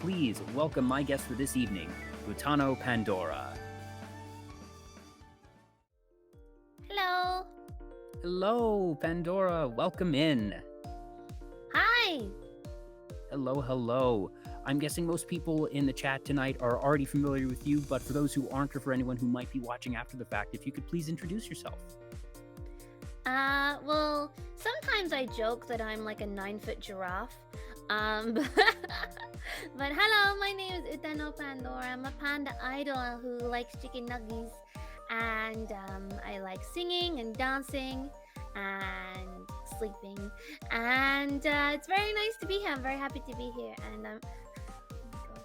please welcome my guest for this evening, Utano Pandora. Hello. Hello, Pandora. Welcome in. Hi. Hello. I'm guessing most people in the chat tonight are already familiar with you, but for those who aren't, or for anyone who might be watching after the fact, if you could please introduce yourself. Well, sometimes I joke that I'm like a 9-foot giraffe. But hello, my name is Utano Pandora. I'm a panda idol who likes chicken nuggies. And I like singing and dancing and sleeping. And it's very nice to be here. I'm very happy to be here. And oh my gosh,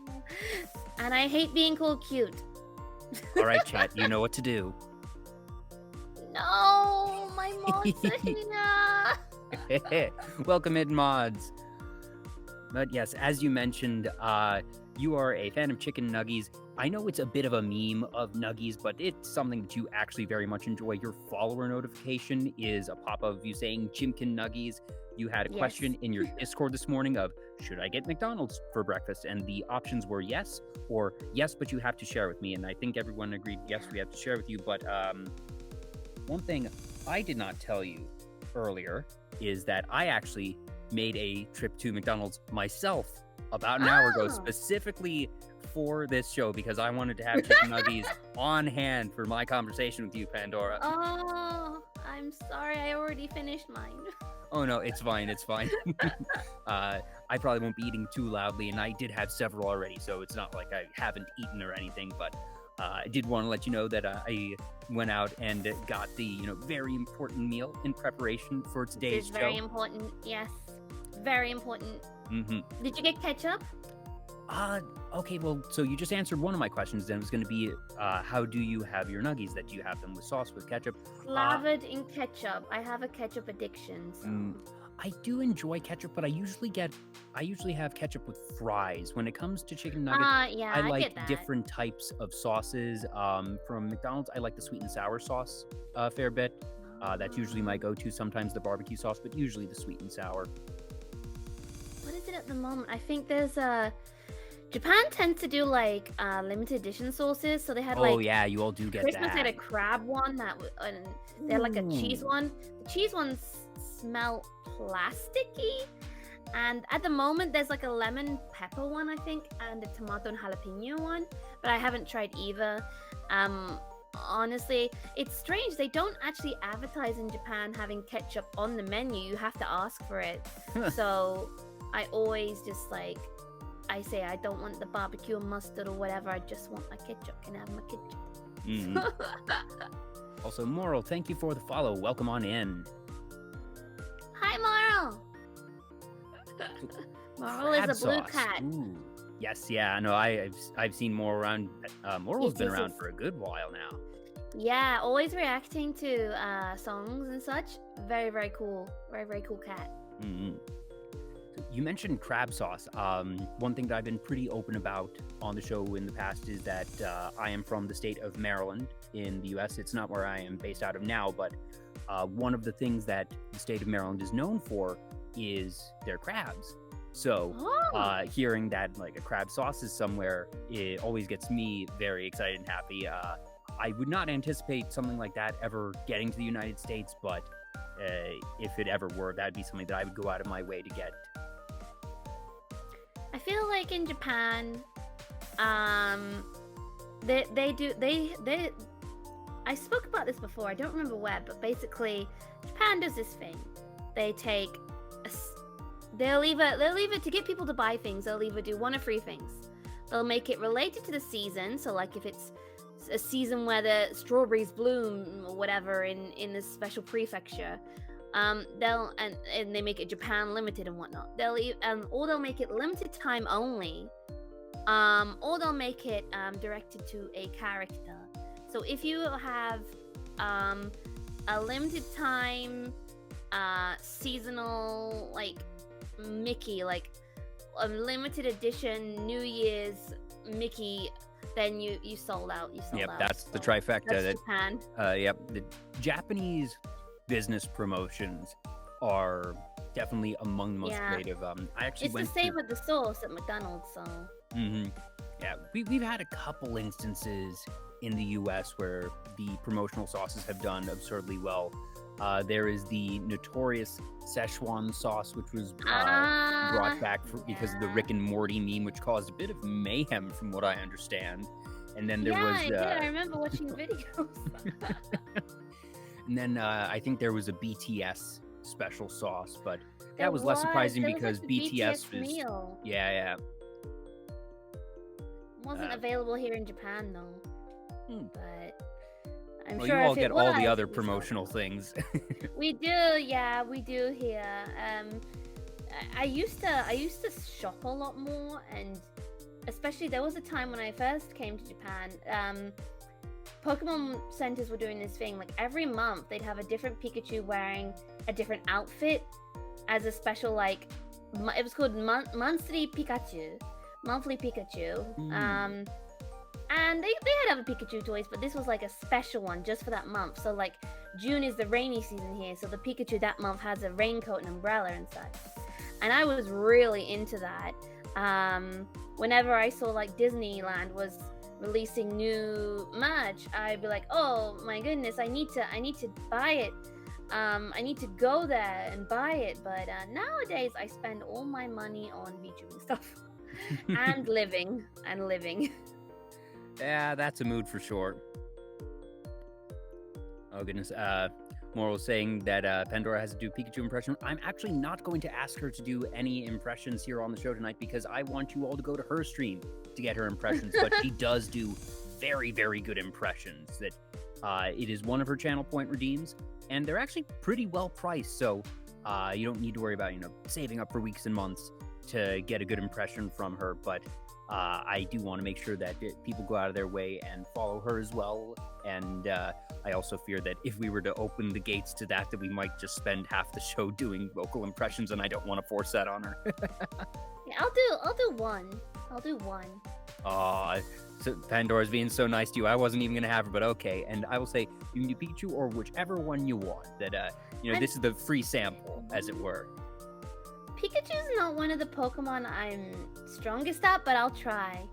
no. And I hate being called cute. All right, chat, you know what to do. No, my mods are here. Welcome in, mods. But yes, as you mentioned, you are a fan of chicken nuggies. I know it's a bit of a meme of nuggies, but it's something that you actually very much enjoy. Your follower notification is a pop-up of you saying Chimkin Nuggies. You had a question in your Discord this morning of, should I get McDonald's for breakfast? And the options were yes, or yes, but you have to share with me. And I think everyone agreed, yes, we have to share with you. But one thing I did not tell you earlier is that I actually made a trip to McDonald's myself about an hour ago, specifically for this show, because I wanted to have chicken nuggies on hand for my conversation with you, Pandora. Oh, I'm sorry. I already finished mine. Oh, no, it's fine. I probably won't be eating too loudly, and I did have several already, so it's not like I haven't eaten or anything, but I did want to let you know that I went out and got the, very important meal in preparation for today's show. Very important, yes. Very important. Mm-hmm. Did you get ketchup? Okay, well, so you just answered one of my questions, then it was going to be, how do you have your nuggies? That do you have them with sauce, with ketchup? Slathered in ketchup. I have a ketchup addiction, so... I do enjoy ketchup, but I usually have ketchup with fries. When it comes to chicken nuggets, yeah, I get like that. different types of sauces. From McDonald's, I like the sweet and sour sauce a fair bit. That's usually my go-to. Sometimes the barbecue sauce, but usually the sweet and sour. What is it at the moment? I think there's Japan tends to do like limited edition sauces, so they had like... Oh yeah, you all do get Christmas that. They had a crab one and they had like a cheese one. The cheese ones smell plasticky, and at the moment there's like a lemon pepper one, I think, and a tomato and jalapeno one, but I haven't tried either. Honestly, it's strange. They don't actually advertise in Japan having ketchup on the menu. You have to ask for it. So I always just I say I don't want the barbecue and mustard or whatever. I just want my ketchup. Can I have my ketchup? Mm-hmm. Also, Moral, thank you for the follow. Welcome on in. Hi, Moral. Moral is a blue cat. Ooh. Yes, yeah. No, I've seen more around. Moral's been around for a good while now. Yeah, always reacting to songs and such. Very, very cool. Very, very cool cat. Mm-hmm. You mentioned crab sauce. One thing that I've been pretty open about on the show in the past is that I am from the state of Maryland in the U.S. It's not where I am based out of now, but one of the things that the state of Maryland is known for is their crabs. So hearing that like a crab sauce is somewhere, it always gets me very excited and happy. I would not anticipate something like that ever getting to the United States, but if it ever were, that'd be something that I would go out of my way to get. I feel like in Japan, they I spoke about this before, I don't remember where, but basically Japan does this thing. They take they'll either to get people to buy things, they'll either do one of three things. They'll make it related to the season, so like if it's a season where the strawberries bloom or whatever in this special prefecture, they'll and they make it Japan limited and whatnot. Or they'll make it limited time only, or they'll make it directed to a character. So if you have a limited time seasonal like Mickey, like a limited edition New Year's Mickey, then you sold out. Yep, that's the trifecta. That's Japan. Yep, the Japanese business promotions are definitely among the most Yeah. creative. I actually It's the went same to. with the sauce at McDonald's, so. Yeah, we've had a couple instances in the U.S. where the promotional sauces have done absurdly well. There is the notorious Szechuan sauce, which was brought back because of the Rick and Morty meme, which caused a bit of mayhem, from what I understand. And then there was. I did. I remember watching videos. And then I think there was a BTS special sauce, but that There was less surprising there because like the BTS was. meal. Yeah. Wasn't available here in Japan though. But I'm well, sure you all if get it all was, the other it was promotional awesome. things. We do, yeah, we do here. I used to shop a lot more, and especially there was a time when I first came to Japan. Pokemon centers were doing this thing, like every month they'd have a different Pikachu wearing a different outfit as a special, like it was called monthly Pikachu. And they had other Pikachu toys, but this was like a special one just for that month. So like June is the rainy season here, so the Pikachu that month has a raincoat and umbrella and such. And I was really into that. Whenever I saw like Disneyland was releasing new merch, I'd be like, oh my goodness, I need to buy it. I need to go there and buy it. But nowadays I spend all my money on VTubing stuff and living. Yeah, that's a mood for sure. Oh goodness. Moral saying that Pandora has to do Pikachu impression. I'm actually not going to ask her to do any impressions here on the show tonight because I want you all to go to her stream to get her impressions. But she does do very, very good impressions. That it is one of her channel point redeems, and they're actually pretty well priced. So you don't need to worry about saving up for weeks and months to get a good impression from her. But I do want to make sure that people go out of their way and follow her as well. And I also fear that if we were to open the gates to that we might just spend half the show doing vocal impressions, and I don't want to force that on her. Yeah, I'll do one. Aw, so Pandora's being so nice to you. I wasn't even gonna have her, but okay. And I will say you can do Pikachu or whichever one you want. That this is the free sample, as it were. Pikachu's not one of the Pokemon I'm strongest at, but I'll try.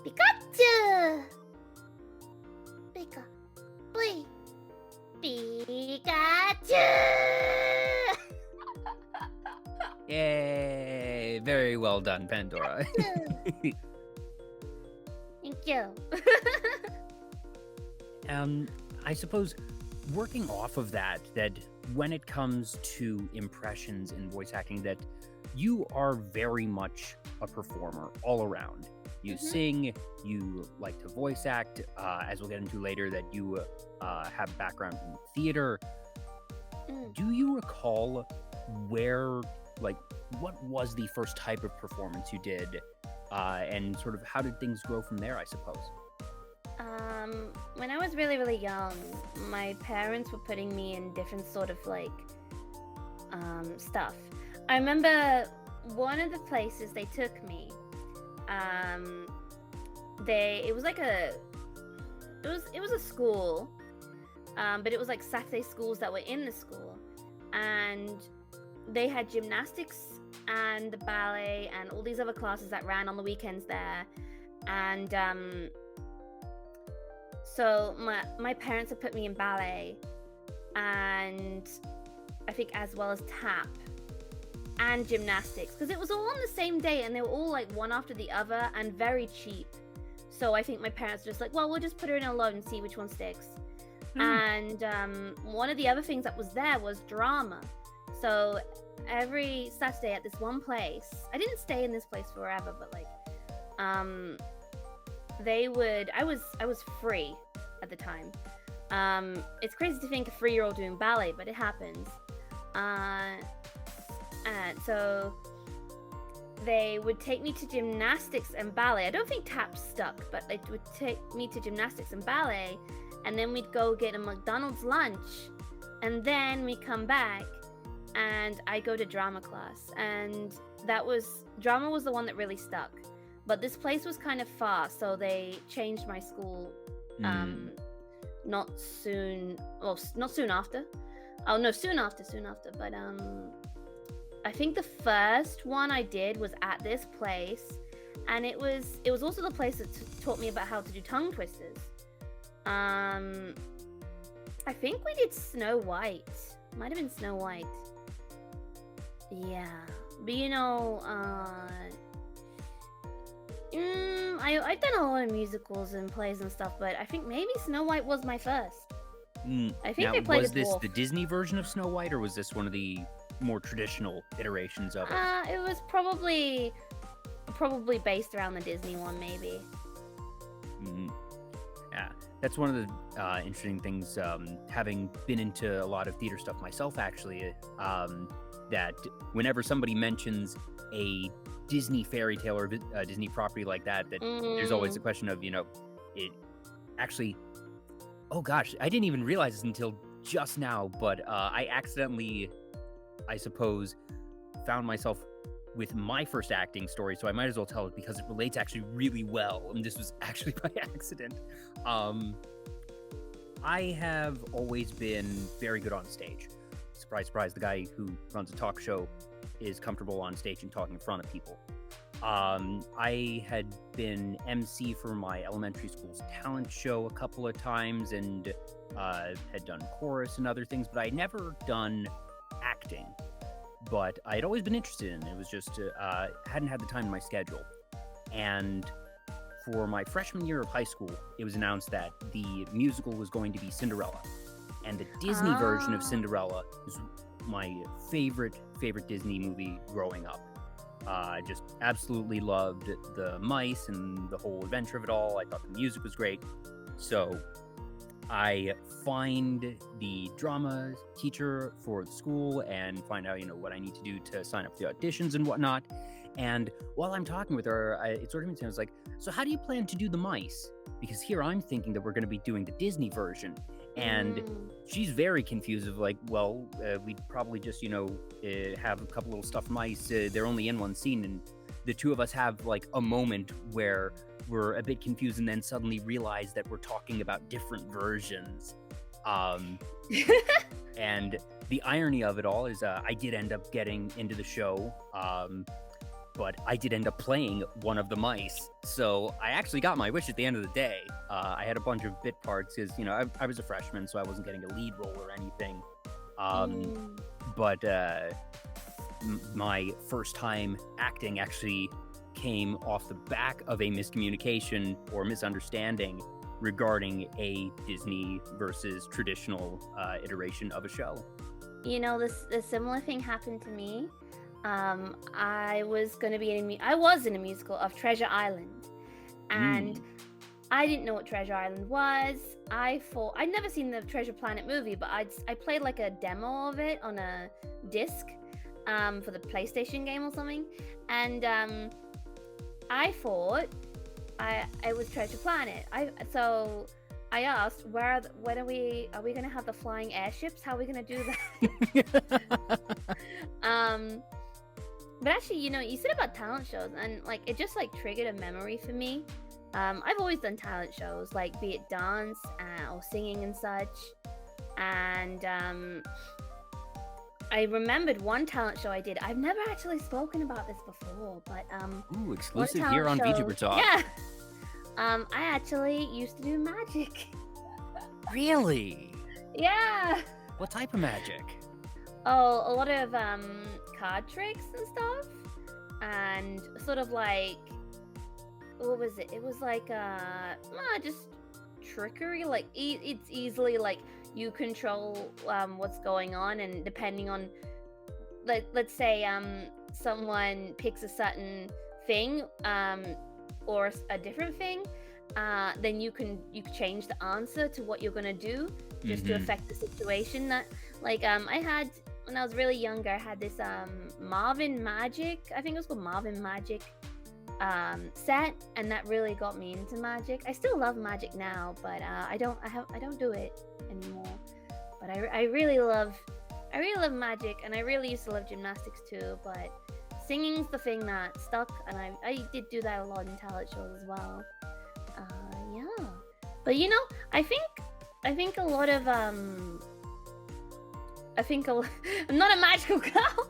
Pikachu! Pika. Please. Pikachu! Yay! Very well done, Pandora. Thank you. I suppose working off of that when it comes to impressions and voice acting, that you are very much a performer all around. You sing, you like to voice act, as we'll get into later, that you have background in theater. Do you recall what was the first type of performance you did, and sort of how did things grow from there, I suppose? When I was really, really young, my parents were putting me in different sort of stuff. I remember one of the places they took me, it was a school, but it was like Saturday schools that were in the school, and they had gymnastics and the ballet and all these other classes that ran on the weekends there. And so my parents had put me in ballet, and I think as well as tap and gymnastics, because it was all on the same day and they were all like one after the other and very cheap. So I think my parents were just like, well, we'll just put her in alone and see which one sticks. And one of the other things that was there was drama. So every Saturday at this one place, I didn't stay in this place forever, but I was free at the time. It's crazy to think a 3-year-old doing ballet, but it happens. And so they would take me to gymnastics and ballet. I don't think tap stuck, but they would take me to gymnastics and ballet, and then we'd go get a McDonald's lunch, and then we come back and I go to drama class. And drama was the one that really stuck. But this place was kind of far, so they changed my school not soon after. Oh no, soon after. But I think the first one I did was at this place, and it was also the place that taught me about how to do tongue twisters. I think we did Snow White. Might have been Snow White. Yeah, but you know, I've done a lot of musicals and plays and stuff, but I think maybe Snow White was my first. I think they played was a this dwarf. the Disney version of Snow White, or was this one of the more traditional iterations of it? It was probably based around the Disney one, maybe. Yeah, that's one of the interesting things, having been into a lot of theater stuff myself, actually, that whenever somebody mentions a Disney fairy tale or a Disney property like that, there's always the question of, it actually... Oh gosh, I didn't even realize this until just now, but I accidentally, I suppose, found myself with my first acting story, so I might as well tell it because it relates actually really well, and this was actually by accident. I have always been very good on stage. Surprise, surprise, the guy who runs a talk show is comfortable on stage and talking in front of people. I had been MC for my elementary school's talent show a couple of times, and had done chorus and other things, but I'd never done acting. But I had always been interested in it. It was just hadn't had the time in my schedule. And for my freshman year of high school, it was announced that the musical was going to be Cinderella, and the Disney version of Cinderella was my favorite Disney movie growing up. I just absolutely loved the mice and the whole adventure of it all. I thought the music was great. So I find the drama teacher for the school and find out, what I need to do to sign up for the auditions and whatnot. And while I'm talking with her, it sort of makes sense, like, so how do you plan to do the mice? Because here I'm thinking that we're going to be doing the Disney version. And she's very confused of like, well, we'd probably just, have a couple little stuffed mice. They're only in one scene. And the two of us have like a moment where we're a bit confused and then suddenly realize that we're talking about different versions. And the irony of it all is I did end up getting into the show. But I did end up playing one of the mice. So I actually got my wish at the end of the day. I had a bunch of bit parts because, I was a freshman, so I wasn't getting a lead role or anything. But my first time acting actually came off the back of a miscommunication or misunderstanding regarding a Disney versus traditional iteration of a show. The similar thing happened to me. I was in a musical of Treasure Island, and I didn't know what Treasure Island was. I'd never seen the Treasure Planet movie, but I played like a demo of it on a disc for the PlayStation game or something, and I thought it was Treasure Planet. So I asked, when are we gonna have the flying airships? How are we gonna do that? But actually, you said about talent shows, and like it just like triggered a memory for me. I've always done talent shows, like be it dance or singing and such. And I remembered one talent show I did. I've never actually spoken about this before, but ooh, exclusive here on Vtuber Talk. Yeah. I actually used to do magic. Really? Yeah. What type of magic? Oh, a lot of card tricks and stuff, and sort of like, what was it? It was like just trickery. Like it's easily like you control what's going on, and depending on, let's say someone picks a certain thing or a different thing, then you can change the answer to what you're gonna do just to affect the situation. That like I had. When I was really younger, I had this Marvin Magic, I think it was called Marvin Magic set, and that really got me into magic. I still love magic now, but I don't do it anymore. But I really love magic, and I really used to love gymnastics too. But singing's the thing that stuck, and I did do that a lot in talent shows as well. Yeah, but I think a lot of I'm not a magical girl.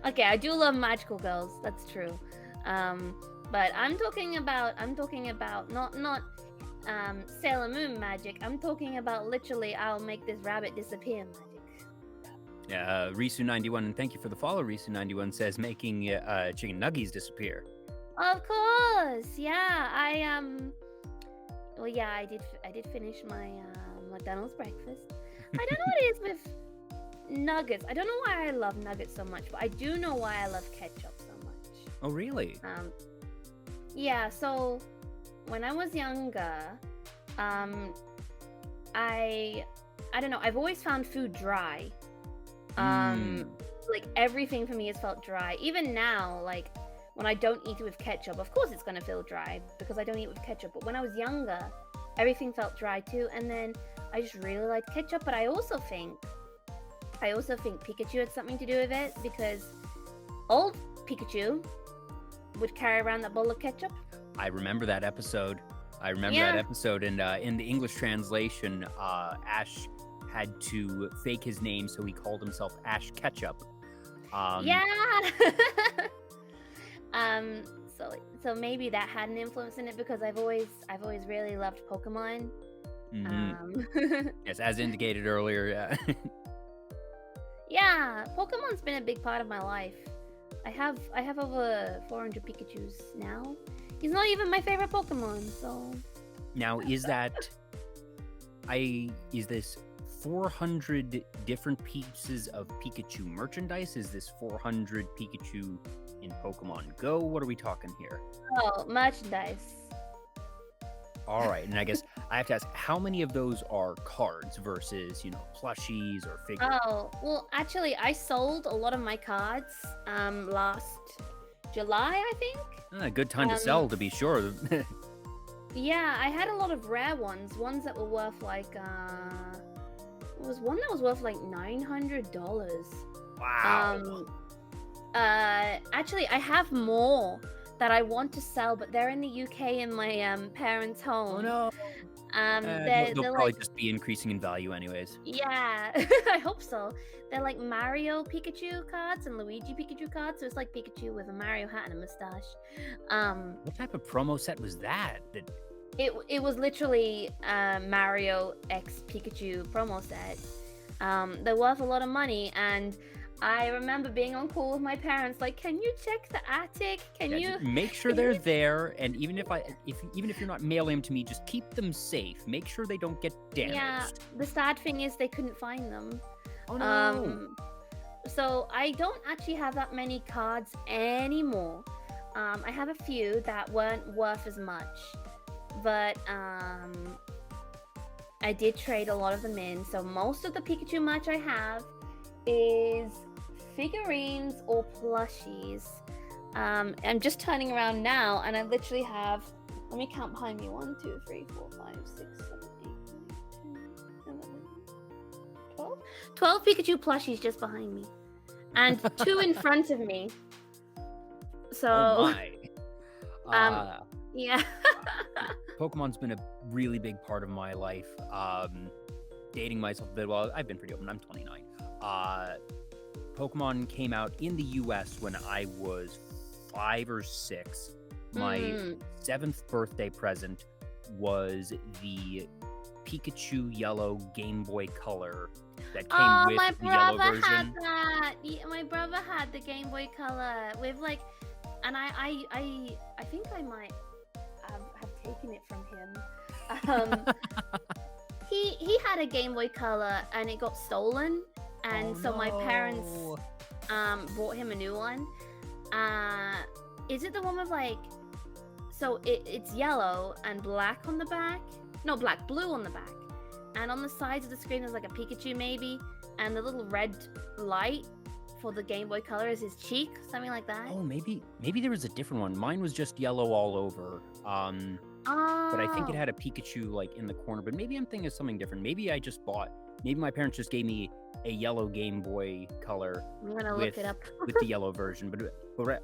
Okay, I do love magical girls. That's true. But I'm talking about not Sailor Moon magic. I'm talking about literally I'll make this rabbit disappear magic. Yeah, Risu91, and thank you for the follow. Risu91 says making chicken nuggies disappear. Of course, yeah. Well, yeah, I did finish my McDonald's breakfast. I don't know what it is with nuggets. I don't know why I love nuggets so much, but I do know why I love ketchup so much. Oh, really? Yeah. So when I was younger, I don't know. I've always found food dry. Like everything for me has felt dry. Even now, like when I don't eat it with ketchup, of course it's gonna feel dry because I don't eat it with ketchup. But when I was younger, everything felt dry too. And then I just really liked ketchup. But I also think Pikachu had something to do with it because old Pikachu would carry around that bowl of ketchup. I remember that episode. And in the English translation, Ash had to fake his name, so he called himself Ash Ketchup. Yeah. So maybe that had an influence in it because I've always really loved Pokemon. Yes, as indicated earlier. Yeah, Pokemon's been a big part of my life. I have over 400 Pikachus now. He's not even my favorite Pokemon, so. Now, is this 400 different pieces of Pikachu merchandise? Is this 400 Pikachu in Pokemon Go? What are we talking here? Oh, merchandise. All right, and I guess I have to ask, how many of those are cards versus, plushies or figures? Oh, well, actually, I sold a lot of my cards last July, I think. A good time to sell, to be sure. Yeah, I had a lot of rare ones that were worth like there was one that was worth like $900. Wow. Actually, I have more that I want to sell, but they're in the UK in my parents' home. Oh no. They'll probably just be increasing in value anyways. Yeah, I hope so. They're like Mario Pikachu cards and Luigi Pikachu cards, so it's like Pikachu with a Mario hat and a mustache. What type of promo set was that? It was literally Mario X Pikachu promo set. They're worth a lot of money, and I remember being on call with my parents, like, can you check the attic? Can you make sure they're there? And even if you're not mailing them to me, just keep them safe. Make sure they don't get damaged. Yeah, the sad thing is they couldn't find them. Oh no. So I don't actually have that many cards anymore. I have a few that weren't worth as much, but I did trade a lot of them in. So most of the Pikachu merch I have is figurines or plushies. I'm just turning around now, and I literally have, let me count behind me, 1, 2, 3, 4, 5, 6, 7, 8, 9, 10, 11, 12 Pikachu plushies just behind me, and 2 in front of me. So oh my. Yeah. Pokemon's been a really big part of my life. Dating myself a bit, well, I've been pretty open. I'm 29. Pokemon came out in the US when I was 5 or 6. My 7th birthday present was the Pikachu Yellow Game Boy Color that came with the yellow version. Had that. Yeah, my brother had the Game Boy Color with like, and I think I might have taken it from him. He had a Game Boy Color and it got stolen, and so my parents bought him a new one. Is it the one with like, so it's yellow and black on the back? No, blue on the back, and on the sides of the screen there's like a Pikachu maybe, and the little red light for the Game Boy Color is his cheek, something like that. Oh, maybe there was a different one. Mine was just yellow all over. But I think it had a Pikachu like in the corner. But maybe I'm thinking of something different. Maybe my parents just gave me a yellow Game Boy Color. I'm gonna look it up. With the yellow version. But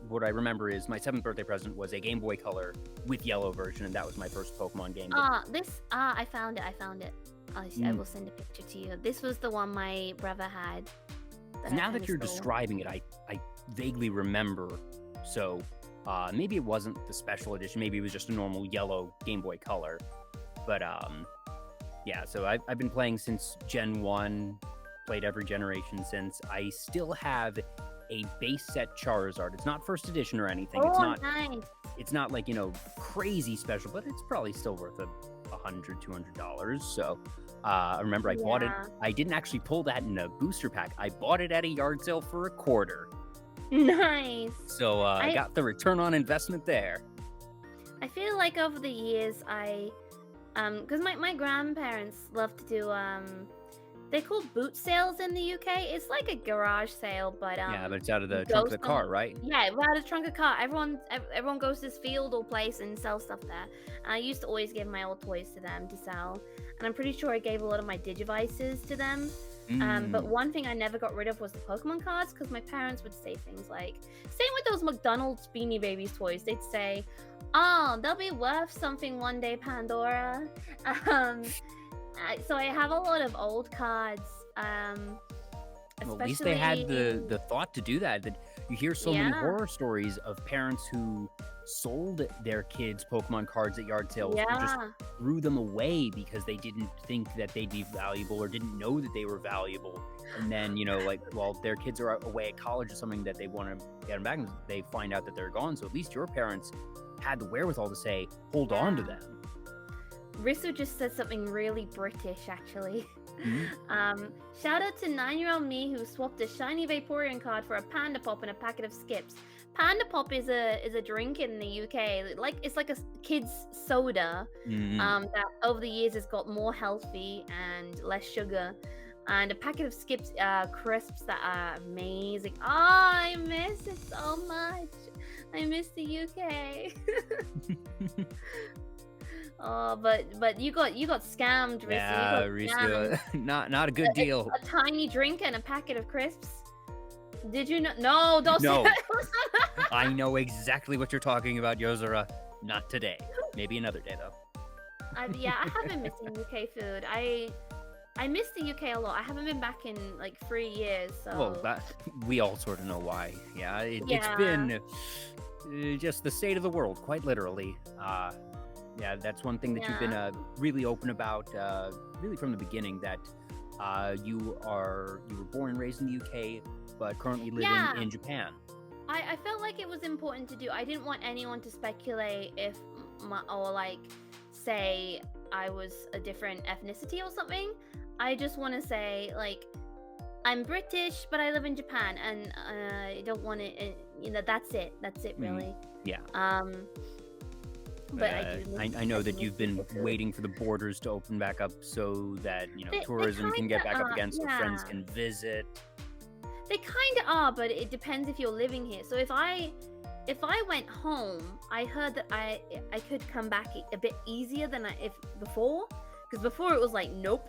what I remember is my 7th birthday present was a Game Boy Color with yellow version, and that was my first Pokemon game. I found it. I will send a picture to you. This was the one my brother had. Now that you're describing it, I vaguely remember. So maybe it wasn't the special edition. Maybe it was just a normal yellow Game Boy Color. But yeah, so I've been playing since Gen 1, played every generation since. I still have a base set Charizard. It's not first edition or anything. Nice. It's not like, crazy special, but it's probably still worth $100, $200. So I remember I bought it. I didn't actually pull that in a booster pack. I bought it at a yard sale for a quarter. Nice. So I got the return on investment there. I feel like over the years, because my grandparents love to do, they're called boot sales in the UK. It's like a garage sale, but yeah, but it's out of the trunk of the car, right? Yeah, out of the trunk of the car. Everyone goes to this field or place and sells stuff there. And I used to always give my old toys to them to sell, and I'm pretty sure I gave a lot of my Digivices to them. But one thing I never got rid of was the Pokemon cards, because my parents would say things like, same with those McDonald's Beanie Babies toys. They'd say, "Oh, they'll be worth something one day, Pandora." So I have a lot of old cards. Well, at least they had the thought to do that. That you hear so many horror stories of parents who sold their kids Pokemon cards at yard sales or just threw them away because they didn't think that they'd be valuable or didn't know that they were valuable. And then, while their kids are away at college or something that they want to get them back, they find out that they're gone. So at least your parents had the wherewithal to say, hold on to them. Risu just said something really British, actually. Mm-hmm. Shout out to 9-year-old me who swapped a shiny Vaporeon card for a Panda Pop and a packet of Skips. Panda Pop is a drink in the UK. It's like a kid's soda. That over the years has got more healthy and less sugar. And a packet of Skips crisps that are amazing. Oh, I miss it so much. I miss the UK. Oh, but you got scammed, Risu. Yeah, Risu, not a good deal. A tiny drink and a packet of crisps. Did you know? No, don't No. say that. I know exactly what you're talking about, Yozora. Not today. Maybe another day, though. I have been missing UK food. I miss the UK a lot. I haven't been back in like 3 years. So. Well, we all sort of know why. Yeah, it's been just the state of the world, quite literally. Yeah, that's one thing that you've been really open about, really from the beginning, that you were born and raised in the UK, but currently living in Japan. I felt like it was important to do. I didn't want anyone to speculate say I was a different ethnicity or something. I just want to say, like, I'm British, but I live in Japan, and I don't want to, that's it. That's it, really. Yeah. But I know that you've been waiting for the borders to open back up so that tourism can get back up again, so friends can visit. They kind of are, but it depends if you're living here. So if I went home, I heard that I could come back a bit easier than before, because before it was like nope.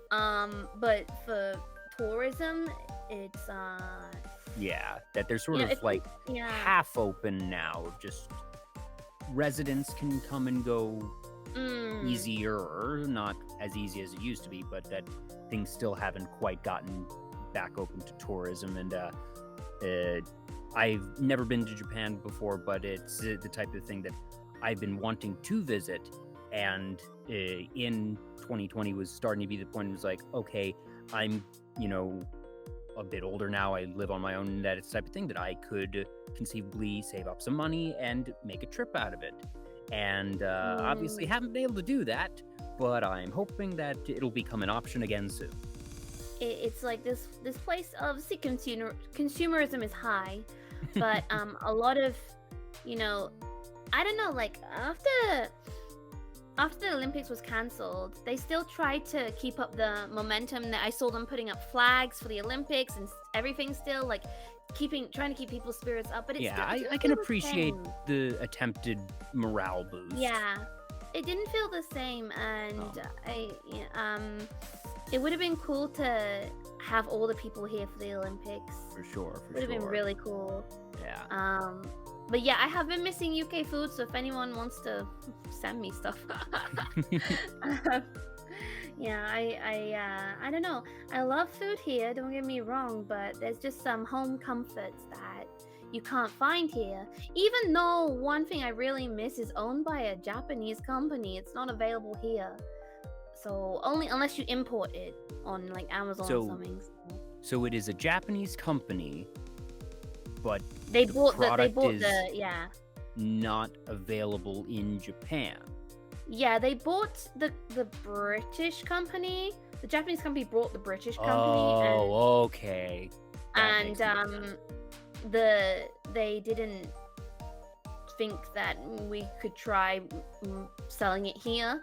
But for tourism, it's that they're sort of half open now, just. Residents can come and go easier, not as easy as it used to be, but that things still haven't quite gotten back open to tourism. And I've never been to Japan before, but it's the type of thing that I've been wanting to visit. And in 2020 was starting to be the point. It was like, okay, I'm a bit older now, I live on my own, and that it's the type of thing that I could conceivably save up some money and make a trip out of it. And obviously haven't been able to do that, but I'm hoping that it'll become an option again soon. It's like this place, obviously consumerism is high, but a lot of, I don't know, like after the Olympics was cancelled, they still tried to keep up the momentum. That I saw them putting up flags for the Olympics and everything, still like trying to keep people's spirits up. But it's I can appreciate the attempted morale boost. Yeah, it didn't feel the same, and it would have been cool to have all the people here for the Olympics. For sure. Would have been really cool. Yeah. But yeah, I have been missing UK food, so if anyone wants to send me stuff, Yeah, I don't know. I love food here, don't get me wrong, but there's just some home comforts that you can't find here. Even though one thing I really miss is owned by a Japanese company, it's not available here. So only unless you import it on like Amazon or So, something. so it is a Japanese company, but They the bought product is yeah. not available in Japan. Yeah, they bought the British company. The Japanese company bought the British company, Oh, okay. That makes more sense. They didn't think that we could try selling it here.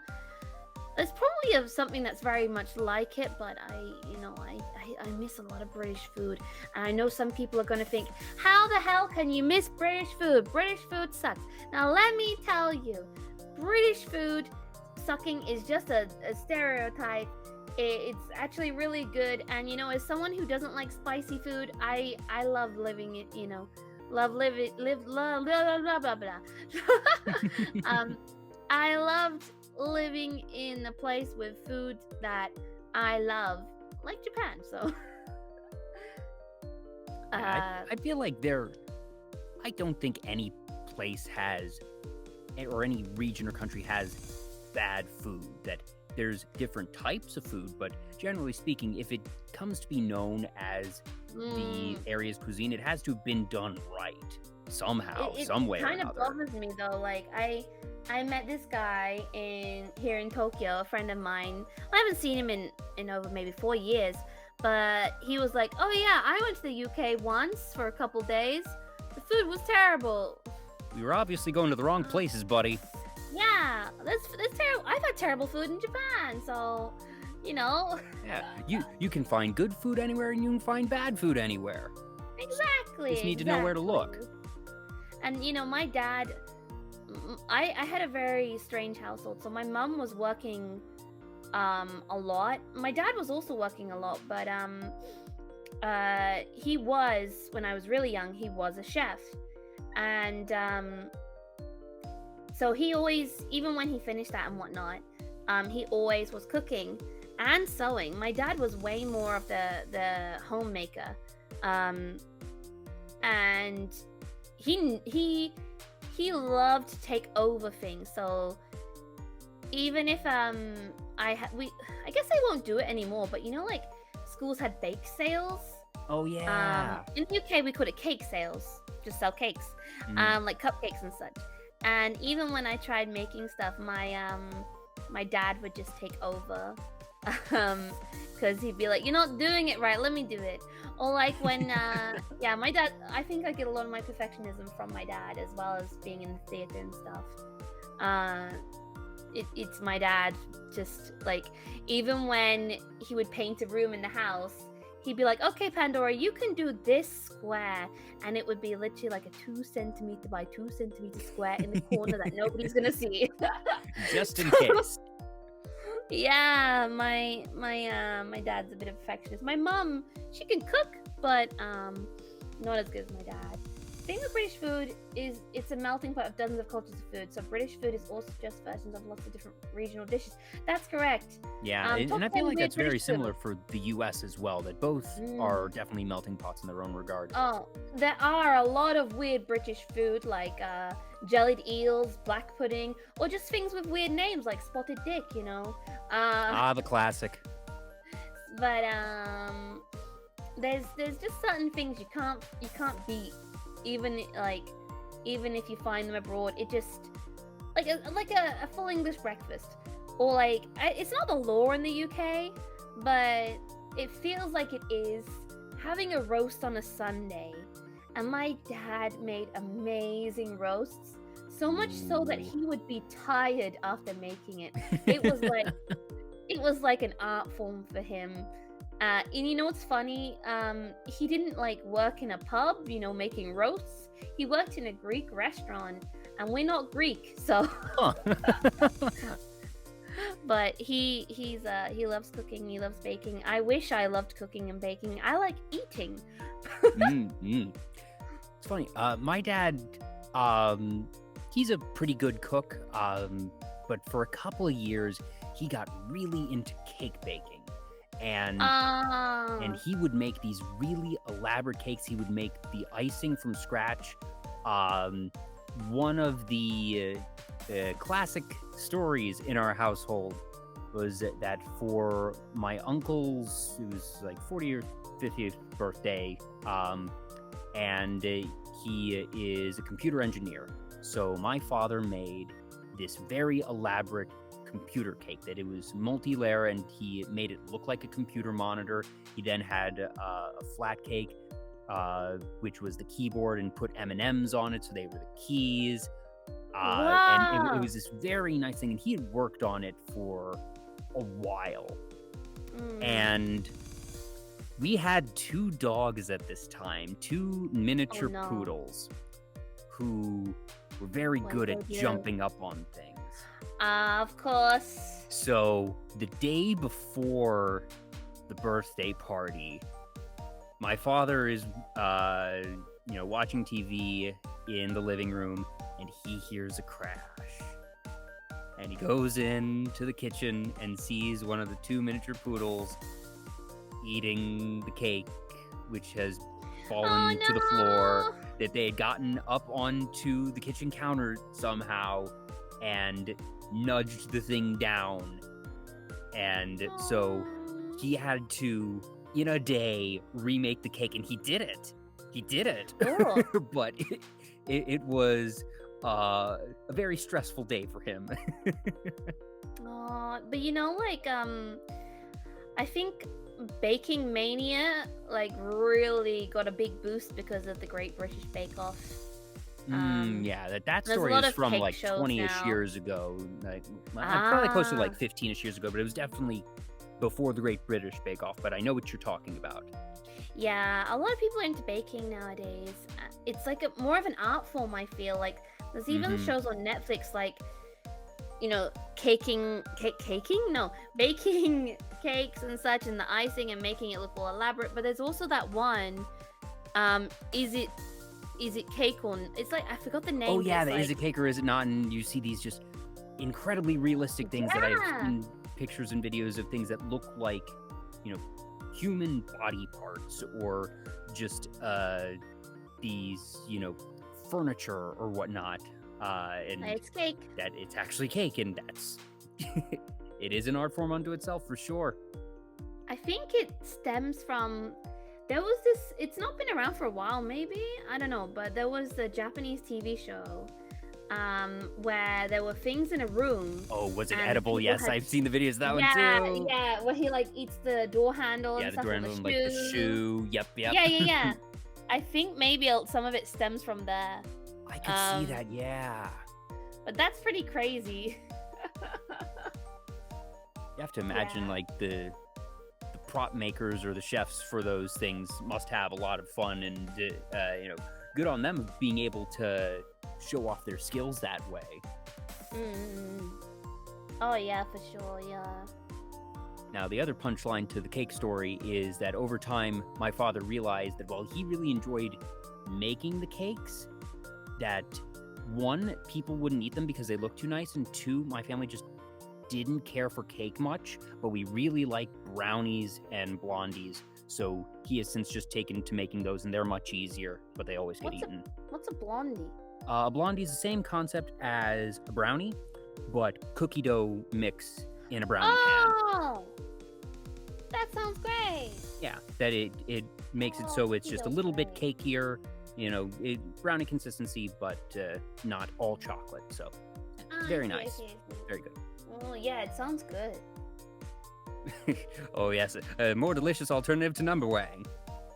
There's probably something that's very much like it, but I miss a lot of British food, and I know some people are going to think, how the hell can you miss British food? British food sucks. Now let me tell you, British food sucking is just a stereotype. It's actually really good, and as someone who doesn't like spicy food, I love living it. Love blah blah blah blah. I loved living in a place with food that I love, like Japan. So I feel like I don't think any place has, or any region or country has bad food. That there's different types of food, but generally speaking, if it comes to be known as the area's cuisine, it has to have been done right somehow, some way or another. It kind of bothers me though. Like I met this guy here in Tokyo, a friend of mine. I haven't seen him in over maybe 4 years, but he was like, "Oh yeah, I went to the UK once for a couple days. The food was terrible." We were obviously going to the wrong places, buddy. Yeah, that's terrible. I've had terrible food in Japan, so Yeah, you can find good food anywhere, and you can find bad food anywhere. Exactly. You just need to know where to look. And my dad, I had a very strange household. So my mom was working a lot. My dad was also working a lot, but he was, when I was really young, he was a chef. And so he always, even when he finished that and whatnot, he always was cooking and sewing. My dad was way more of the homemaker. And he loved to take over things. So even if I guess I won't do it anymore, but like schools had bake sales. Oh yeah. In the UK we call it cake sales, just sell cakes, like cupcakes and such. And even when I tried making stuff, my dad would just take over, because he'd be like, "You're not doing it right, let me do it." Or like when yeah, my dad, I think I get a lot of my perfectionism from my dad, as well as being in the theater and stuff. It's my dad, just like, even when he would paint a room in the house, he'd be like, "Okay, Pandora, you can do this square," and it would be literally like a 2 centimeter by 2 centimeter square in the corner that nobody's gonna see. Just in case. Yeah, my dad's a bit of a perfectionist. My mom, she can cook, but not as good as my dad. The thing with British food is it's a melting pot of dozens of cultures of food. So British food is also just versions of lots of different regional dishes. That's correct. Yeah, and I feel like that's very similar for the US as well, that both are definitely melting pots in their own regard. Oh, there are a lot of weird British food, like jellied eels, black pudding, or just things with weird names like spotted dick, the classic. But there's just certain things you can't beat, even if you find them abroad. It just like a full English breakfast, or like, it's not the law in the UK, but it feels like it is, having a roast on a Sunday. And my dad made amazing roasts, so much so that he would be tired after making it. It was like an art form for him. And what's funny? He didn't like work in a pub, making roasts. He worked in a Greek restaurant, and we're not Greek, so. Huh. But he loves cooking. He loves baking. I wish I loved cooking and baking. I like eating. It's funny. My dad, he's a pretty good cook. But for a couple of years, he got really into cake baking. And Oh. he would make these really elaborate cakes. He would make the icing from scratch. One of the classic stories in our household was that for my uncle's, it was like 40th or 50th birthday, and he is a computer engineer. So my father made this very elaborate computer cake that it was multi-layer, and he made it look like a computer monitor. He then had a flat cake, which was the keyboard, and put M&Ms on it, so they were the keys. And it was this very nice thing, and he had worked on it for a while. And we had 2 dogs at this time, 2 miniature poodles, who were very good at jumping up on things. Of course. So the day before the birthday party, my father is, watching TV in the living room, and he hears a crash. And he goes into the kitchen and sees one of the 2 miniature poodles eating the cake, which has fallen to the floor, that they had gotten up onto the kitchen counter somehow and nudged the thing down. And so he had to, in a day, remake the cake, and he did it. Cool. But it was a very stressful day for him. But I think baking mania really got a big boost because of the Great British Bake Off. That story is from 20-ish years ago. Probably close to 15-ish years ago, but it was definitely before the Great British Bake Off. But I know what you're talking about. Yeah, a lot of people are into baking nowadays. It's more of an art form, I feel. There's even shows on Netflix baking cakes and such, and the icing and making it look all elaborate. But there's also that one, is it cake or it's I forgot the name. Oh yeah, is it cake or is it not? And you see these just incredibly realistic things that I've seen pictures and videos of things that look like, human body parts, or just these, furniture or whatnot. And it's cake. That it's actually cake, and that's it is an art form unto itself for sure. I think it stems from, there was this, it's not been around for a while, maybe, I don't know, but there was a Japanese TV show where there were things in a room. Oh, was it edible? Yes, I've seen the videos of that one too. Yeah, where he eats the door handle and stuff. Yeah, the door handle, the shoe. Yep. Yeah. I think maybe some of it stems from there. I could see that, yeah. But that's pretty crazy. You have to imagine, the prop makers or the chefs for those things must have a lot of fun, and good on them of being able to show off their skills that way. Oh yeah, for sure, yeah. Now, the other punchline to the cake story is that over time, my father realized that while he really enjoyed making the cakes, that 1, people wouldn't eat them because they looked too nice, and 2, my family just didn't care for cake much, but we really like brownies and blondies. So he has since just taken to making those, and they're much easier, but they always get eaten. What's a blondie? A blondie is the same concept as a brownie, but cookie dough mix in a brownie pan. Oh, that sounds great. Yeah, that it makes it so it's just a little bit cakier, brownie consistency, but not all chocolate. So very nice, very good. Oh yeah, it sounds good. Oh yes, a more delicious alternative to number wang.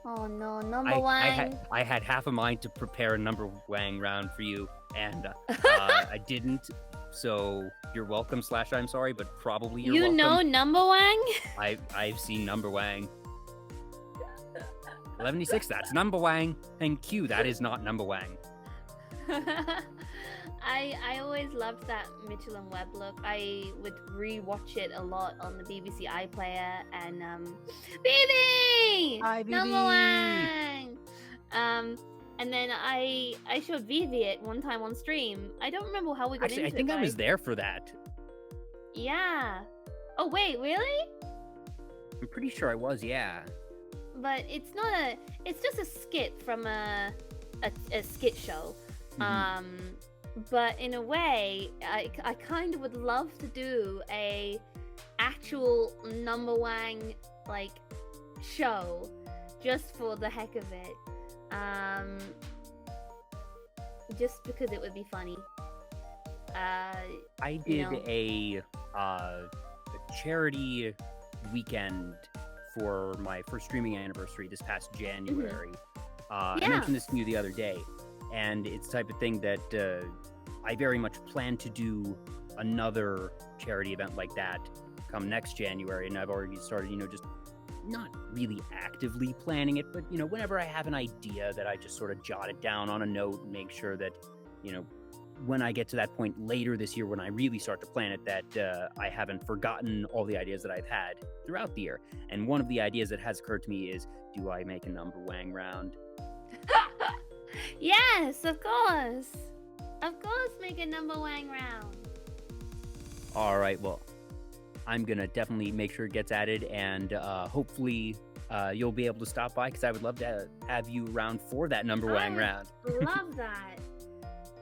Oh no, number wang. I had half a mind to prepare a number wang round for you, and I didn't. So you're welcome / I'm sorry, but probably you're welcome. You know number wang? I've seen number wang. 1186, that's number wang, and Q, that is not number wang. I always loved that Mitchell and Webb look. I would re-watch it a lot on the BBC iPlayer, and Vivi! Hi, Vivi! Number wang! And then I showed Vivi it one time on stream. I don't remember how we got into it. I think I was there for that. Yeah. Oh wait, really? I'm pretty sure I was, yeah. But it's not a. It's just a skit from a skit show. Mhm. But in a way, I kind of would love to do a actual number wang like show just for the heck of it. Just because it would be funny. I You did know. a charity weekend for my first streaming anniversary this past January. I Yeah. mentioned this to you the other day, and it's the type of thing that I very much plan to do another charity event like that come next January, and I've already started, just not really actively planning it, but whenever I have an idea that I just sort of jot it down on a note and make sure that, when I get to that point later this year when I really start to plan it, that I haven't forgotten all the ideas that I've had throughout the year. And one of the ideas that has occurred to me is, do I make a number wang round? Yes, of course. Of course, make a number wang round. All right, well, I'm gonna definitely make sure it gets added, and hopefully you'll be able to stop by, because I would love to have you around for that number wang round. Love that.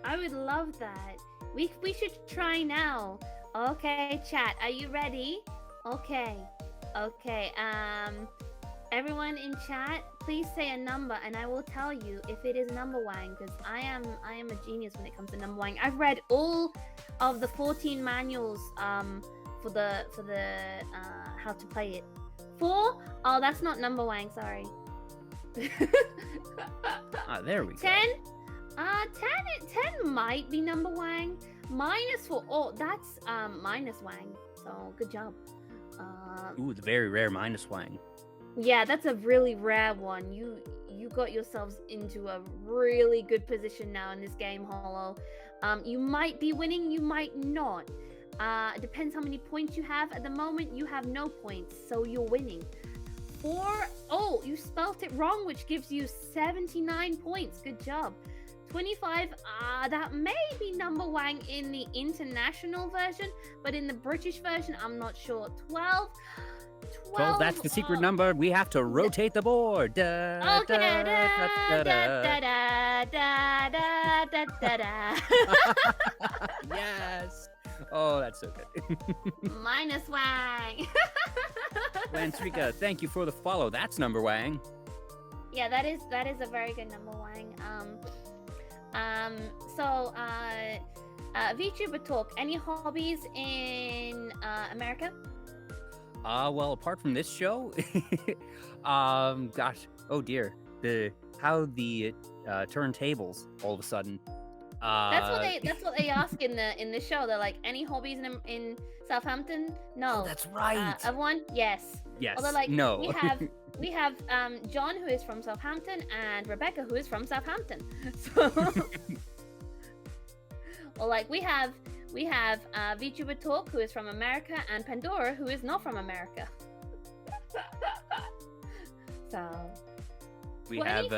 I would love that. We should try now. Okay, chat, are you ready? Okay. Everyone in chat, please say a number, and I will tell you if it is number wang, because I am a genius when it comes to number wang. I've read all of the 14 manuals for the how to play it. 4? Oh, that's not number wang. Sorry. There we go. 10. 10 might be number wang. Minus for all. That's minus wang. So good job. Ooh, the very rare minus wang. Yeah, that's a really rare one. You got yourselves into a really good position now in this game, Hollow. You might be winning, you might not. It depends how many points you have. At the moment, you have no points, so you're winning. 4. Oh, you spelt it wrong, which gives you 79 points. Good job. 25. That may be number wang in the international version, but in the British version, I'm not sure. 12. 12, that's the secret number. We have to rotate the board. Da, Okay. da, da, da, da. Yes. Oh, that's so good. Minus wang. Lansrika, thank you for the follow. That's number wang. Yeah, that is a very good number wang. So VTuber Talk, any hobbies in America? Well, apart from this show, gosh, oh dear, how the turntables all of a sudden. That's what they ask in the show. They're like, any hobbies in Southampton? No. Oh, that's right. Everyone? Yes. Yes. Although, like, no. we have John, who is from Southampton, and Rebecca, who is from Southampton. So, or like we have VTuber Talk, who is from America, and Pandora, who is not from America. So we have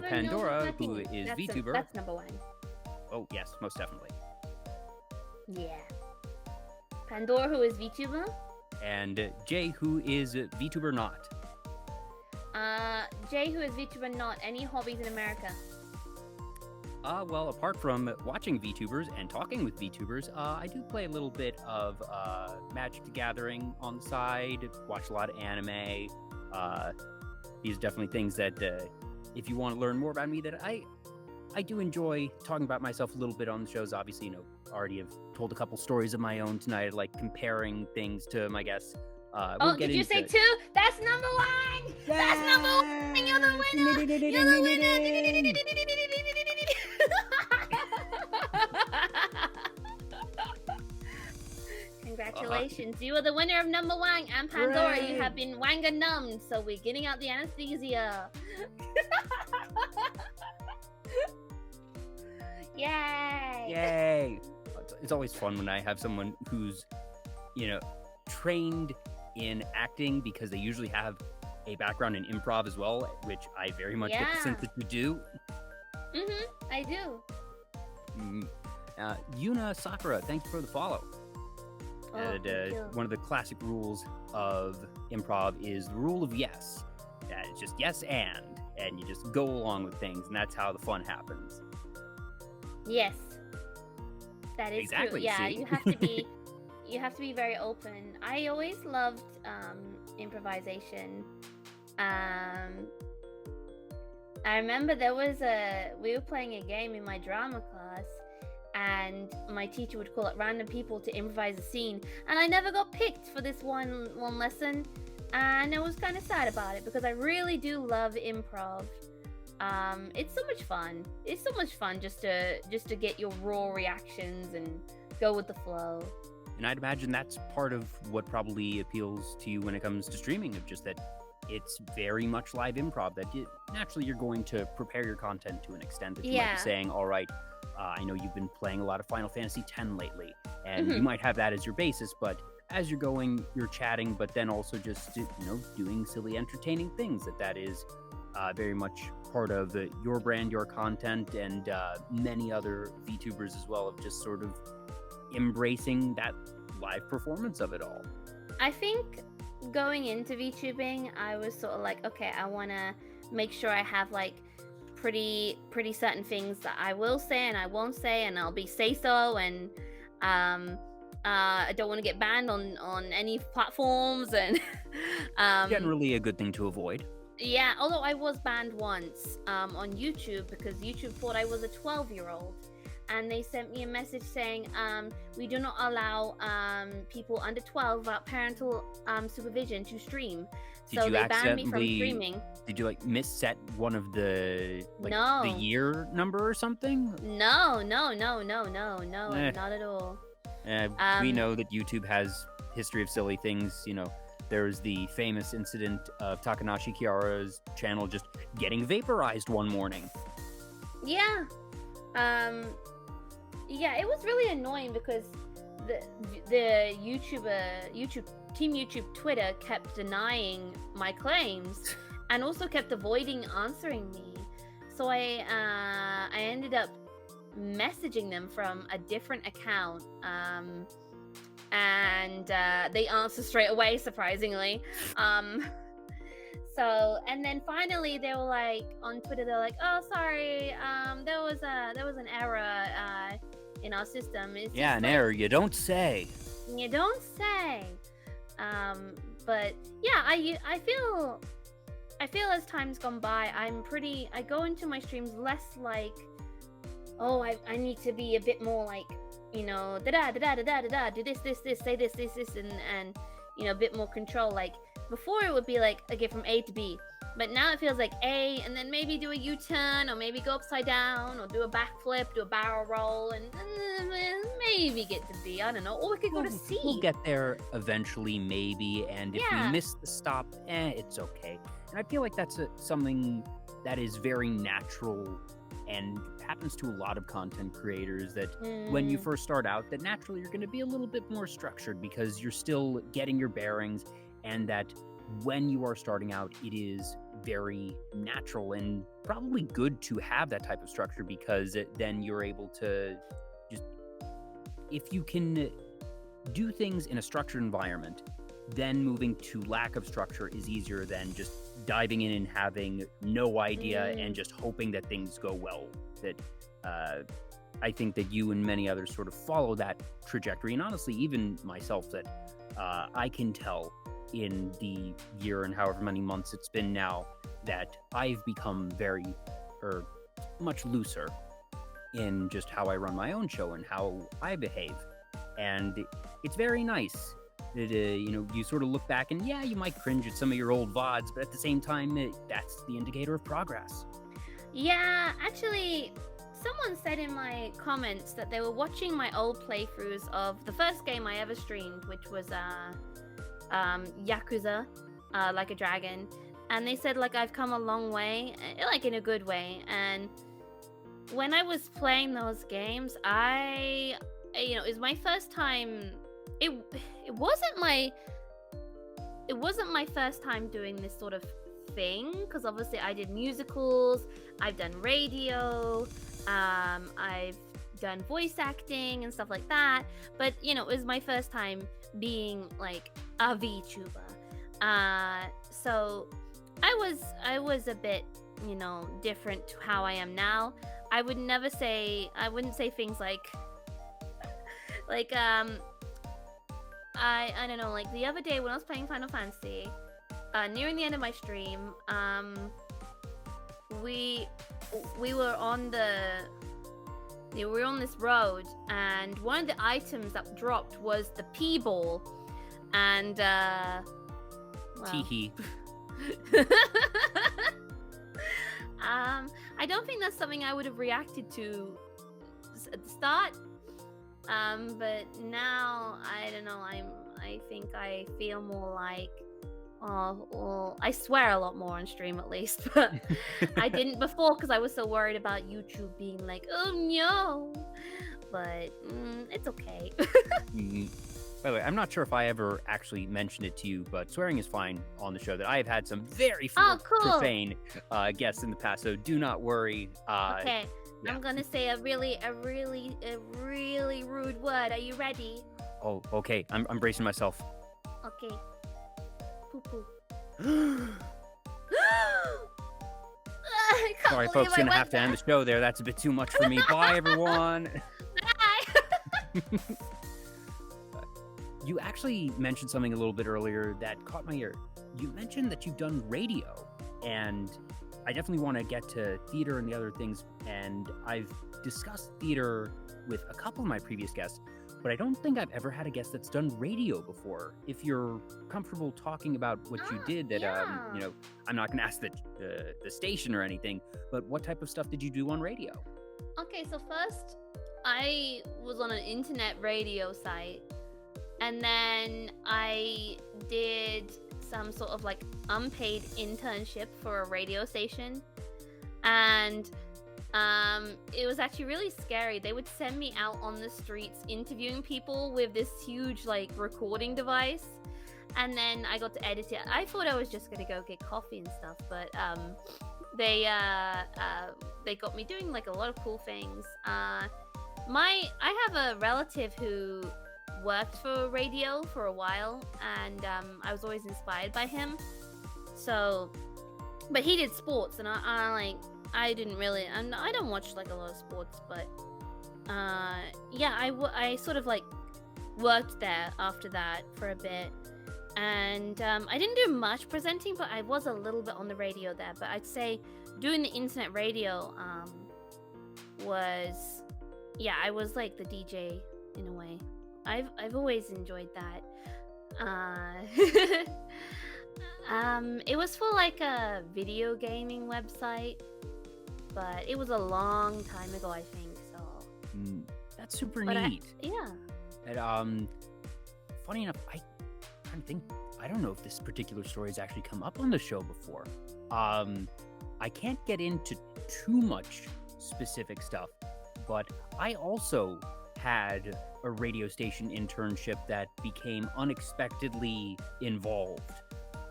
Pandora, who is VTuber. That's number one. Oh yes, most definitely. Yeah. Pandora, who is VTuber. And Jay, who is VTuber not. Jay, who is VTuber not. Any hobbies in America? Well, apart from watching VTubers and talking with VTubers, I do play a little bit of Magic the Gathering on the side, watch a lot of anime. These are definitely things that, if you want to learn more about me, that I do enjoy talking about myself a little bit on the shows. Obviously, already have told a couple stories of my own tonight, like comparing things to my guests. Did you say 2? That's number one! Yeah! That's number one! You're the winner! You're the winner! Congratulations, you are the winner of number one, and Pandora, Hooray! you have been wanga numbed, so we're getting out the anesthesia. Yay! Yay! It's always fun when I have someone who's, trained in acting, because they usually have a background in improv as well, which I very much get the sense that you do. I do. Yuna Sakura, thank you for the follow. Oh, And thank you. one of the classic rules of improv is the rule of yes. That it's just yes and you just go along with things, and that's how the fun happens. Yes, that is Exactly, true. Yeah, see? you have to be very open. I always loved improvisation. Um, I remember we were playing a game in my drama class, and my teacher would call up random people to improvise a scene, and I never got picked for this one lesson, and I was kind of sad about it because I really do love improv. It's so much fun. It's so much fun just to get your raw reactions and go with the flow. And I'd imagine that's part of what probably appeals to you when it comes to streaming, of just that it's very much live improv, that naturally you're going to prepare your content to an extent that you might Yeah. be saying, all right, I know you've been playing a lot of Final Fantasy X lately, and you Mhm. might have that as your basis, but as you're going, you're chatting, but then also just, doing silly, entertaining things, that is very much part of your brand, your content, and many other VTubers as well, of just sort of embracing that live performance of it all. I think going into VTubing, I was sort of like, okay, I want to make sure I have like pretty certain things that I will say and I won't say, and I'll be say so, and I don't want to get banned on any platforms, and Generally a good thing to avoid. yeah, although I was banned once on YouTube because YouTube thought I was a 12-year-old, and they sent me a message saying we do not allow people under 12 without parental supervision to stream. Did So you they banned me from accidentally- streaming. Did you misset one of the No. the year number or something? No, Eh. not at all. We know that YouTube has history of silly things. There's the famous incident of Takanashi Kiara's channel just getting vaporized one morning. Yeah. Yeah, it was really annoying because the Team YouTube Twitter kept denying my claims and also kept avoiding answering me. So I ended up messaging them from a different account. And they answered straight away, surprisingly. So, and then finally they were like on Twitter, they're like, "Oh, sorry, there was an error in our system." It's Yeah, just an like, error. You don't say. You don't say. But yeah, I feel as time's gone by, I go into my streams less like, oh, I need to be a bit more like, da da da da da da da, do this, say this, and a bit more control. Like before, it would be like, okay, from A to B, but now it feels like A, and then maybe do a U-turn, or maybe go upside down, or do a backflip, do a barrel roll, and maybe get to B. I don't know, or we could go to C. We'll get there eventually, maybe. And if Yeah. we miss the stop, it's okay. And I feel like that's something that is very natural and happens to a lot of content creators, that when you first start out, that naturally you're going to be a little bit more structured because you're still getting your bearings, and that when you are starting out, it is very natural and probably good to have that type of structure, because then you're able to just, if you can do things in a structured environment, then moving to lack of structure is easier than just diving in and having no idea and just hoping that things go well. That I think that you and many others sort of follow that trajectory, and honestly, even myself, that I can tell in the year and however many months it's been now that I've become much looser in just how I run my own show and how I behave. And it's very nice that, you sort of look back and yeah, you might cringe at some of your old VODs, but at the same time, that's the indicator of progress. Yeah, actually, someone said in my comments that they were watching my old playthroughs of the first game I ever streamed, which was Yakuza, Like a Dragon, and they said like I've come a long way, like in a good way. And when I was playing those games, it was my first time. It wasn't my first time doing this sort of thing, because obviously I did musicals, I've done radio, I've done voice acting and stuff like that, but you know, it was my first time being like a VTuber. So I was a bit, you know, different to how I am now. I wouldn't say things like I don't know, like the other day when I was playing Final Fantasy, nearing the end of my stream, we were on this road, and one of the items that dropped was the P ball, and well, Teehee. I don't think that's something I would have reacted to at the start. But now I don't know. I think I feel more like, well, I swear a lot more on stream at least, but I didn't before because I was so worried about YouTube being like, oh no. But it's okay. By the way, I'm not sure if I ever actually mentioned it to you, but swearing is fine on the show. That I have had some very cool. profane guests in the past, so do not worry. Okay, yeah. I'm gonna say a really rude word. Are you ready? Oh, okay. I'm bracing myself. Okay. Poo poo. Sorry, folks, gonna have to end the show there. That's a bit too much for me. Bye, everyone. Bye. You actually mentioned something a little bit earlier that caught my ear. You mentioned that you've done radio, and I definitely want to get to theater and the other things, and I've discussed theater with a couple of my previous guests, but I don't think I've ever had a guest that's done radio before. If you're comfortable talking about what you did, that you know, I'm not going to ask the station or anything, but what type of stuff did you do on radio? Okay, so first, I was on an internet radio site, and then I did some sort of like unpaid internship for a radio station, and it was actually really scary. They would send me out on the streets interviewing people with this huge like recording device, and then I got to edit it. I thought I was just gonna go get coffee and stuff, but they got me doing like a lot of cool things. I have a relative who worked for radio for a while, and I was always inspired by him. So, but he did sports, and I didn't really, I don't watch like a lot of sports, but yeah, I sort of like worked there after that for a bit, and I didn't do much presenting, but I was a little bit on the radio there. But I'd say doing the internet radio was, yeah, I was like the DJ in a way. I've always enjoyed that. It was for like a video gaming website, but it was a long time ago, I think. So that's super neat. Yeah. And funny enough, I don't know if this particular story has actually come up on the show before. I can't get into too much specific stuff, but I also had a radio station internship that became unexpectedly involved.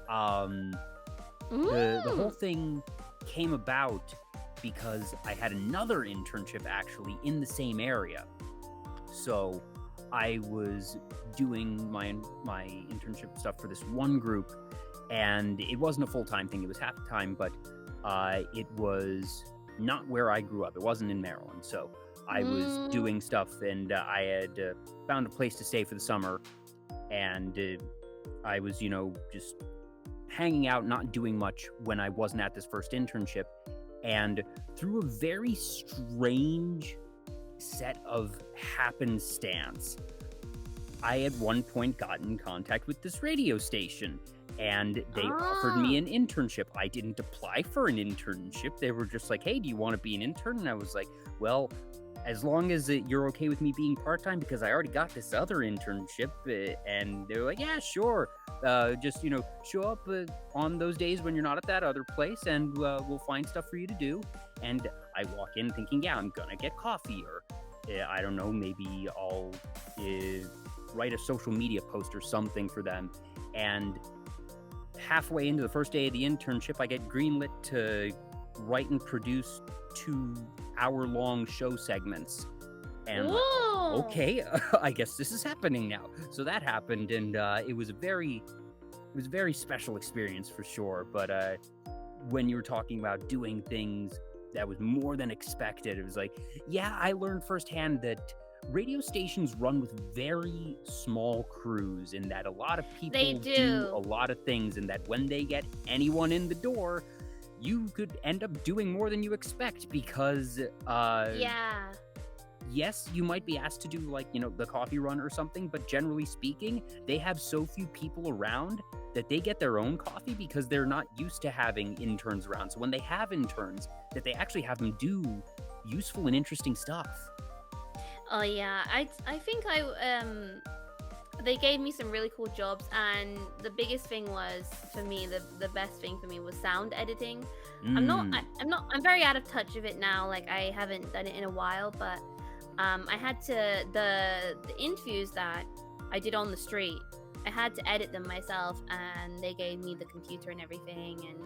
The whole thing came about because I had another internship actually in the same area. So I was doing my internship stuff for this one group, and it wasn't a full-time thing, it was half-time, but it was not where I grew up. It wasn't in Maryland, so I was doing stuff, and I had found a place to stay for the summer, and I was, you know, just hanging out, not doing much when I wasn't at this first internship, and through a very strange set of happenstance, I at one point got in contact with this radio station, and they offered me an internship. I didn't apply for an internship. They were just like, hey, do you want to be an intern? And I was like, well, as long as you're okay with me being part-time, because I already got this other internship. And they were like, yeah, sure. Just, you know, show up on those days when you're not at that other place, and we'll find stuff for you to do. And I walk in thinking, yeah, I'm gonna get coffee, or I don't know, maybe I'll write a social media post or something for them. And halfway into the first day of the internship, I get greenlit to write and produce 2-hour-long show segments. And Whoa. okay, I guess this is happening now. So that happened, and it was a very special experience for sure. But when you were talking about doing things that was more than expected, it was like, yeah, I learned firsthand that radio stations run with very small crews, and that a lot of people do a lot of things, and that when they get anyone in the door, you could end up doing more than you expect because yes, you might be asked to do like, the coffee run or something, but generally speaking, they have so few people around that they get their own coffee because they're not used to having interns around. So when they have interns, that they actually have them do useful and interesting stuff. Oh yeah, I think they gave me some really cool jobs, and the biggest thing was for me, the best thing for me was sound editing. I'm very out of touch of it now. Like I haven't done it in a while, but I had to the interviews that I did on the street, I had to edit them myself, and they gave me the computer and everything, and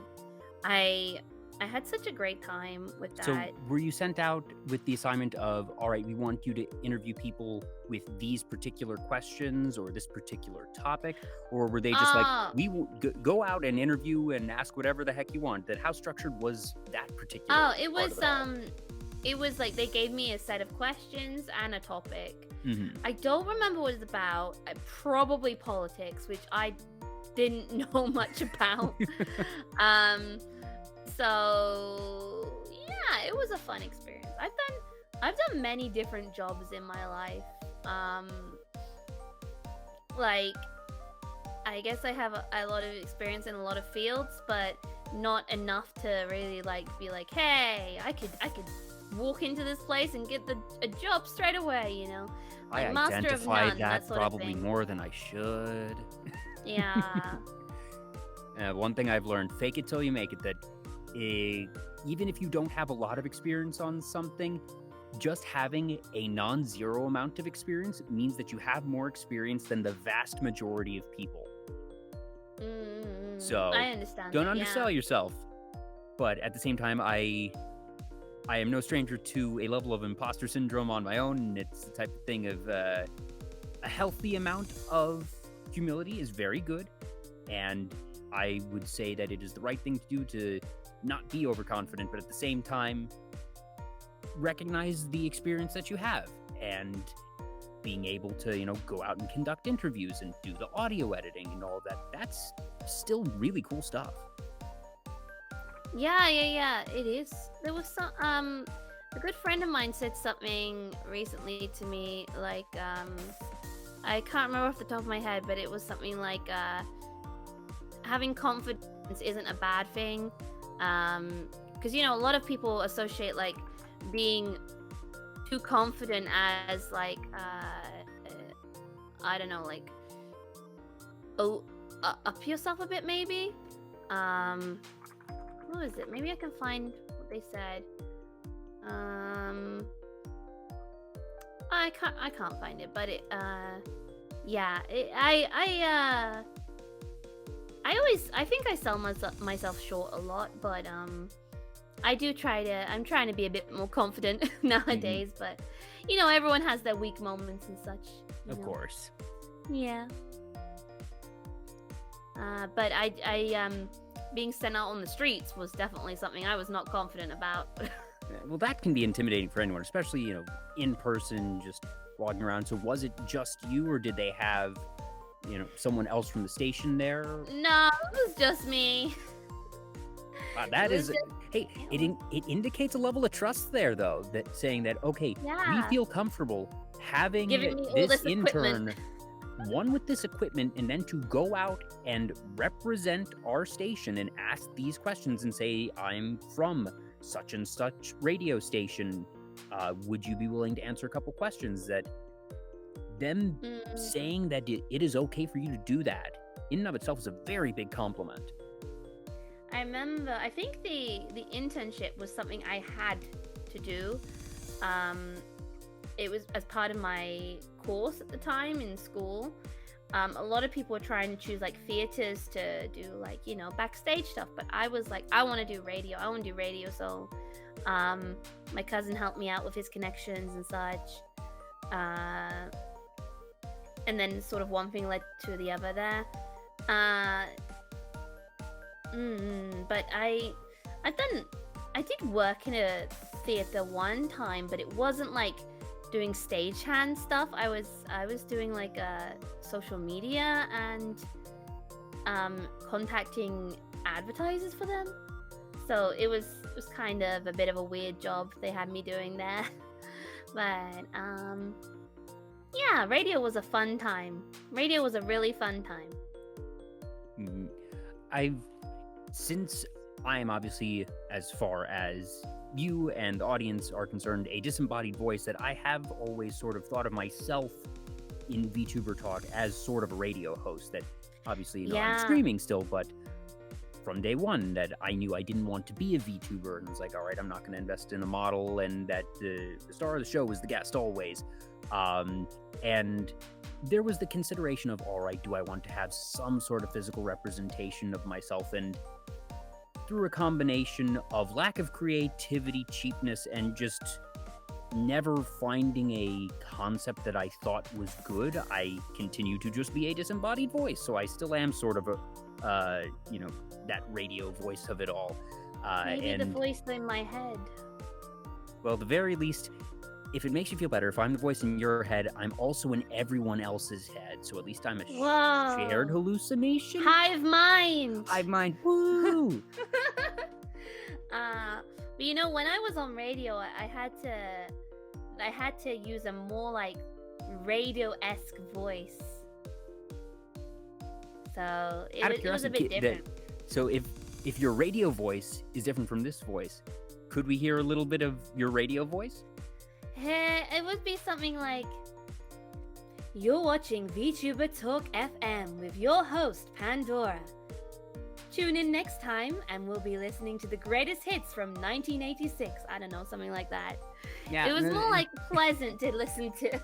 I had such a great time with that. So were you sent out with the assignment of, all right, we want you to interview people with these particular questions or this particular topic? Or were they just like, we will go out and interview and ask whatever the heck you want? How structured was that particular part of it was like they gave me a set of questions and a topic. Mm-hmm. I don't remember what it was about. Probably politics, which I didn't know much about. So yeah, it was a fun experience. I've done many different jobs in my life. Like I guess I have a lot of experience in a lot of fields, but not enough to really like be like, hey, I could walk into this place and get a job straight away, Like I master of identified none, that sort probably of thing. more than I should. Yeah. One thing I've learned, fake it till you make it, that even if you don't have a lot of experience on something, just having a non-zero amount of experience means that you have more experience than the vast majority of people. So I understand. Don't undersell yourself. But at the same time, I am no stranger to a level of imposter syndrome on my own, and it's the type of thing of a healthy amount of humility is very good, and I would say that it is the right thing to do to not be overconfident, but at the same time, recognize the experience that you have, and being able to, go out and conduct interviews and do the audio editing and all of that. That's still really cool stuff. Yeah, it is. There was some, a good friend of mine said something recently to me, like, I can't remember off the top of my head, but it was something like, having confidence isn't a bad thing. Because, a lot of people associate, like, being too confident as, like, I don't know, like, up yourself a bit, maybe? What was it? Maybe I can find what they said. I can't find it, but it, yeah, I think I sell myself short a lot, but I'm trying to be a bit more confident nowadays, but everyone has their weak moments and such. Of course. Yeah. But I being sent out on the streets was definitely something I was not confident about. Well, that can be intimidating for anyone, especially, in person, just walking around. So was it just you, or did they have, someone else from the station there? No, it was just me. That is, hey, it indicates a level of trust there, though, that saying that, okay, we feel comfortable having this intern, one with this equipment, and then to go out and represent our station and ask these questions and say, I'm from such and such radio station. Would you be willing to answer a couple questions? That them saying that it is okay for you to do that in and of itself is a very big compliment. I remember, I think the internship was something I had to do. It was as part of my course at the time in school. A lot of people were trying to choose like theaters to do like, backstage stuff, but I was like, I want to do radio. So my cousin helped me out with his connections and such. And then sort of one thing led to the other there. But I did work in a theater one time, but it wasn't like doing stagehand stuff. I was doing like social media and contacting advertisers for them. So it was kind of a bit of a weird job they had me doing there. But yeah, radio was a fun time. Radio was a really fun time. Since I am obviously, as far as you and the audience are concerned, a disembodied voice, that I have always sort of thought of myself in VTuber Talk as sort of a radio host. That obviously, you know, I'm streaming still, but from day one that I knew I didn't want to be a VTuber, and was like, all right, I'm not going to invest in a model, and that the star of the show was the guest always. And there was the consideration of, all right, do I want to have some sort of physical representation of myself? And through a combination of lack of creativity, cheapness, and just never finding a concept that I thought was good, I continue to just be a disembodied voice. So I still am sort of a, you know, that radio voice of it all. Maybe the voice in my head. Well, the very least, if it makes you feel better, if I'm the voice in your head, I'm also in everyone else's head. So at least I'm a shared hallucination. Hive mind. Hive mind. Woo! But you know, when I was on radio, I had to use a more like radio-esque voice. So it was a bit different. So if your radio voice is different from this voice, could we hear a little bit of your radio voice? It would be something like, you're watching VTuber Talk FM with your host, Pandora. Tune in next time and we'll be listening to the greatest hits from 1986. I don't know, something like that. Yeah, it was more like pleasant to listen to.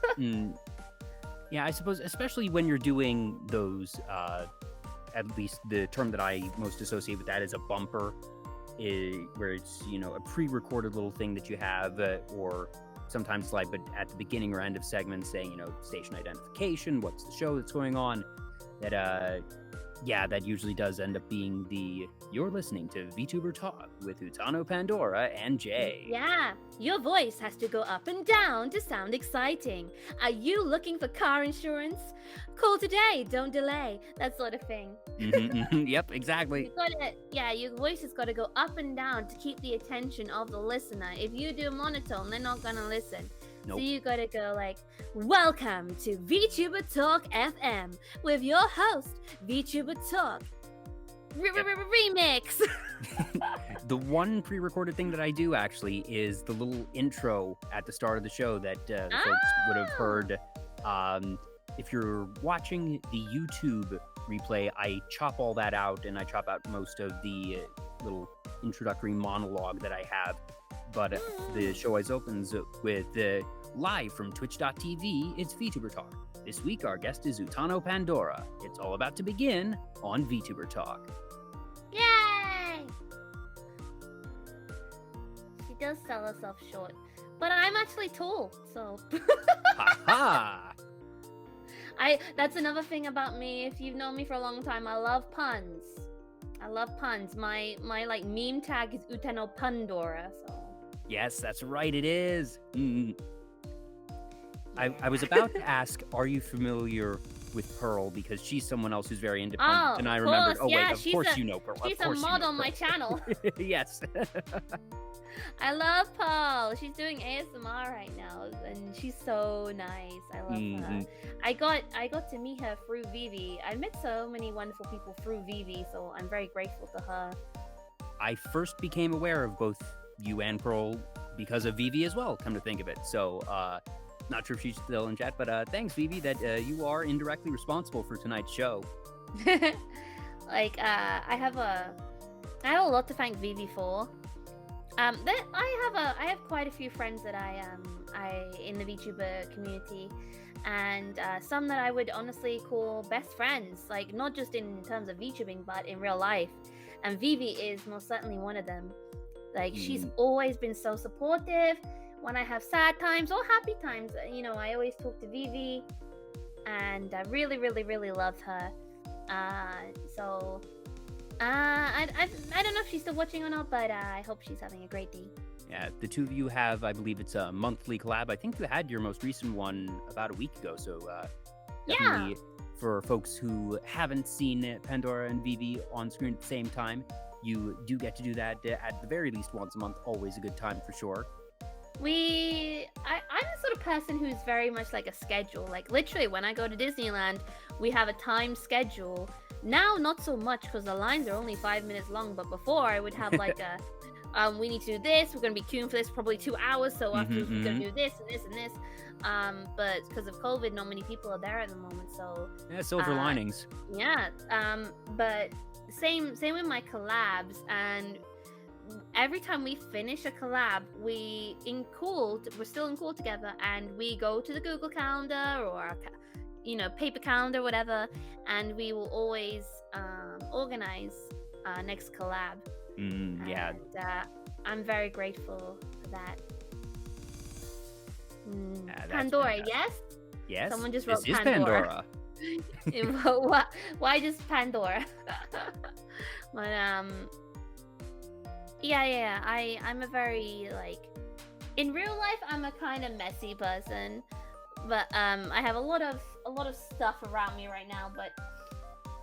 Yeah, I suppose, especially when you're doing those, at least the term that I most associate with that is a bumper, where it's, you know, a pre-recorded little thing that you have, or sometimes like, but at the beginning or end of segments saying, you know, station identification, what's the show that's going on, that, yeah, that usually does end up being you're listening to VTuber Talk with Utano Pandora and Jay. Yeah, your voice has to go up and down to sound exciting. Are you looking for car insurance? Call today, don't delay, that sort of thing. Yep, exactly. Your voice has got to go up and down to keep the attention of the listener. If you do monotone, they're not gonna listen. Nope. So you gotta go like, welcome to VTuber Talk FM with your host, VTuber Talk Remix. The one pre-recorded thing that I do actually is the little intro at the start of the show that the folks would have heard. If you're watching the YouTube replay, I chop all that out, and I chop out most of the little introductory monologue that I have. But the show always opens with live from twitch.tv, it's VTuber Talk. This week, our guest is Utano Pandora. It's all about to begin on VTuber Talk. Yay! She does sell herself short, but I'm actually tall, so... Ha-ha! That's another thing about me. If you've known me for a long time, I love puns. My like meme tag is Utano Pandora, so... Yes, that's right, it is. I was about to ask, are you familiar with Pearl? Because she's someone else who's very independent. And I remembered, of course you know Pearl. She's a mod on my channel. Yes. I love Pearl. She's doing ASMR right now, and she's so nice. I love her. I got to meet her through Vivi. I met so many wonderful people through Vivi, so I'm very grateful to her. I first became aware of both you and Pearl because of Vivi as well, come to think of it. So, not sure if she's still in chat, but thanks, Vivi, that you are indirectly responsible for tonight's show. I have a lot to thank Vivi for. I have quite a few friends that I in the VTuber community, and some that I would honestly call best friends, like not just in terms of VTubing, but in real life. And Vivi is most certainly one of them. Like, she's always been so supportive. when I have sad times or happy times, you know, I always talk to Vivi, and I really, really, really love her. So I don't know if she's still watching or not, but I hope she's having a great day. Yeah, the two of you have, I believe it's a monthly collab. I think you had your most recent one about a week ago. So definitely for folks who haven't seen Pandora and Vivi on screen at the same time, you do get to do that at the very least once a month. Always a good time for sure. I'm the sort of person who's very much like a schedule. Like literally when I go to Disneyland, we have a time schedule. Now, not so much because the lines are only 5 minutes long. But before I would have like a, we need to do this. We're going to be queuing for this probably 2 hours. So after we're going to do this and this and this. But because of COVID, not many people are there at the moment. So yeah, silver linings. Yeah. But same with my collabs, and every time we finish a collab, we're still in call together, and we go to the Google Calendar or paper calendar, whatever, and we will always organize our next collab. Yeah. And, I'm very grateful for that. Pandora, fantastic. Yes. Someone just wrote this Pandora. Is Pandora. Why just Pandora? But I'm a very in real life I'm a kind of messy person, but I have a lot of stuff around me right now. But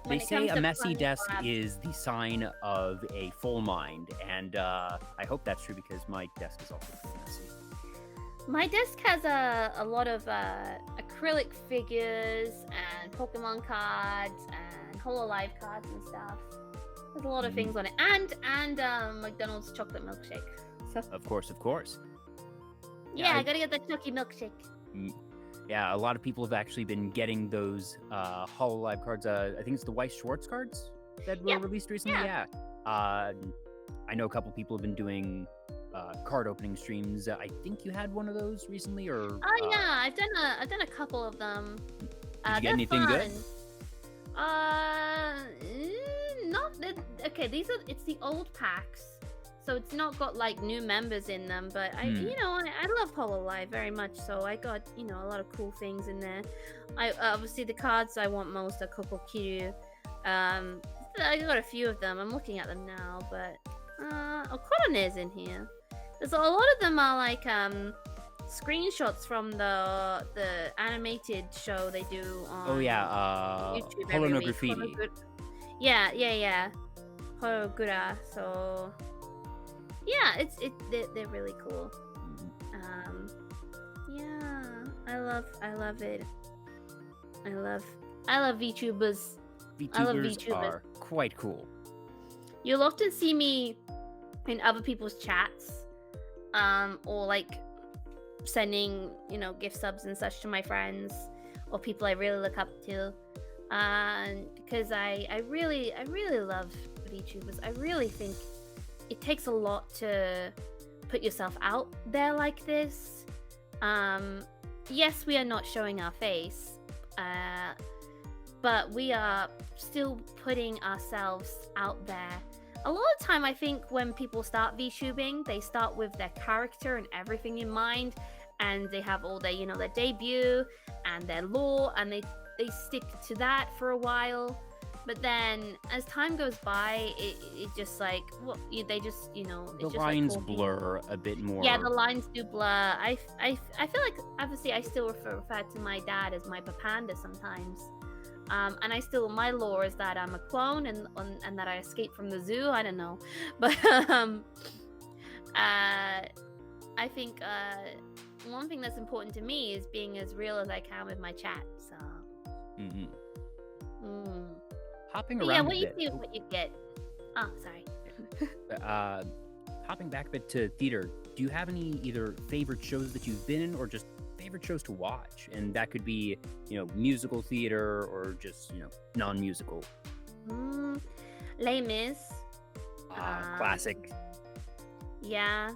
they say a messy desk is the sign of a full mind, and I hope that's true because my desk is also pretty messy. My desk has a lot of acrylic figures and Pokemon cards and HoloLive cards and stuff. There's a lot of things on it, and McDonald's chocolate milkshake. So, of course. Yeah, I gotta get that Chucky milkshake. Yeah, a lot of people have actually been getting those HoloLive cards. I think it's the Weiss Schwartz cards that were released recently. Yeah. I know a couple people have been doing card opening streams. I think you had one of those recently, or? Yeah, I've done a couple of them. Did you get anything good? It's the old packs, so it's not got like new members in them. But I love HoloLive very much, so I got a lot of cool things in there. I obviously the cards I want most are Kokokiru. I got a few of them. I'm looking at them now, but Korone's in here. There's a lot of them are like screenshots from the animated show they do on YouTube every week. Graffiti. Yeah. Horogura. So yeah, they're really cool. Yeah, I love it. I love VTubers. I love VTubers. Are quite cool. You'll often see me in other people's chats, or like sending gift subs and such to my friends or people I really look up to, because I really love VTubers. I really think it takes a lot to put yourself out there like this. Yes, we are not showing our face, but we are still putting ourselves out there. A lot of time, I think when people start VTubing, they start with their character and everything in mind, and they have all their, their debut and their lore, and they stick to that for a while. But then, as time goes by, it just like they just the lines blur a bit more. Yeah, the lines do blur. I feel like obviously I still refer to my dad as my papanda sometimes. And my lore is that I'm a clone and that I escaped from the zoo. I don't know, but I think one thing that's important to me is being as real as I can with my chat. So, hopping around. Yeah, what you see, what you get. Oh, sorry. Hopping back a bit to theater. Do you have any either favorite shows that you've been in, or just favorite shows to watch? And that could be musical theater or just non-musical. Les Mis. Classic. Yeah.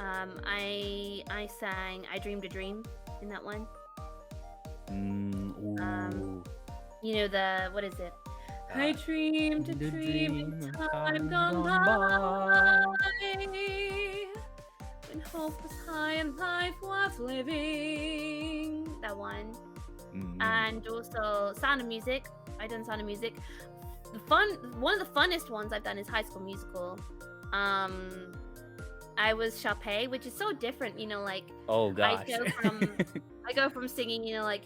I sang I Dreamed a Dream in that one. What is it? I dreamed a dream in time gone by, when hope is high and life worth living. That one. And also Sound of Music. I done Sound of Music. One of the funnest ones I've done is High School Musical. I was Sharpay, which is so different, you know, like Oh gosh. I go from singing, you know, like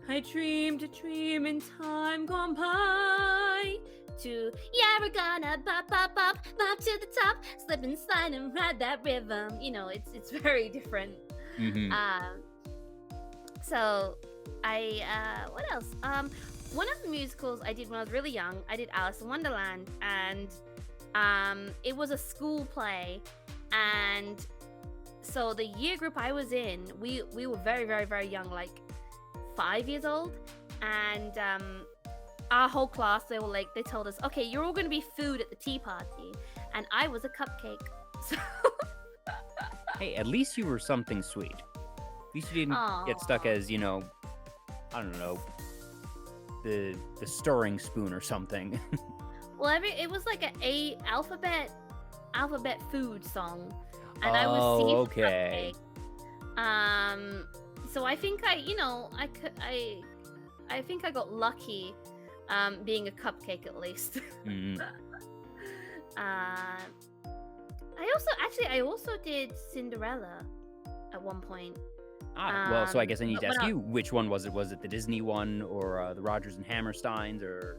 I dreamed a dream in time gone by to yeah, we're gonna bop bop bop bop to the top, slip and slide and ride that rhythm. You know, it's very different. So I what else? One of the musicals I did when I was really young, I did Alice in Wonderland, and it was a school play, and so the year group I was in, we were very, very, very young, like 5 years old, and our whole class, they told us, okay, you're all gonna be food at the tea party, and I was a cupcake. So Hey, at least you were something sweet. At least you didn't get stuck as, you know, I don't know, the stirring spoon or something. Well, it was like a alphabet food song, and I was C for okay. cupcake. So I think I think I got lucky, being a cupcake at least. I also did Cinderella at one point. Well, so I guess I need to ask you, which one was it? Was it the Disney one or the Rodgers and Hammersteins or?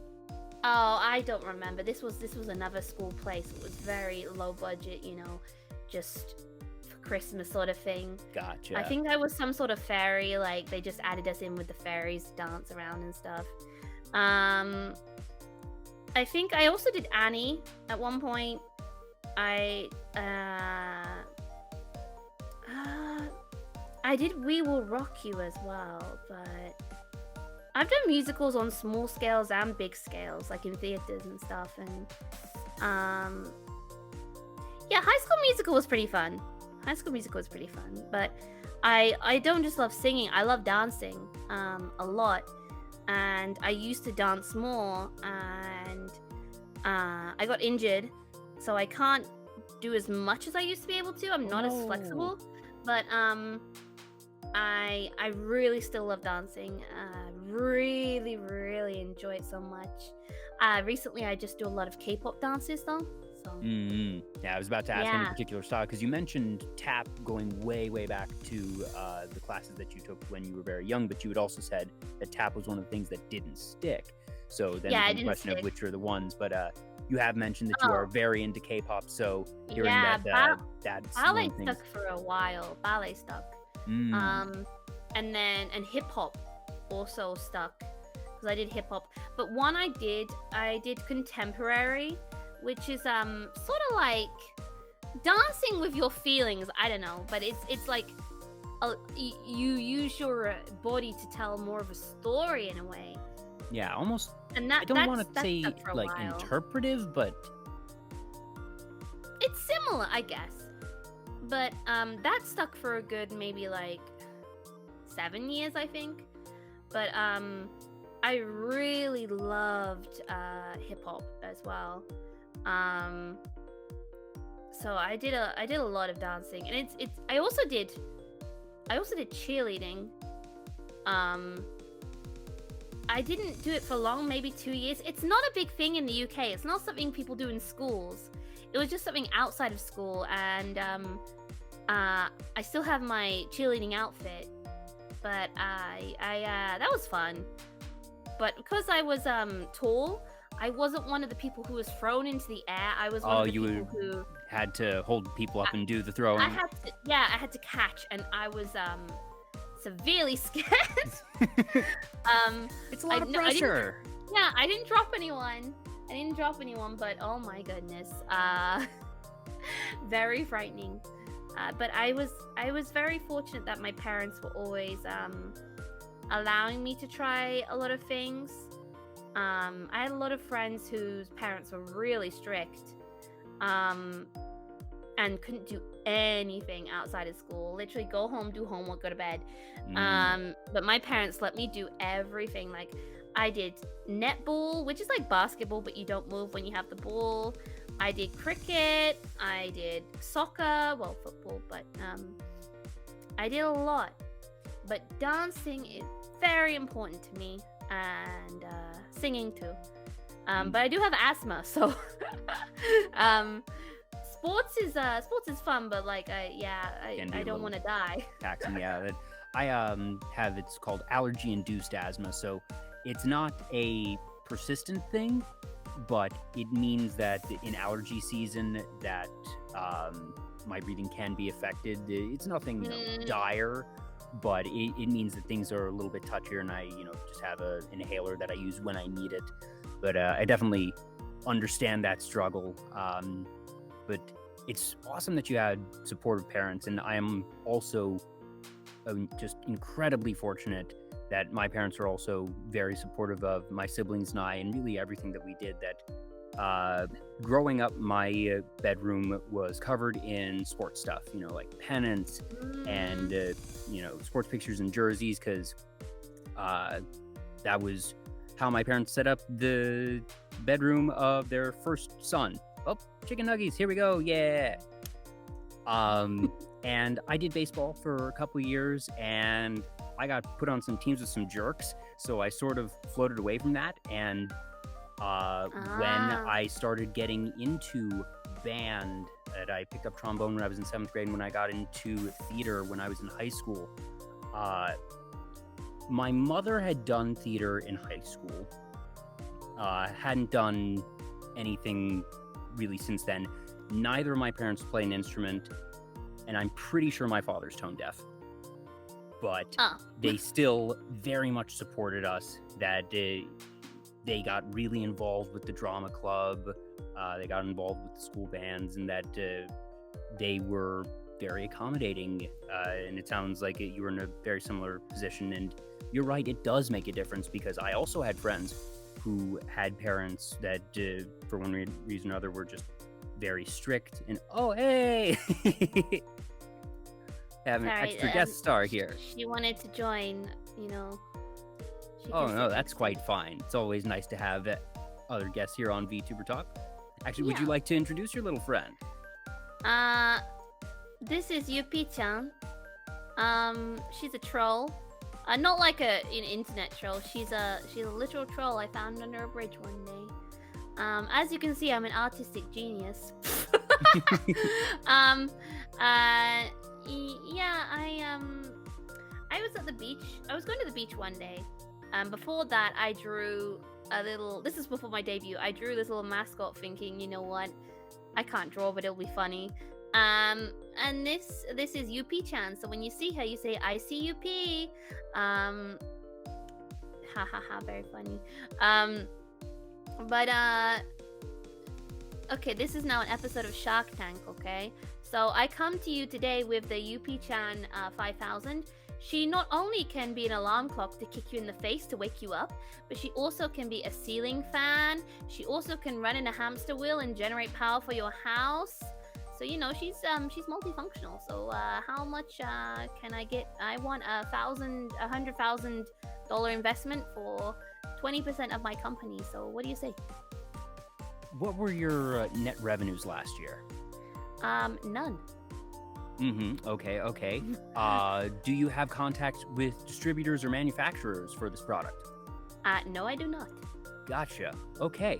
Oh, I don't remember. This was another school play, so it was very low budget, you know, just for Christmas sort of thing. Gotcha. I think I was some sort of fairy, like they just added us in with the fairies to dance around and stuff. I think I also did Annie at one point. I did We Will Rock You as well, but I've done musicals on small scales and big scales, like in theaters and stuff, and yeah, High School Musical was pretty fun. But I don't just love singing, I love dancing a lot, and I used to dance more, and I got injured, so I can't do as much as I used to be able to. I'm not as flexible, but I really still love dancing. Really, really enjoy it so much. Recently, I just do a lot of K-pop dances though. So. Yeah, I was about to ask any particular style, because you mentioned tap going way, way back to the classes that you took when you were very young, but you had also said that tap was one of the things that didn't stick. So then the question of which are the ones, but you have mentioned that you are very into K-pop, so hearing that's ballet stuck for a while. Ballet stuck. And hip hop also stuck, because I did hip hop. But one I did contemporary, which is sort of like dancing with your feelings. I don't know, but it's like you use your body to tell more of a story in a way. Yeah, almost. And I don't want to say like interpretive, but it's similar, I guess. But that stuck for a good maybe like 7 years, I think. But I really loved hip hop as well. So I did a lot of dancing, and I also did cheerleading. I didn't do it for long, maybe 2 years. It's not a big thing in the UK. It's not something people do in schools. It was just something outside of school, and I still have my cheerleading outfit, but that was fun. But because I was tall, I wasn't one of the people who was thrown into the air. I was one of the people who had to hold people up and do the throwing. I had to catch, and I was severely scared. It's a lot of pressure. I didn't drop anyone. But oh my goodness, very frightening. But I was very fortunate that my parents were always allowing me to try a lot of things. I had a lot of friends whose parents were really strict, and couldn't do anything outside of school. Literally go home, do homework, go to bed. But my parents let me do everything. Like I did netball, which is like basketball, but you don't move when you have the ball. I did cricket, I did soccer, well, football, but I did a lot. But dancing is very important to me, and singing too. But I do have asthma, so sports is fun, but like I don't want to die. Taxing, yeah. I have, it's called allergy-induced asthma, so it's not a persistent thing, but it means that in allergy season that my breathing can be affected. It's nothing dire, but it means that things are a little bit touchier, and I just have an inhaler that I use when I need it. But I definitely understand that struggle. But it's awesome that you had supportive parents, and I am also just incredibly fortunate that my parents are also very supportive of my siblings and I, and really everything that we did. That growing up, my bedroom was covered in sports stuff, like pennants and sports pictures and jerseys, because that was how my parents set up the bedroom of their first son. Oh, chicken nuggies, here we go, yeah. And I did baseball for a couple years, and I got put on some teams with some jerks, so I sort of floated away from that. And when I started getting into band, and I picked up trombone when I was in 7th grade, and when I got into theater when I was in high school, my mother had done theater in high school, hadn't done anything really since then. Neither of my parents play an instrument, and I'm pretty sure my father's tone deaf. But they still very much supported us, that they got really involved with the drama club, they got involved with the school bands, and that they were very accommodating. And it sounds like you were in a very similar position, and you're right, it does make a difference, because I also had friends who had parents that, for one reason or another, were just very strict, and oh, hey! Have an extra guest star here. She wanted to join, Oh, no, that's quite fine. It's always nice to have other guests here on Vtuber Talk. Actually, would you like to introduce your little friend? This is Yupi-chan. She's a troll. Not like an internet troll. She's a literal troll I found under a bridge one day. As you can see, I'm an artistic genius. I was at the beach. I was going to the beach one day. Before that, I drew a little. This is before my debut. I drew this little mascot, thinking, you know what, I can't draw, but it'll be funny. And this is Yupi-chan. So when you see her, you say, "I see Yupi." Ha ha ha! Very funny. Okay, this is now an episode of Shark Tank. Okay, so I come to you today with the Yupi-chan 5000. She not only can be an alarm clock to kick you in the face to wake you up, but she also can be a ceiling fan. She also can run in a hamster wheel and generate power for your house. So she's multifunctional. So how much can I get? I want $100,000 investment for 20% of my company. So what do you say? What were your net revenues last year? None. Okay. Do you have contact with distributors or manufacturers for this product? No, I do not. Gotcha. Okay.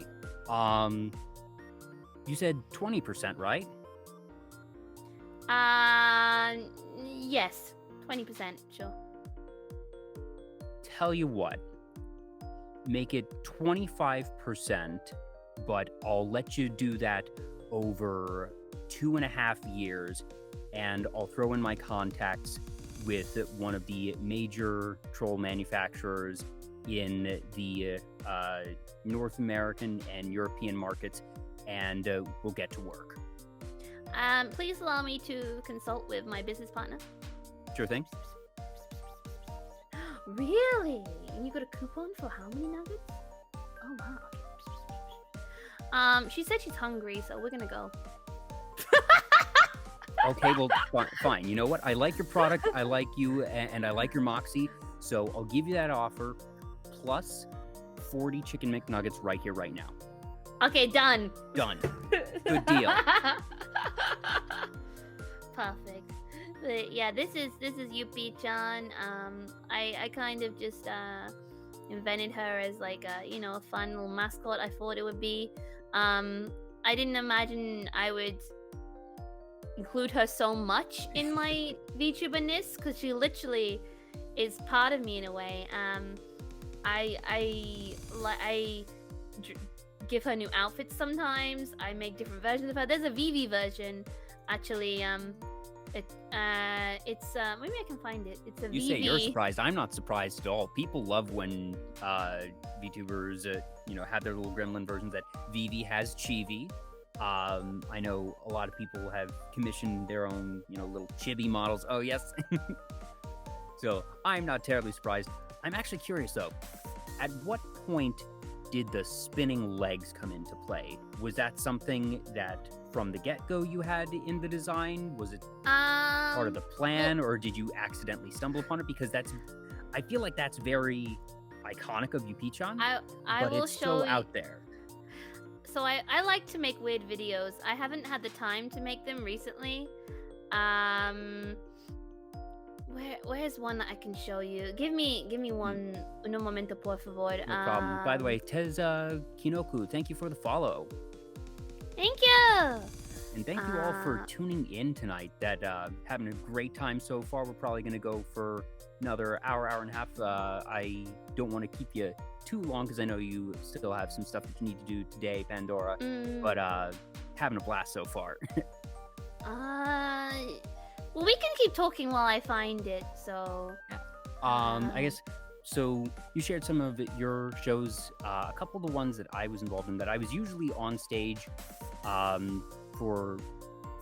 You said 20%, right? Yes. 20%, sure. Tell you what. Make it 25%, but I'll let you do that over 2.5 years, and I'll throw in my contacts with one of the major troll manufacturers in the North American and European markets, and we'll get to work. Please allow me to consult with my business partner. Sure thing. Really? And you got a coupon for how many nuggets? Oh, wow. She said she's hungry, so we're gonna go. Okay, well, fine. You know what? I like your product, I like you, and I like your moxie, so I'll give you that offer, plus 40 Chicken McNuggets right here, right now. Okay, done. Done. Good deal. Perfect. But yeah, this is Yuppie-chan. I kind of just invented her as like a fun little mascot. I thought it would be. I didn't imagine I would include her so much in my VTuber-ness, because she literally is part of me in a way. I give her new outfits sometimes. I make different versions of her. There's a VV version, actually. It's maybe I can find it. It's a You VV. say you're surprised. I'm not surprised at all. People love when VTubers, have their little gremlin versions. That VV has Chibi. I know a lot of people have commissioned their own, little chibi models. Oh yes. So I'm not terribly surprised. I'm actually curious though. At what point did the spinning legs come into play? Was that something that from the get-go you had in the design? Was it part of the plan, or did you accidentally stumble upon it? Because I feel like that's very iconic of Yuppie-chan, but will it's show so you. out there. So I like to make weird videos. I haven't had the time to make them recently. Where's one that I can show you? Give me one. Un momento, por favor. No problem. By the way, Tez Kinoku, thank you for the follow. Thank you. And thank you all for tuning in tonight. Having a great time so far. We're probably going to go for another hour and a half. I don't want to keep you too long because I know you still have some stuff that you need to do today, Pandora. But having a blast so far. Well, we can keep talking while I find it. So. I guess. So you shared some of your shows. A couple of the ones that I was involved in that I was usually on stage. For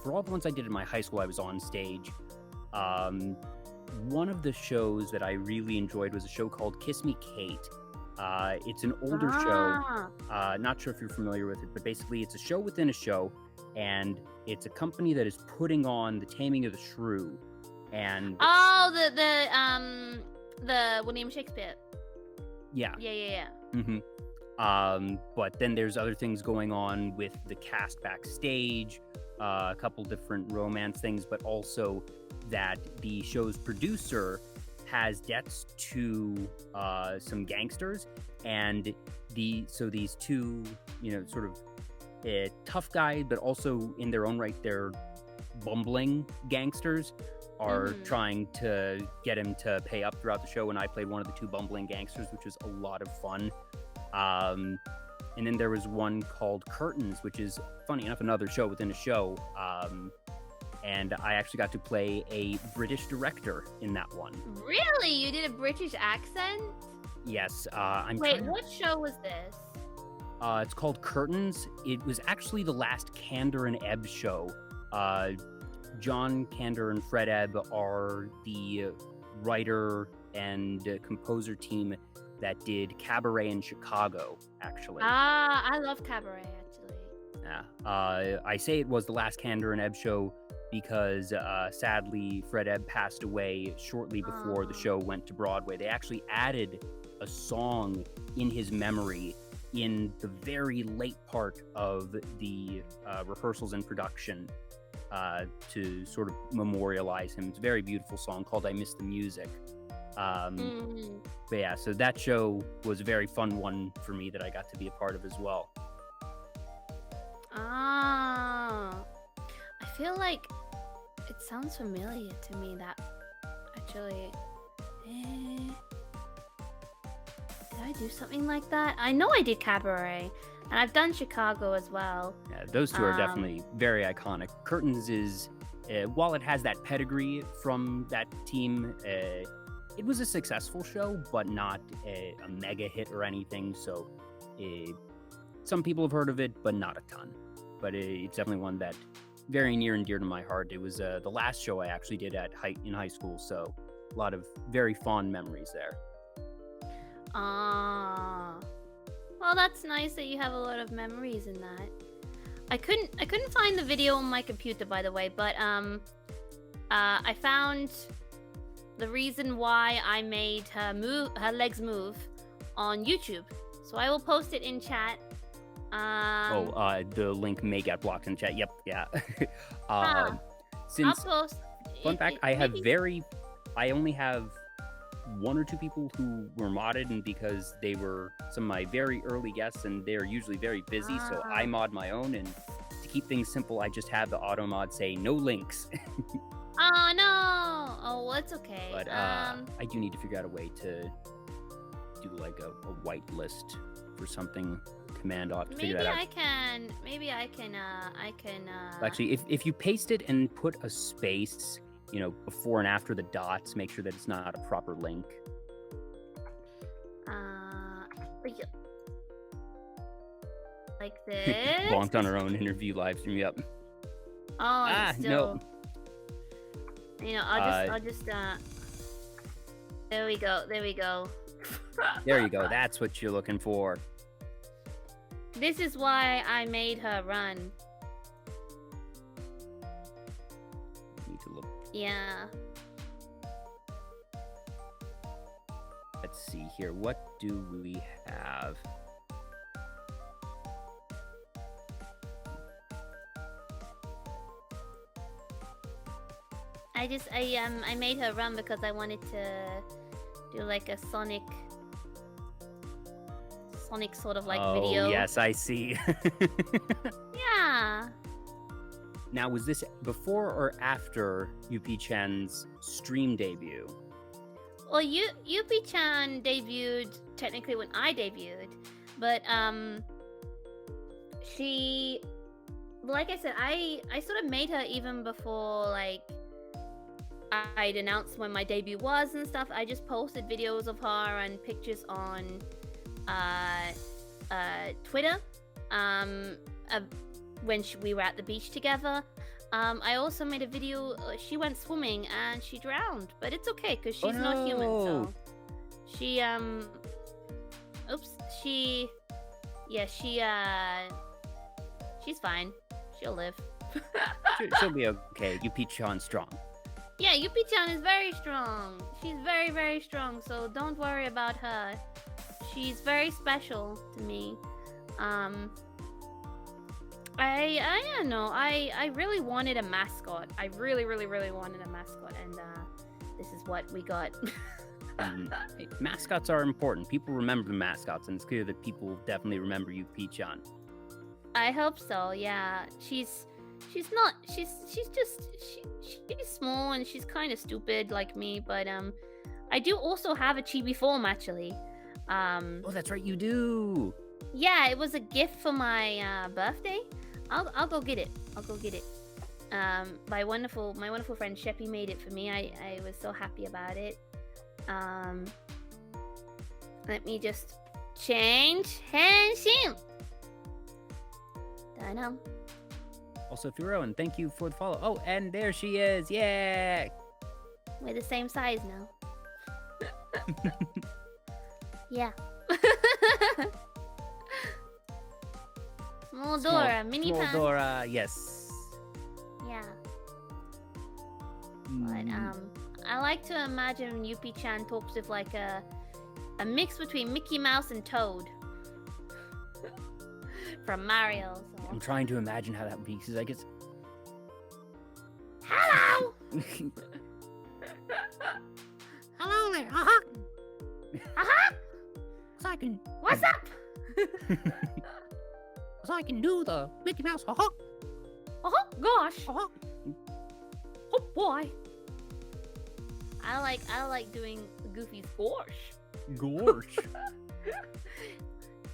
all the ones I did in my high school, I was on stage. One of the shows that I really enjoyed was a show called Kiss Me Kate. It's an older show. Not sure if you're familiar with it, but basically it's a show within a show, and it's a company that is putting on The Taming of the Shrew. And the William Shakespeare. Yeah. Yeah. Mm-hmm. But then there's other things going on with the cast backstage, a couple different romance things, but also that the show's producer has debts to some gangsters, and these two, sort of tough guys, but also in their own right, they're bumbling gangsters, are trying to get him to pay up throughout the show, and I played one of the two bumbling gangsters, which was a lot of fun. And then there was one called Curtains, which is, funny enough, another show within a show. And I actually got to play a British director in that one. Really? You did a British accent? Yes. What show was this? It's called Curtains. It was actually the last Kander and Ebb show. John Kander and Fred Ebb are the writer and composer team that did Cabaret in Chicago, actually. I love Cabaret, actually. Yeah. I say it was the last Kander and Ebb show because, sadly, Fred Ebb passed away shortly before the show went to Broadway. They actually added a song in his memory in the very late part of the rehearsals and production to sort of memorialize him. It's a very beautiful song called I Miss the Music. But yeah, so that show was a very fun one for me that I got to be a part of as well. I feel like it sounds familiar to me, that actually. Did I do something like that? I know I did Cabaret, and I've done Chicago as well. Yeah, those two are definitely very iconic. Curtains is, while it has that pedigree from that team, it was a successful show, but not a mega hit or anything. So some people have heard of it, but not a ton. But it's definitely one that very near and dear to my heart. It was the last show I actually did in high school, so a lot of very fond memories there. Well, that's nice that you have a lot of memories in that. I couldn't find the video on my computer, by the way, but I found the reason why I made her legs move on YouTube. So I will post it in chat. The link may get blocked in chat. Yep, yeah. I'll Since post. fun fact, I only have 1 or 2 people who were modded, and because they were some of my very early guests, and they're usually very busy, so I mod my own. And to keep things simple, I just have the auto mod say no links. Oh no! Oh, well, it's okay. But I do need to figure out a way to do like a white list for something. Command off to figure that out. Maybe I can. Actually, if you paste it and put a space, before and after the dots, make sure that it's not a proper link. Like this. Bonked on our own interview live stream. Yep. Oh, no. I'll just. There we go. There you go. That's what you're looking for. This is why I made her run. Need to look. Yeah. Let's see here. What do we have? I made her run because I wanted to do like a Sonic sort of like video. Oh, yes, I see. Yeah. Now, was this before or after Yupi-chan's stream debut? Well, Yupi-chan debuted technically when I debuted, but she, like I said, I sort of made her even before like I'd announced when my debut was and stuff. I just posted videos of her and pictures on Twitter when we were at the beach together. I also made a video. She went swimming and she drowned, but it's okay because she's not human. So she she's fine. She'll live. She'll be okay. Yupi-chan's strong. Yeah, Yupi-chan is very strong. She's very, very strong, so don't worry about her. She's very special to me. I don't know. I really wanted a mascot. I really, really, really wanted a mascot, and this is what we got. Mascots are important. People remember the mascots, and it's clear that people definitely remember Yupi-chan. I hope so. Yeah, she's small and she's kind of stupid like me, but I do also have a chibi form actually. Oh, that's right, you do. Yeah, it was a gift for my birthday. I'll go get it. My wonderful friend Sheppy made it for me. I was so happy about it. Let me just change henshin. Dunno. Also, Furo, and thank you for the follow. Oh, and there she is. Yeah. We're the same size now. Yeah. Small Dora, mini Small pan. Dora, yes. Yeah. But I like to imagine Yupi-chan talks with like a mix between Mickey Mouse and Toad from Mario. So. I'm trying to imagine how that would be, because I guess. Hello. Hello there. So I can. What's up? So I can do the Mickey Mouse. Gosh. Oh boy. I like doing Goofy's gosh. Gosh.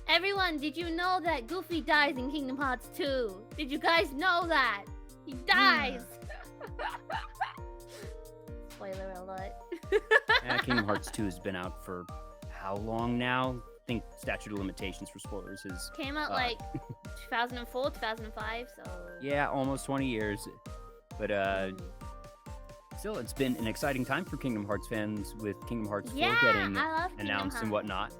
Everyone, did you know that Goofy dies in Kingdom Hearts 2? Did you guys know that? He dies! Spoiler alert. Kingdom Hearts 2 has been out for how long now? I think statute of limitations for spoilers is... Came out like 2004, 2005, so... Yeah, almost 20 years. But still, it's been an exciting time for Kingdom Hearts fans with Kingdom Hearts 4 getting announced and whatnot.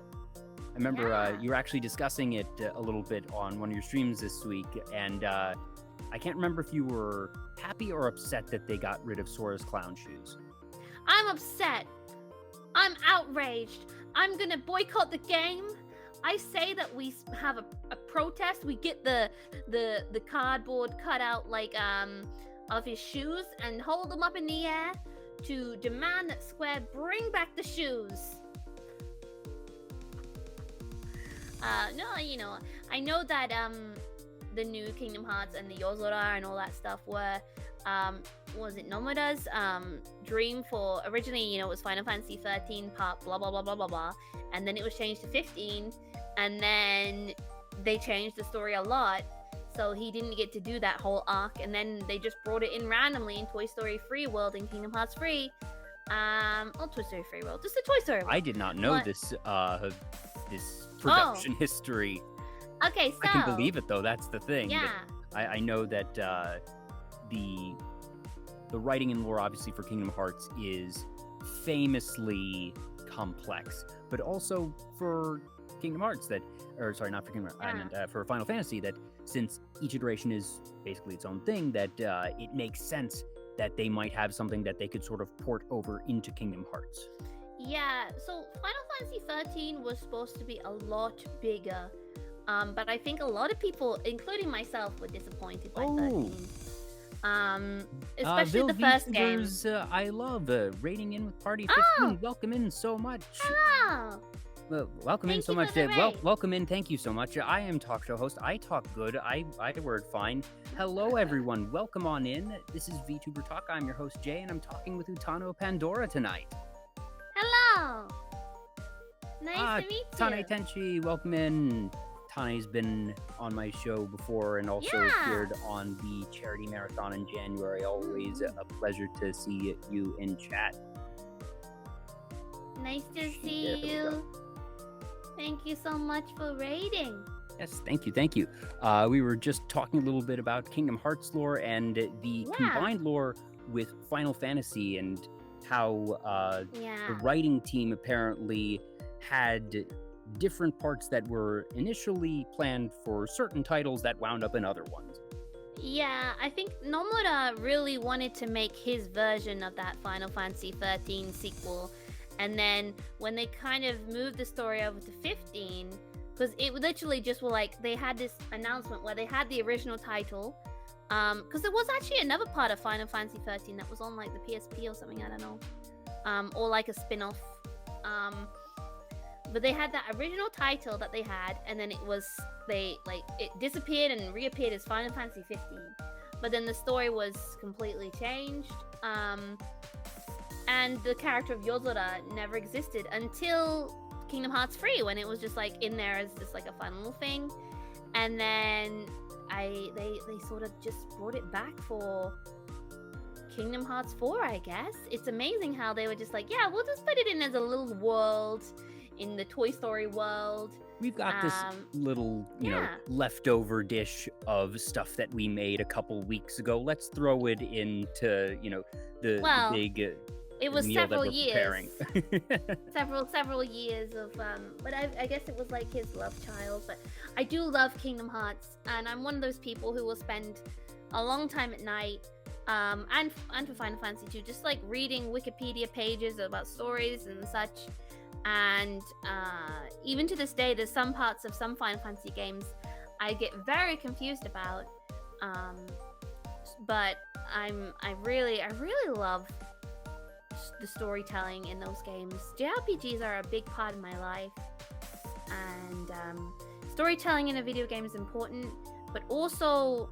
I remember you were actually discussing it a little bit on one of your streams this week, and I can't remember if you were happy or upset that they got rid of Sora's clown shoes. I'm upset. I'm outraged. I'm gonna boycott the game. I say that we have a protest. We get the cardboard cut out like of his shoes and hold them up in the air to demand that Square bring back the shoes. No, you know, I know that the new Kingdom Hearts and the Yozora and all that stuff were was it Nomura's dream for originally, you know, it was Final Fantasy 13 part blah blah blah blah blah blah, and then it was changed to 15, and then they changed the story a lot, so he didn't get to do that whole arc, and then they just brought it in randomly in Toy Story Free World and Kingdom Hearts Free. Toy Story Free World, just the Toy Story World. I did not know this production history. Okay, so I can believe it though. That's the thing. Yeah. I know that the writing and lore, obviously, for Kingdom Hearts is famously complex, but also for Kingdom Hearts not for Kingdom Hearts, I meant for Final Fantasy, that since each iteration is basically its own thing, that it makes sense that they might have something that they could sort of port over into Kingdom Hearts. Yeah, so Final Fantasy 13 was supposed to be a lot bigger, but I think a lot of people, including myself, were disappointed by 13. Especially the first game. I love raiding in with Party 15. Welcome in so much. Hello. Well, welcome in so much. Welcome in. Thank you so much. I am talk show host. I talk good. I word fine. Hello, everyone. Welcome on in. This is Vtuber Talk. I'm your host, Jay, and I'm talking with Utano Pandora tonight. Hello. Nice to meet you. Tane Tenchi, welcome in. Tane's been on my show before and also appeared on the charity marathon in January. Always a pleasure to see you in chat. Nice to see you. Thank you so much for raiding. Yes, thank you. We were just talking a little bit about Kingdom Hearts lore and the combined lore with Final Fantasy, and how the writing team apparently had different parts that were initially planned for certain titles that wound up in other ones. Yeah, I think Nomura really wanted to make his version of that Final Fantasy 13 sequel, and then when they kind of moved the story over to 15, because it literally just were like, they had this announcement where they had the original title, because there was actually another part of Final Fantasy 13 that was on like the PSP or something, I don't know, or like a spin-off, but they had that original title that they had, and then it disappeared and reappeared as Final Fantasy 15, but then the story was completely changed, and the character of Yozora never existed until Kingdom Hearts 3, when it was just like in there as just like a fun little thing, and then they sort of just brought it back for Kingdom Hearts 4, I guess. It's amazing how they were just like, yeah, we'll just put it in as a little world in the Toy Story world. We've got this little, leftover dish of stuff that we made a couple weeks ago. Let's throw it into, the big it was meal several that we're years. preparing. several years of, but I guess it was like his love child. But I do love Kingdom Hearts, and I'm one of those people who will spend a long time at night, and for Final Fantasy too, just like reading Wikipedia pages about stories and such. And even to this day, there's some parts of some Final Fantasy games I get very confused about, but I really love the storytelling in those games. JRPGs are a big part of my life, and storytelling in a video game is important, but also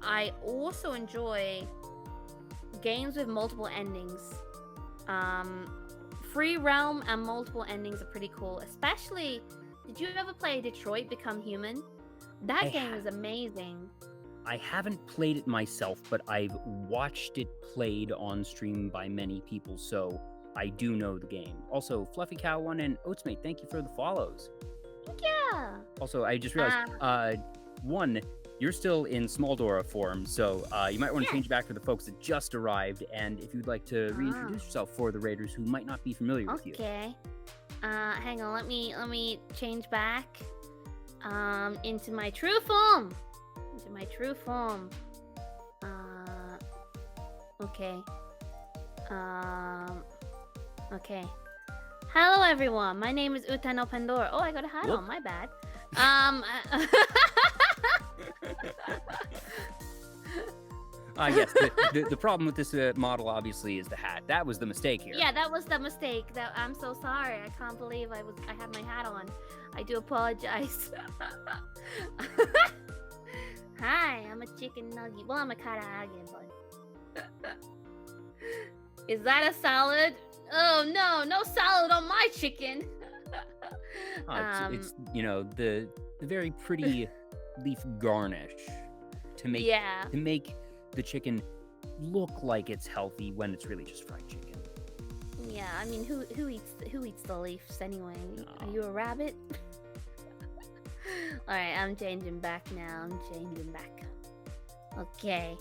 I also enjoy games with multiple endings. Free Realm and multiple endings are pretty cool. Especially, did you ever play Detroit Become Human? That game is amazing. I haven't played it myself, but I've watched it played on stream by many people, so I do know the game. Also, Fluffy Cow 1 and Oatsmate, thank you for the follows. Yeah. Also, I just realized, one, you're still in Small Dora form, so you might want to change back for the folks that just arrived, and if you'd like to reintroduce yourself for the Raiders who might not be familiar with you. Okay. Hang on, let me change back into my true form. Okay. Okay. Hello, everyone. My name is Utano Pandora. Oh, I got a hat Whoop. on. My bad. Yes, the problem with this model obviously is the hat. That was the mistake here. Yeah, that was the mistake. I'm so sorry. I can't believe I had my hat on. I do apologize. Hi, I'm a chicken nugget. Well, I'm a karaage, but is that a salad? Oh no, no salad on my chicken. It's the very pretty leaf garnish to make the chicken look like it's healthy when it's really just fried chicken. Yeah, I mean, who eats the leaves anyway? Are you a rabbit? All right, I'm changing back now. Okay.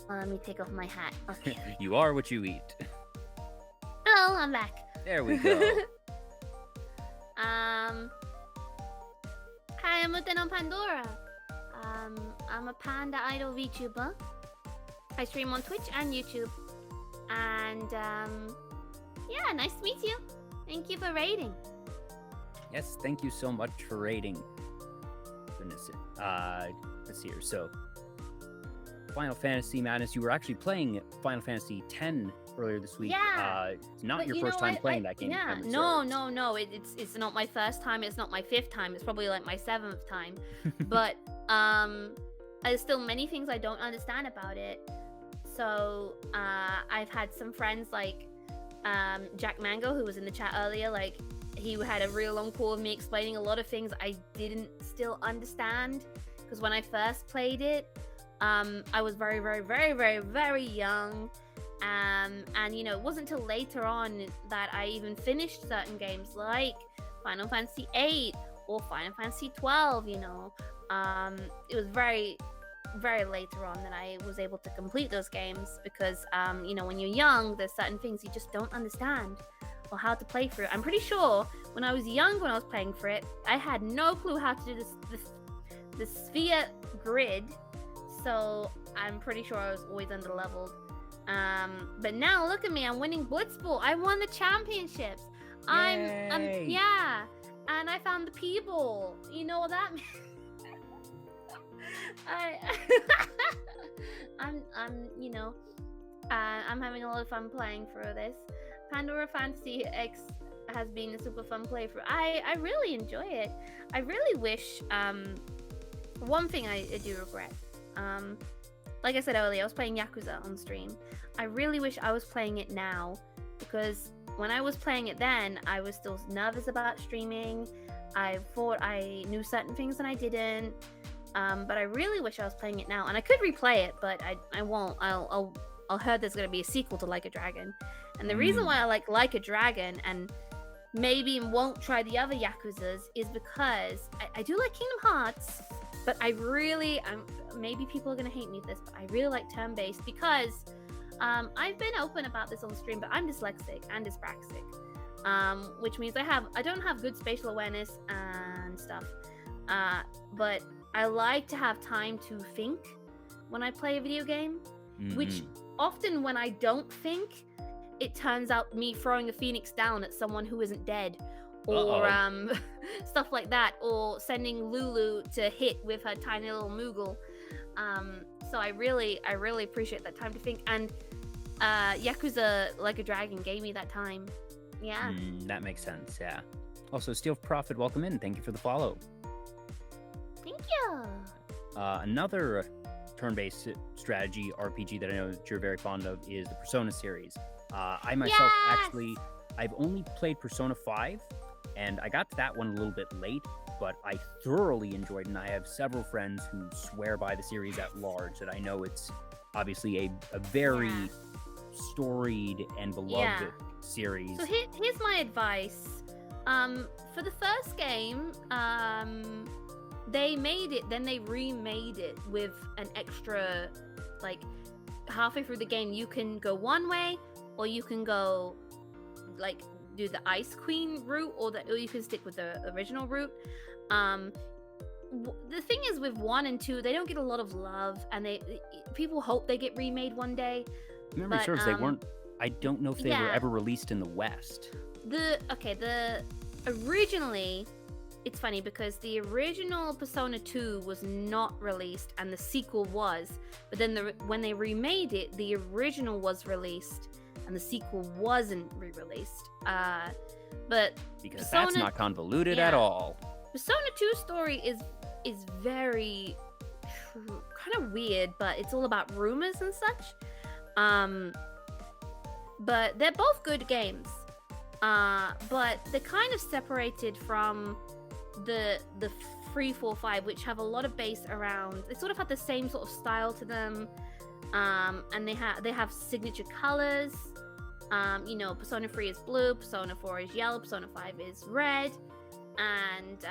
Let me take off my hat. Okay. You are what you eat. Hello, I'm back. There we go. Hi, I'm Utano Pandora. I'm a panda idol VTuber. I stream on Twitch and YouTube. And yeah, nice to meet you. Thank you for raiding. Yes, thank you so much for raiding. Goodness, let's see here. So, Final Fantasy Madness. You were actually playing Final Fantasy X earlier this week. Yeah. It's not But your you first know, time playing that game. Yeah, no. It's not my first time. It's not my fifth time. It's probably like my seventh time. But there's still many things I don't understand about it. So I've had some friends like Jack Mango, who was in the chat earlier. Like, he had a real long call with me explaining a lot of things I didn't still understand, because when I first played it, I was very, very, very, very, very young. And it wasn't until later on that I even finished certain games like Final Fantasy VIII or Final Fantasy XII. It was very, very later on that I was able to complete those games, because when you're young, there's certain things you just don't understand or how to play through. I'm pretty sure when I was young, when I was playing for it, I had no clue how to do the sphere grid, so I'm pretty sure I was always under-leveled. But now look at me, I'm winning Blitzball. I won the championships. Yay. Yeah, and I found the P-Ball. You know what that means? I'm having a lot of fun playing through this. Pandora Fantasy X has been a super fun playthrough. I really enjoy it. I really wish, one thing I do regret, like I said earlier, I was playing Yakuza on stream. I really wish I was playing it now, because when I was playing it then, I was still nervous about streaming. I thought I knew certain things and I didn't. But I really wish I was playing it now, and I could replay it, but I won't. I'll heard there's gonna be a sequel to Like a Dragon, and the reason why I like a Dragon and maybe won't try the other Yakuzas is because I do like Kingdom Hearts, but maybe people are gonna hate me for this, but I really like turn-based, because I've been open about this on stream, but I'm dyslexic and dyspraxic, which means I don't have good spatial awareness and stuff, but I like to have time to think when I play a video game, which often when I don't think, it turns out me throwing a phoenix down at someone who isn't dead, or stuff like that, or sending Lulu to hit with her tiny little Moogle. So I really appreciate that time to think, and Yakuza Like a Dragon gave me that time. Yeah. That makes sense, yeah. Also, Steel Prophet, welcome in. Thank you for the follow. Thank you. Another turn-based strategy RPG that I know that you're very fond of is the Persona series. I myself I've only played Persona 5, and I got to that one a little bit late, but I thoroughly enjoyed it, and I have several friends who swear by the series at large, that I know it's obviously a very storied and beloved series. So here's my advice. For the first game, they made it, then they remade it with an extra, like, halfway through the game, you can go one way, or you can go, like, do the Ice Queen route, or you can stick with the original route. The thing is, with 1 and 2, they don't get a lot of love, and people hope they get remade one day. Memory serves, they weren't. I don't know if they were ever released in the West. Originally, it's funny because the original Persona 2 was not released and the sequel was, but then when they remade it, the original was released and the sequel wasn't re-released. But because that's not convoluted at all. Persona 2 story is very kind of weird, but it's all about rumors and such. But they're both good games. But they're kind of separated from the 3, 4, 5, which have a lot of base around. They sort of have the same sort of style to them, and they have signature colors. Persona 3 is blue, Persona 4 is yellow, Persona 5 is red, and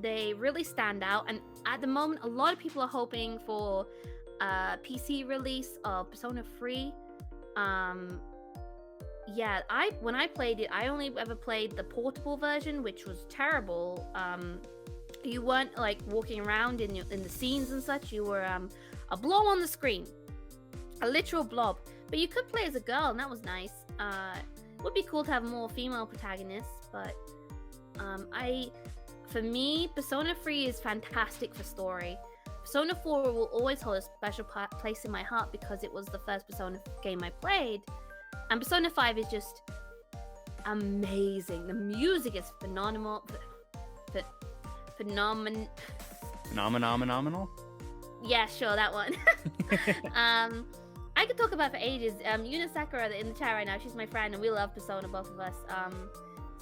they really stand out. And at the moment, a lot of people are hoping for a PC release of Persona 3. When I played it, I only ever played the portable version, which was terrible. You weren't like walking around in the scenes and such. You were a blob on the screen, a literal blob. But you could play as a girl, and that was nice. Would be cool to have more female protagonists, but for me, Persona 3 is fantastic for story. Persona 4 will always hold a special place in my heart because it was the first Persona game I played. And Persona 5 is just amazing. The music is phenomenal. Phenomenal? Yeah, sure, that one. I could talk about it for ages. Yuna Sakura in the chat right now, she's my friend, and we love Persona, both of us.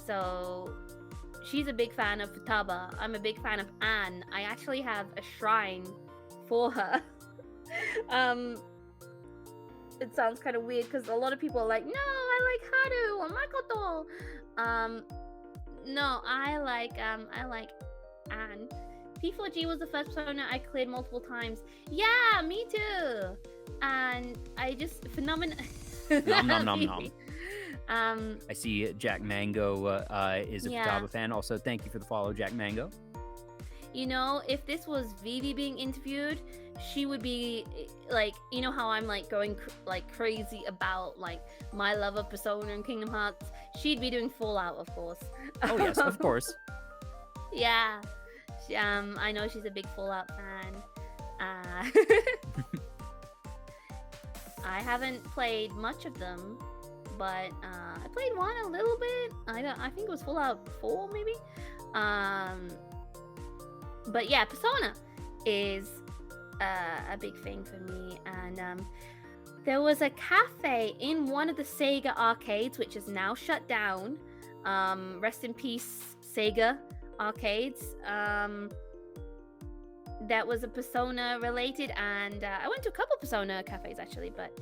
So she's a big fan of Futaba. I'm a big fan of Anne. I actually have a shrine for her. It sounds kind of weird because a lot of people are like, no, I like Haru or Makoto. No, I like Anne. P4G was the first Persona I cleared multiple times. Yeah, me too. And I just phenomenal. Nom. I see Jack Mango is a Futaba fan. Also, thank you for the follow, Jack Mango. If this was Vivi being interviewed, she would be like, how I'm like going crazy about like my love of Persona and Kingdom Hearts. She'd be doing Fallout, of course. Oh yes, of course. Yeah, I know she's a big Fallout fan. I haven't played much of them, but I played one a little bit. I think it was Fallout 4 maybe. But yeah, Persona is a big thing for me. And there was a cafe in one of the Sega arcades, which is now shut down. Rest in peace, Sega arcades. That was a Persona related, and I went to a couple Persona cafes actually, but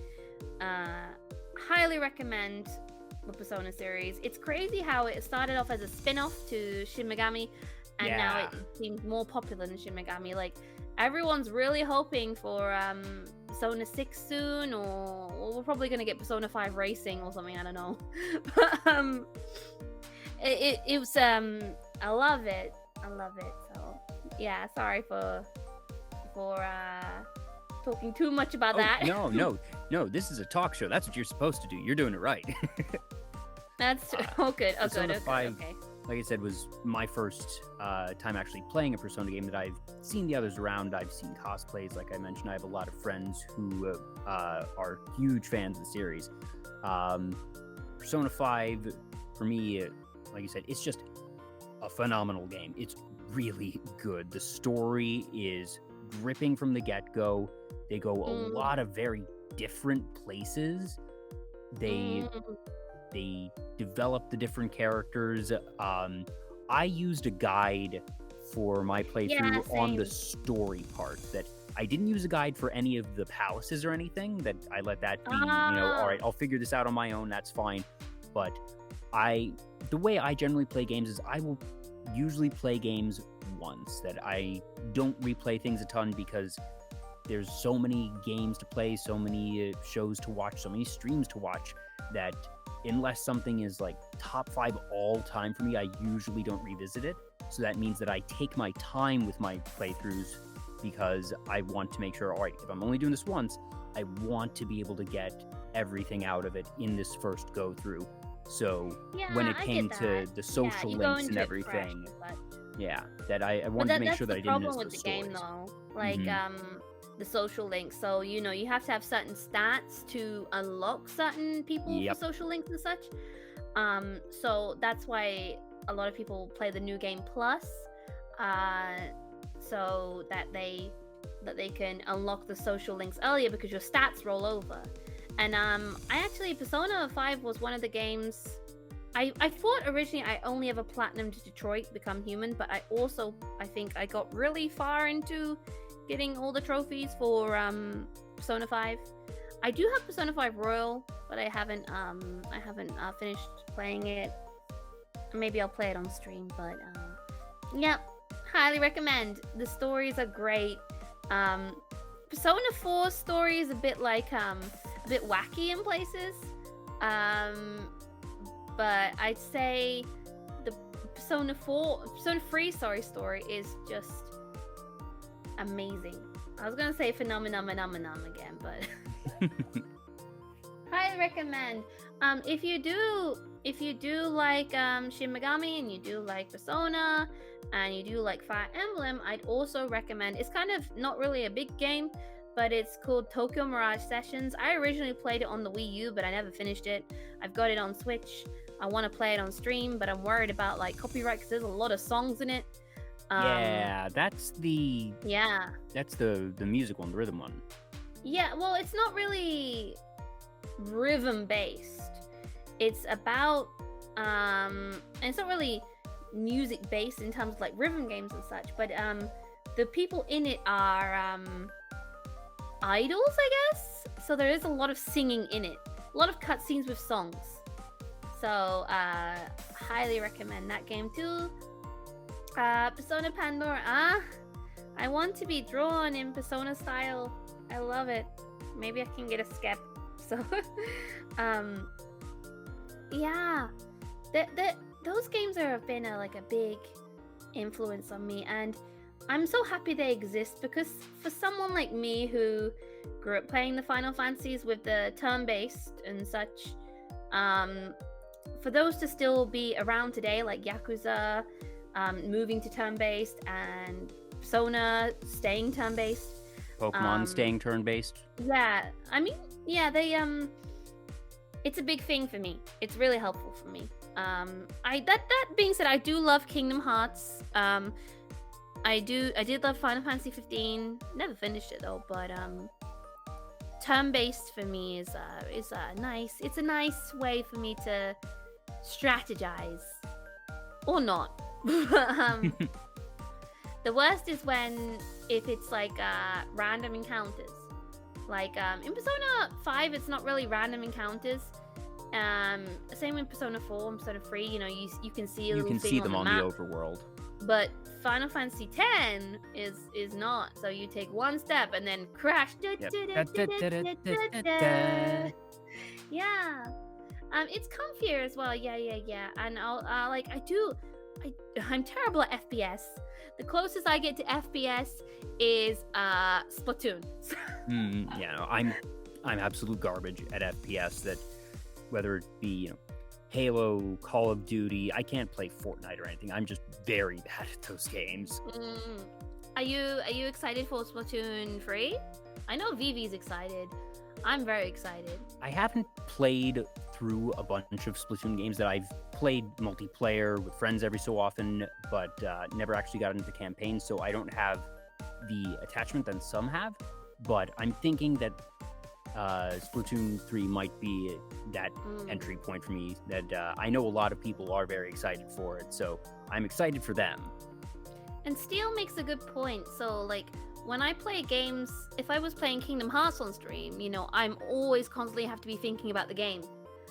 highly recommend the Persona series. It's crazy how it started off as a spin-off to Shin Megami, and now it seems more popular than Shin Megami. Like, everyone's really hoping for Persona 6 soon, or we're probably gonna get Persona 5 Racing or something, I don't know. But it was I love it. So yeah, sorry for talking too much about that. No, this is a talk show. That's what you're supposed to do. You're doing it right. That's good. Persona 5, okay. like I said, was my first time actually playing a Persona game that I've seen the others around. I've seen cosplays, like I mentioned. I have a lot of friends who are huge fans of the series. Persona 5, for me, like you said, it's just a phenomenal game. It's really good. The story is gripping from the get-go. They go a lot of very different places. They develop the different characters. I used a guide for my playthrough on the story part. That I didn't use a guide for any of the palaces or anything. That I let that be, all right, I'll figure this out on my own. That's fine. But the way I generally play games is I will usually play games once. That I don't replay things a ton because there's so many games to play, so many shows to watch, so many streams to watch, that unless something is like top 5 all time for me, I usually don't revisit it. So that means that I take my time with my playthroughs because I want to make sure, all right, if I'm only doing this once, I want to be able to get everything out of it in this first go through. So Yeah, when it I came get to that. the Yeah, social you go links and into it fresh, everything, but that I wanted to make that's sure the that I didn't miss problem with those the game, stories. though. Like, Mhm. the social links. So, you have to have certain stats to unlock certain people for Yep. social links and such. So that's why a lot of people play the New Game Plus, uh, so that they can unlock the social links earlier because your stats roll over. And Persona 5 was one of the games. I thought originally I only ever platinumed Detroit Become Human, but I think I got really far into getting all the trophies for Persona 5. I do have Persona 5 Royal, but I haven't finished playing it. Maybe I'll play it on stream, but yeah, highly recommend. The stories are great. Persona 4 story is a bit wacky in places. But I'd say the Persona 3 story is just amazing. I was gonna say phenomenon again, but highly recommend. If you do like Shin Megami and you do like Persona and you do like Fire Emblem, I'd also recommend. It's kind of not really a big game, but it's called Tokyo Mirage Sessions. I originally played it on the Wii U, but I never finished it. I've got it on Switch. I want to play it on stream, but I'm worried about like copyright because there's a lot of songs in it. That's the music one, the rhythm one. Yeah, well, it's not really rhythm based. It's about and it's not really music based in terms of like rhythm games and such, but the people in it are idols, I guess. So there is a lot of singing in it, a lot of cutscenes with songs. So highly recommend that game too. Persona Pandora. I want to be drawn in Persona style. I love it. Maybe I can get a skep. So yeah, those games have been a big influence on me, and I'm so happy they exist because for someone like me who grew up playing the Final Fantasies with the turn-based and such, for those to still be around today, like Yakuza moving to turn-based and Persona staying turn-based, Pokemon staying turn-based. Yeah, I mean, yeah, they it's a big thing for me. It's really helpful for me. That being said, I do love Kingdom Hearts. I did love Final Fantasy 15. Never finished it though, but turn-based for me is a nice way for me to strategize or not. The worst is if it's like random encounters. Like in Persona 5, it's not really random encounters. Same with Persona 4 and Persona 3. You can see a little thing them on the on map. the overworld. But Final Fantasy X is not. So you take one step and then crash. Yeah. It's comfier as well. Yeah. And I'm terrible at FPS. The closest I get to FPS is Splatoon. Yeah, no, I'm absolute garbage at FPS. That whether it be Halo, Call of Duty, I can't play Fortnite or anything. I'm just very bad at those games. Are you excited for Splatoon 3? I know Vivi's excited. I'm very excited. I haven't played through a bunch of Splatoon games. That I've played multiplayer with friends every so often, but never actually got into campaigns, so I don't have the attachment that some have. But I'm thinking that Splatoon 3 might be that entry point for me. That I know a lot of people are very excited for it, so I'm excited for them. And Steel makes a good point. So, like, when I play games, if I was playing Kingdom Hearts on stream, I'm always constantly have to be thinking about the game.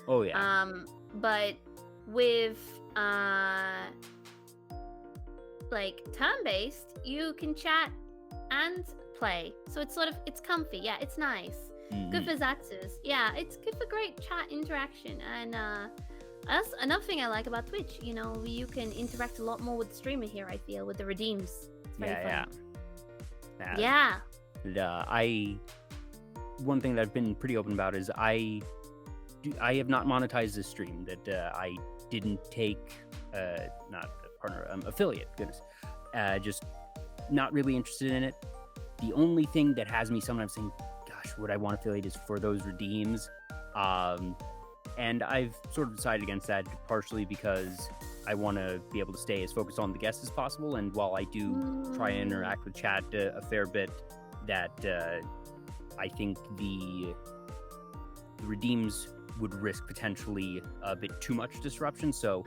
Oh, yeah. But with, turn-based, you can chat and play. So it's comfy. Yeah, it's nice. Mm-hmm. Good for Zatsus. Yeah, it's good for great chat interaction. And, that's another thing I like about Twitch. You can interact a lot more with the streamer here, I feel, with the redeems. It's very fun. Yeah. one thing that I've been pretty open about is I have not monetized this stream. That I didn't take not a partner affiliate. Goodness, just not really interested in it. The only thing that has me sometimes saying, "Gosh, would I want affiliate?" is for those redeems. And I've sort of decided against that, partially because I want to be able to stay as focused on the guests as possible. And while I do try and interact with chat a fair bit, that I think the redeems would risk potentially a bit too much disruption. So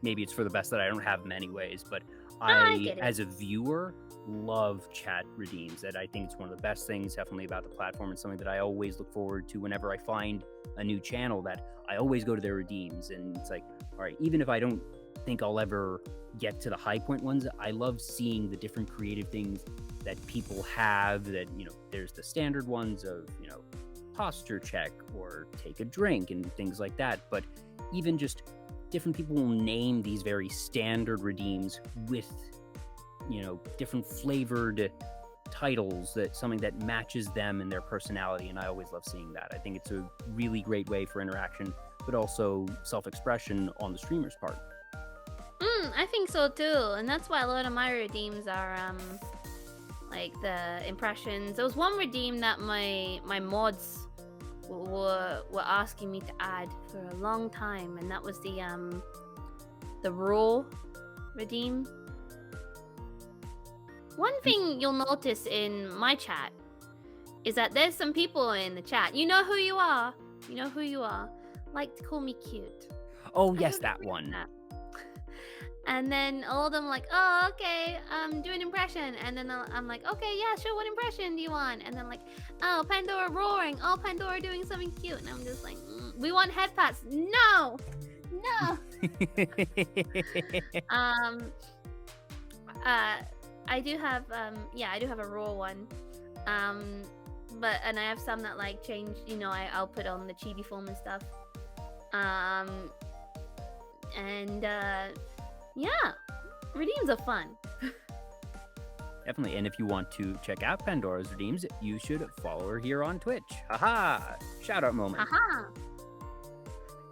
maybe it's for the best that I don't have them anyways. But I as a viewer, love chat redeems. That I think it's one of the best things definitely about the platform, and something that I always look forward to whenever I find a new channel, that I always go to their redeems. And it's like, all right, even if I don't think I'll ever get to the high point ones, I love seeing the different creative things that people have. That, you know, there's the standard ones of, you know, posture check or take a drink and things like that, but even just different people will name these very standard redeems with, you know, different flavored titles, that something that matches them and their personality. And I always love seeing that. I think it's a really great way for interaction, but also self-expression on the streamer's part. I think so too, and that's why a lot of my redeems are like the impressions. There was one redeem that my mods were asking me to add for a long time, and that was the raw redeem. One thing you'll notice in my chat is that there's some people in the chat, you know who you are, like to call me cute. Oh yes, that one. That. And then all of them like, oh, okay, do an impression. And then I'm like, okay, yeah, sure, what impression do you want? And then like, oh, Pandora roaring, oh, Pandora doing something cute. And I'm just like, we want head pats. No. I do have a raw one. And I have some that like change, you know, I'll put on the chibi form and stuff. Yeah, redeems are fun. Definitely, and if you want to check out Pandora's redeems, you should follow her here on Twitch. Haha! Shout out moment. Haha!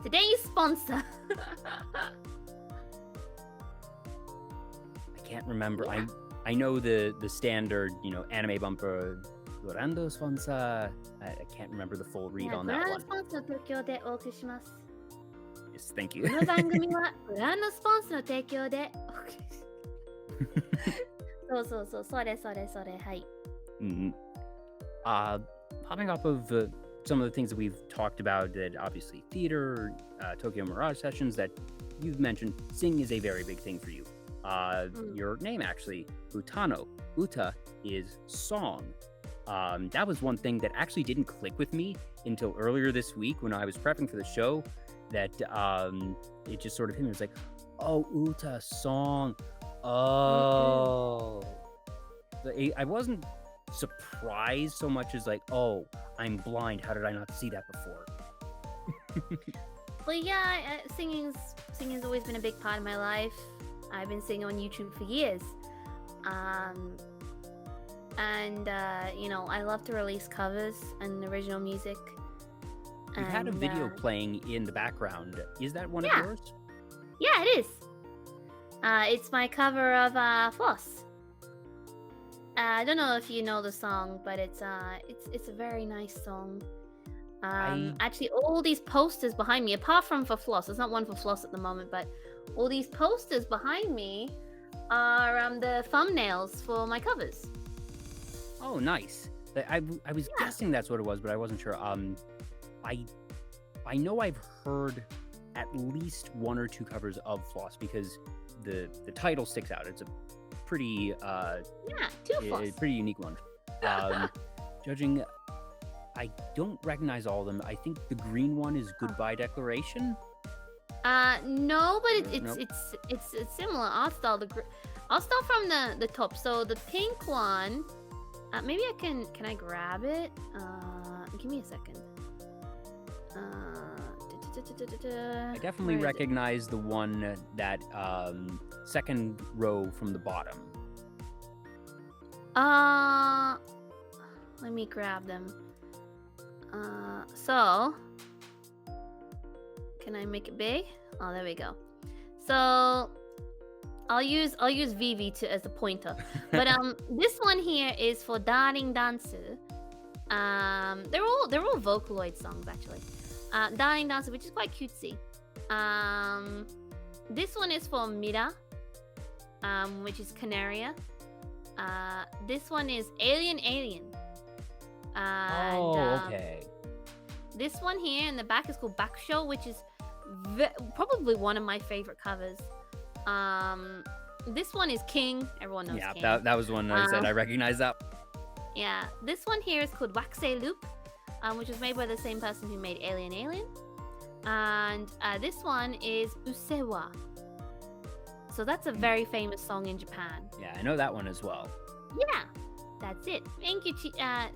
Today's sponsor. I can't remember. Yeah. I know the standard, you know, anime bumper. Gorando sponsor. I can't remember the full read on that one. Sponsor 東京でお送りします。Yes, thank you. この番組はブランドスポンサーの提供でお送りします。そう、それ、はい。Popping off of some of the things that we've talked about, that obviously theater, Tokyo Mirage sessions that you've mentioned, singing is a very big thing for you. Your name actually, Utano. Uta is song. That was one thing that actually didn't click with me until earlier this week when I was prepping for the show. That it just sort of hit me. It was like, oh, Uta, song. Oh. I wasn't surprised so much as like, oh, I'm blind. How did I not see that before? Well, yeah, singing's always been a big part of my life. I've been singing on YouTube for years. You know, I love to release covers and original music. You've had a video playing in the background. Is that one of yours? Yeah, it is. It's my cover of Floss. I don't know if you know the song, but it's a very nice song. Actually, all these posters behind me, apart from for Floss, there's not one for Floss at the moment, but all these posters behind me are the thumbnails for my covers. Oh, nice. I was guessing that's what it was, but I wasn't sure. I know I've heard at least one or two covers of Floss because the title sticks out. It's a pretty pretty unique one. Judging, I don't recognize all of them. I think the green one is Goodbye Declaration. No, but it's similar. I'll start from the top. So the pink one, maybe can I grab it? Give me a second. I definitely recognize the one that second row from the bottom. Let me grab them. So can I make it big? Oh, there we go. So I'll use Vivi as a pointer. But this one here is for Darling Dancer. They're all Vocaloid songs actually. Darling Dancer, which is quite cutesy. This one is for Mira, which is Canaria. This one is Alien. Okay. This one here in the back is called Bakusho, which is probably one of my favorite covers. This one is King. Everyone knows King. Yeah, that was one I said I recognize that. Yeah, this one here is called Waxey Loop, which was made by the same person who made Alien. And this one is Usewa. So that's a very famous song in Japan. Yeah, I know that one as well. Yeah, that's it. Thank you,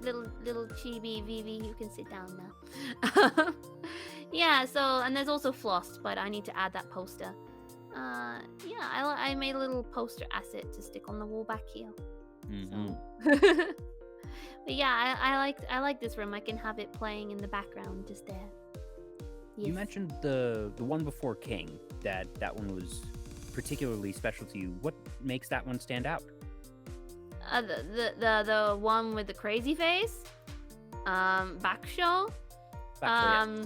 little Chibi Vivi. You can sit down now. Yeah, so, and there's also Floss, but I need to add that poster. Yeah, I made a little poster asset to stick on the wall back here. Mm-hmm. So. But yeah, I like this room. I can have it playing in the background just there. Yes. You mentioned the one before King, that one was particularly special to you. What makes that one stand out? The one with the crazy face? Bakusho? Yeah.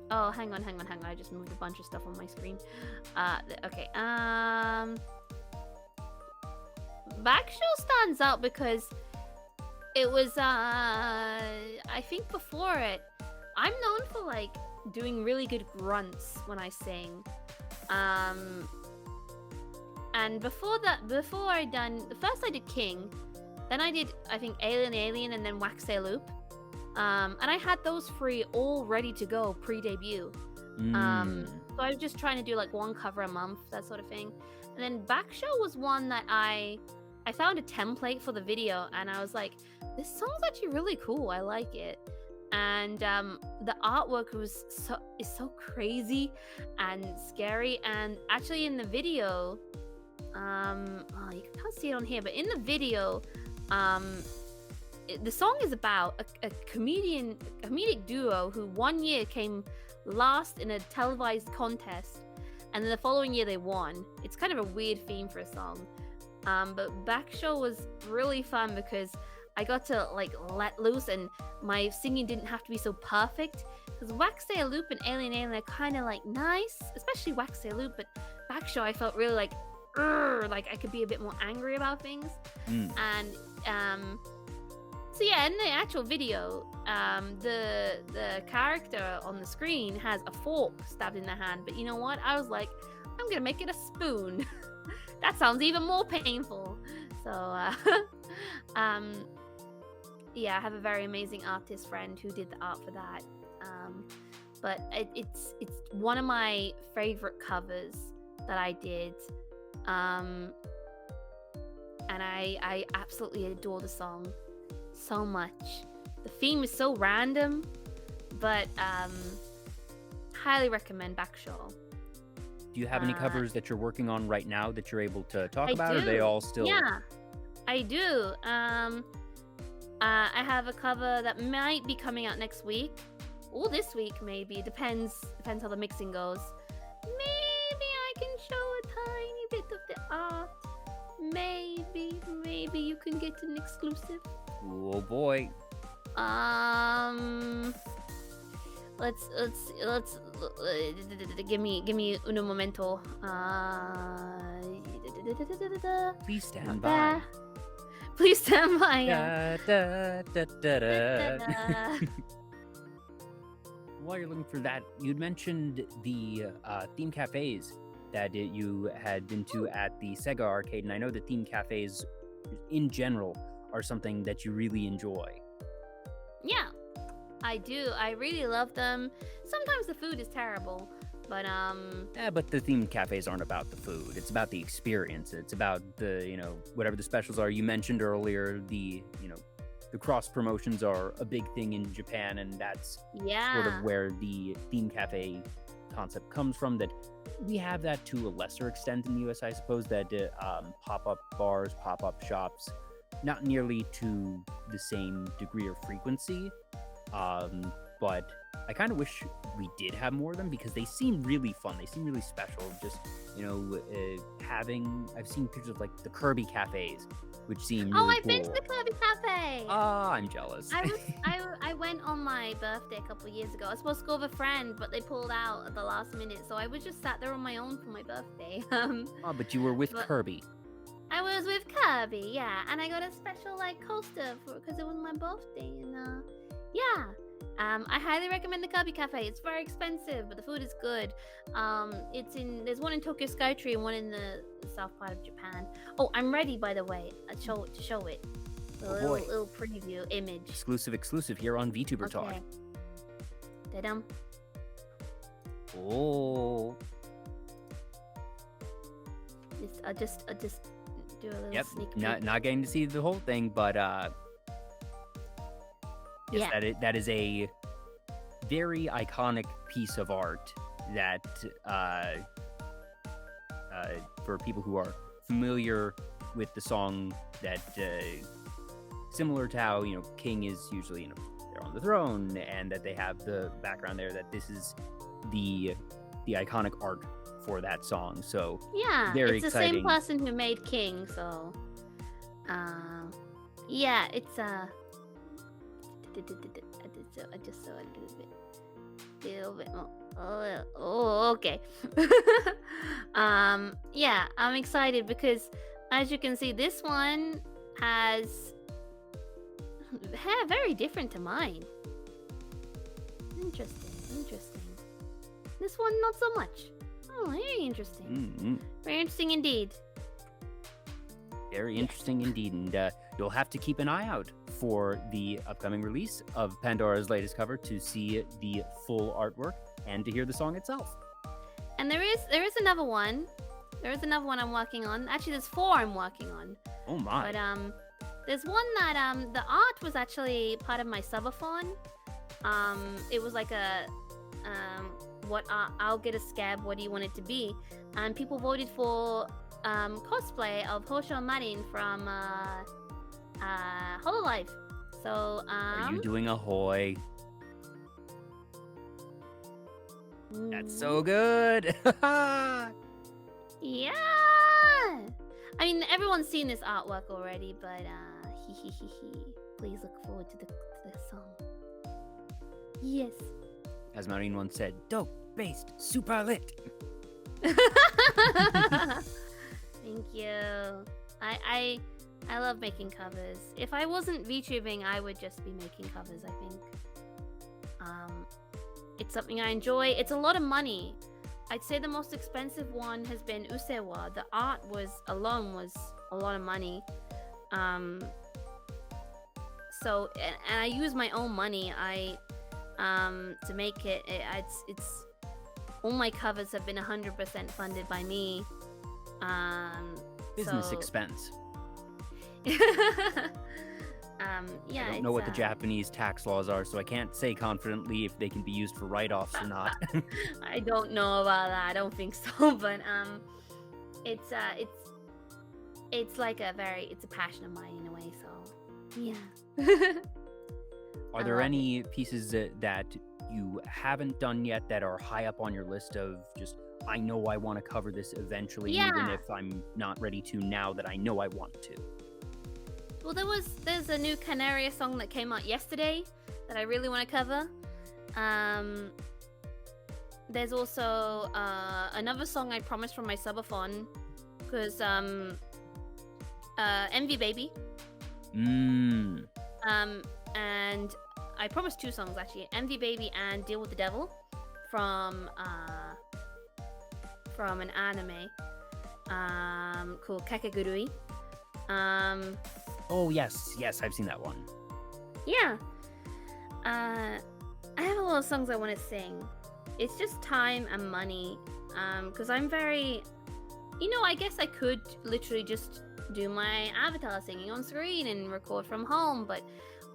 Oh, hang on. I just moved a bunch of stuff on my screen. Okay. Bakusho stands out because it was, I think before it, I'm known for, like, doing really good grunts when I sing. And before I did King, then I did, I think, Alien, and then Waxey Loop. And I had those 3 all ready to go pre-debut. So I was just trying to do like one cover a month, that sort of thing. And then Bakusho was one that I found a template for the video, and I was like, this song's actually really cool. I like it. And the artwork is so crazy and scary. And actually in the video, you can't see it on here, but in the video, the song is about a comedic duo who one year came last in a televised contest, and then the following year they won. It's kind of a weird theme for a song. But Bakusho was really fun because I got to like let loose, and my singing didn't have to be so perfect. Because Waxey Loop and Alien are kind of like nice, especially Waxey Loop, but Bakusho I felt really like I could be a bit more angry about things. And so yeah, in the actual video, the character on the screen has a fork stabbed in their hand, but you know what? I was like, I'm gonna make it a spoon. That sounds even more painful. So yeah, I have a very amazing artist friend who did the art for that. But it's one of my favorite covers that I did. And I absolutely adore the song so much. The theme is so random, but highly recommend Bakusho. Do you have any covers that you're working on right now that you're able to talk about? Do. Or are they all still? Yeah, I do. I have a cover that might be coming out next week, or this week maybe. Depends how the mixing goes. Maybe I can show a tiny bit of the art. Maybe you can get an exclusive. Oh boy. Let's give me uno momento. Please stand by. Please stand by. While you're looking for that, you'd mentioned the theme cafes that you had been to at the Sega arcade, and I know that theme cafes in general are something that you really enjoy. Yeah, I do. I really love them. Sometimes the food is terrible, but Yeah, but the themed cafes aren't about the food. It's about the experience. It's about the, whatever the specials are. You mentioned earlier the cross promotions are a big thing in Japan, and that's sort of where the theme cafe concept comes from. That we have that to a lesser extent in the US, I suppose, that pop-up bars, pop-up shops, not nearly to the same degree or frequency, But I kind of wish we did have more of them because they seem really fun. They seem really special. Just, I've seen pictures of like the Kirby cafes, which seem really I've been to the Kirby Cafe. I'm jealous. I went on my birthday a couple of years ago. I was supposed to go with a friend, but they pulled out at the last minute, so I was just sat there on my own for my birthday. But you were with Kirby. I was with Kirby, yeah, and I got a special coaster because it was my birthday, and yeah. I highly recommend the Kirby Cafe. It's very expensive, but the food is good. There's one in Tokyo Skytree and one in the south part of Japan. Oh, I'm ready, by the way. To show it. A little preview image. Exclusive here on Vtuber Talk. Da-dum. Oh. I'll just do a little sneak peek. Not getting to see the whole thing, but yes, yeah. That is a very iconic piece of art that for people who are familiar with the song, that similar to how King is usually they're on the throne, and that they have the background there, that this is the iconic art for that song. So yeah, very it's exciting. The same person who made King, so yeah, it's I just saw a little bit more. Oh, okay. Yeah, I'm excited because, as you can see, this one has hair very different to mine. Interesting. This one, not so much. Oh, very interesting. Mm-hmm. Very interesting indeed. Very interesting indeed, and you'll have to keep an eye out for the upcoming release of Pandora's latest cover to see the full artwork and to hear the song itself. And there is another one. There is another one I'm working on. Actually, there's 4 I'm working on. Oh my! But there's one that the art was actually part of my subathon. It was like a I'll get a scab. What do you want it to be? And people voted for cosplay of Hosho Marin from Hololive. So are you doing a Hoi? That's so good. Yeah. I mean, everyone's seen this artwork already, but please look forward to the song. Yes. As Maureen once said, dope, based, super lit. Thank you. I love making covers. If I wasn't VTubing, I would just be making covers, I think. It's something I enjoy. It's a lot of money. I'd say the most expensive one has been Usewa. The art alone was a lot of money. So, and I use my own money. To make it. It's all my covers have been 100% funded by me. Business expense. Yeah, I don't know what the Japanese tax laws are, so I can't say confidently if they can be used for write-offs or not. I don't know about that. I don't think so, but it's like it's a passion of mine in a way. So yeah. Are there any pieces that you haven't done yet that are high up on your list of just, I know I want to cover this eventually, even if I'm not ready to now that I know I want to? Well, there's a new Canaria song that came out yesterday that I really want to cover. There's also another song I promised from my subathon, because Envy Baby. And I promised 2 songs actually, Envy Baby and Deal with the Devil from an anime called Kakegurui. Oh yes, I've seen that one. Yeah. I have a lot of songs I want to sing. It's just time and money. Because I'm very, I guess I could literally just do my avatar singing on screen and record from home, but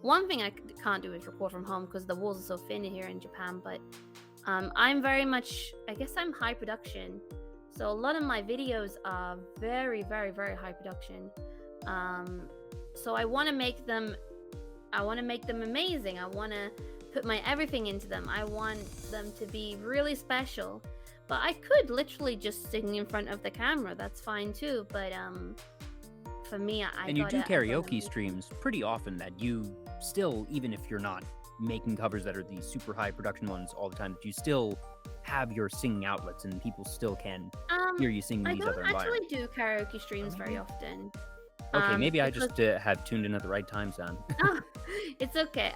one thing I can't do is record from home because the walls are so thin here in Japan. But I'm very much, I guess I'm high production, so a lot of my videos are very, very, very high production. So I want to make them amazing. I want to put my everything into them. I want them to be really special. But I could literally just sing in front of the camera. That's fine too. But for me, and you do karaoke streams pretty often that you still, even if you're not making covers that are these super high production ones all the time, that you still have your singing outlets and people still can hear you singing these other environments. I don't actually do karaoke streams very often. Okay, maybe I just have tuned in at the right time, son. Oh, it's okay.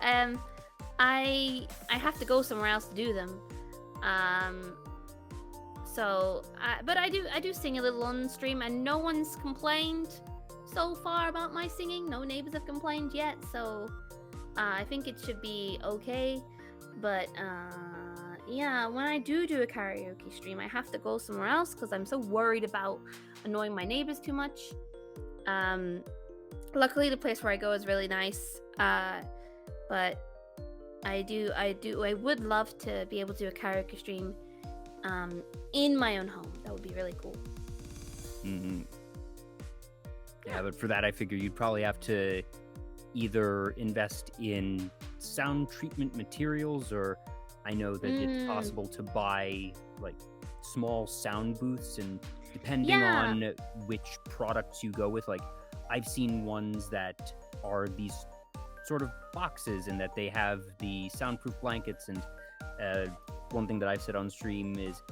I have to go somewhere else to do them. But I do sing a little on stream, and no one's complained so far about my singing. No neighbors have complained yet, so I think it should be okay. But yeah, when I do a karaoke stream, I have to go somewhere else because I'm so worried about annoying my neighbors too much. Luckily, the place where I go is really nice. But I would love to be able to do a karaoke stream in my own home. That would be really cool. Mm-hmm. Yeah, but for that, I figure you'd probably have to either invest in sound treatment materials, or I know that it's possible to buy like small sound booths, and depending on which products you go with, like I've seen ones that are these sort of boxes and that they have the soundproof blankets. And one thing that I've said on stream is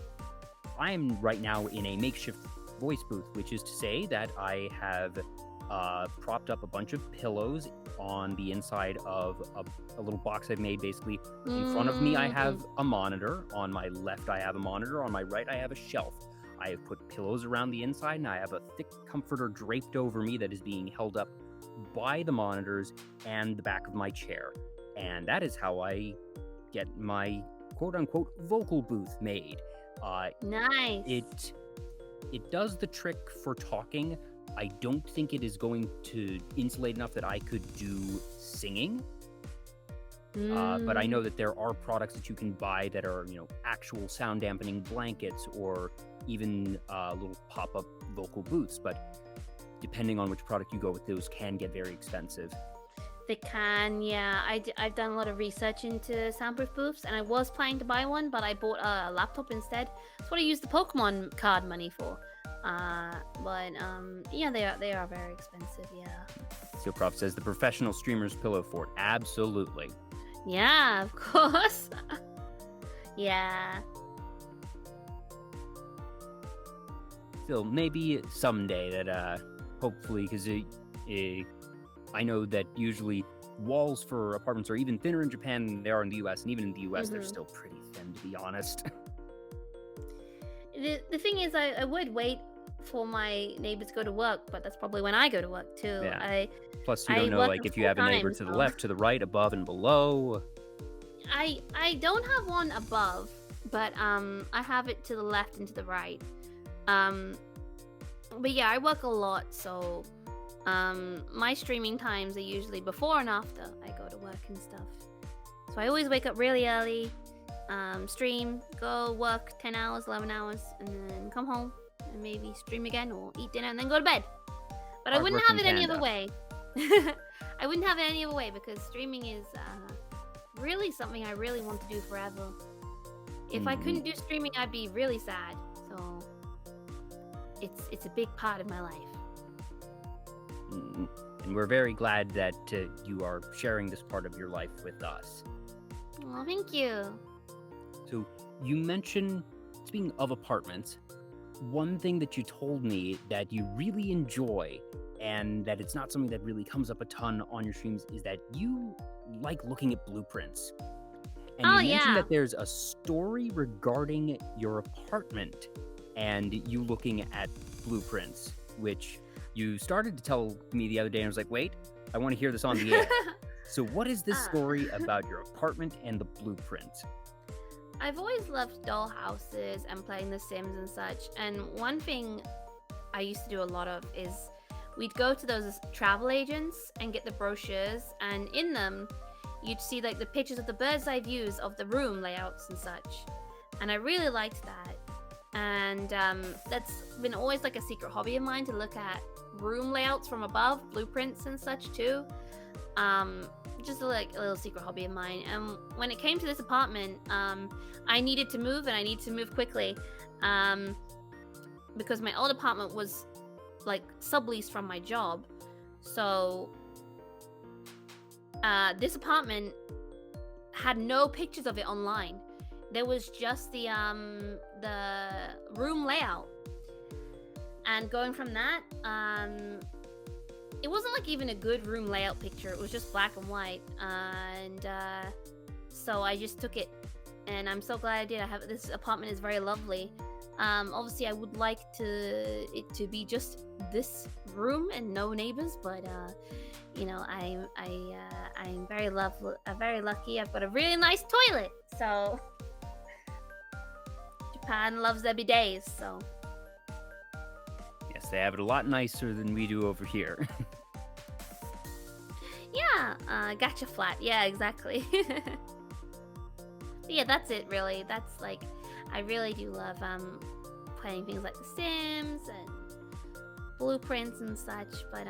I'm right now in a makeshift voice booth, which is to say that I have propped up a bunch of pillows on the inside of a little box I've made. Basically, in front of me I have a monitor, on my left I have a monitor, on my right I have a shelf. I have put pillows around the inside, and I have a thick comforter draped over me that is being held up by the monitors and the back of my chair. And that is how I get my quote-unquote vocal booth made. Nice. It does the trick for talking. I don't think it is going to insulate enough that I could do singing. But I know that there are products that you can buy that are, actual sound dampening blankets, or even little pop-up vocal booths. But depending on which product you go with, those can get very expensive. They can, yeah. I've done a lot of research into soundproof booths, and I was planning to buy one, but I bought a laptop instead. That's what I used the Pokemon card money for. Yeah, they are very expensive, yeah. So Prof says the professional streamer's pillow fort. Absolutely. Yeah, of course. Yeah. So maybe someday that, hopefully, because I know that usually walls for apartments are even thinner in Japan than they are in the US, and even in the US, they're still pretty thin, to be honest. The thing is, I would wait for my neighbors to go to work, but that's probably when I go to work too. Yeah. Plus, you don't know, like, if you have a neighbor to the left, to the right, above, and below. I don't have one above, but I have it to the left and to the right. But yeah, I work a lot, so my streaming times are usually before and after I go to work and stuff. So I always wake up really early, stream, go work 10 hours, 11 hours, and then come home and maybe stream again or eat dinner and then go to bed. But I wouldn't have it any other way. I wouldn't have it any other way, because streaming is really something I really want to do forever. If I couldn't do streaming, I'd be really sad. So it's a big part of my life. And we're very glad that you are sharing this part of your life with us. Well, thank you. So you mentioned, speaking of apartments, one thing that you told me that you really enjoy, and that it's not something that really comes up a ton on your streams, is that you like looking at blueprints. And you mentioned that there's a story regarding your apartment and you looking at blueprints, which you started to tell me the other day, and I was like, wait, I want to hear this on the air. So what is this story about your apartment and the blueprint? I've always loved doll houses and playing The Sims and such, and one thing I used to do a lot of is we'd go to those travel agents and get the brochures, and in them you'd see like the pictures of the bird's eye views of the room layouts and such, and I really liked that. And that's been always like a secret hobby of mine, to look at room layouts from above, blueprints and such too. just like a little secret hobby of mine. And when it came to this apartment, I needed to move, and I needed to move quickly, because my old apartment was like subleased from my job. So this apartment had no pictures of it online. There was just the room layout, and going from that, it wasn't like even a good room layout picture. It was just black and white, and so I just took it, and I'm so glad I did. This apartment is very lovely. Obviously, I would like it to be just this room and no neighbors, but you know, I'm very lucky. I've got a really nice toilet, so Japan loves their bidets, so. Yes, they have it a lot nicer than we do over here. Yeah, gotcha flat. Yeah, exactly. But yeah, that's it really. That's like, I really do love playing things like The Sims and Blueprints and such, but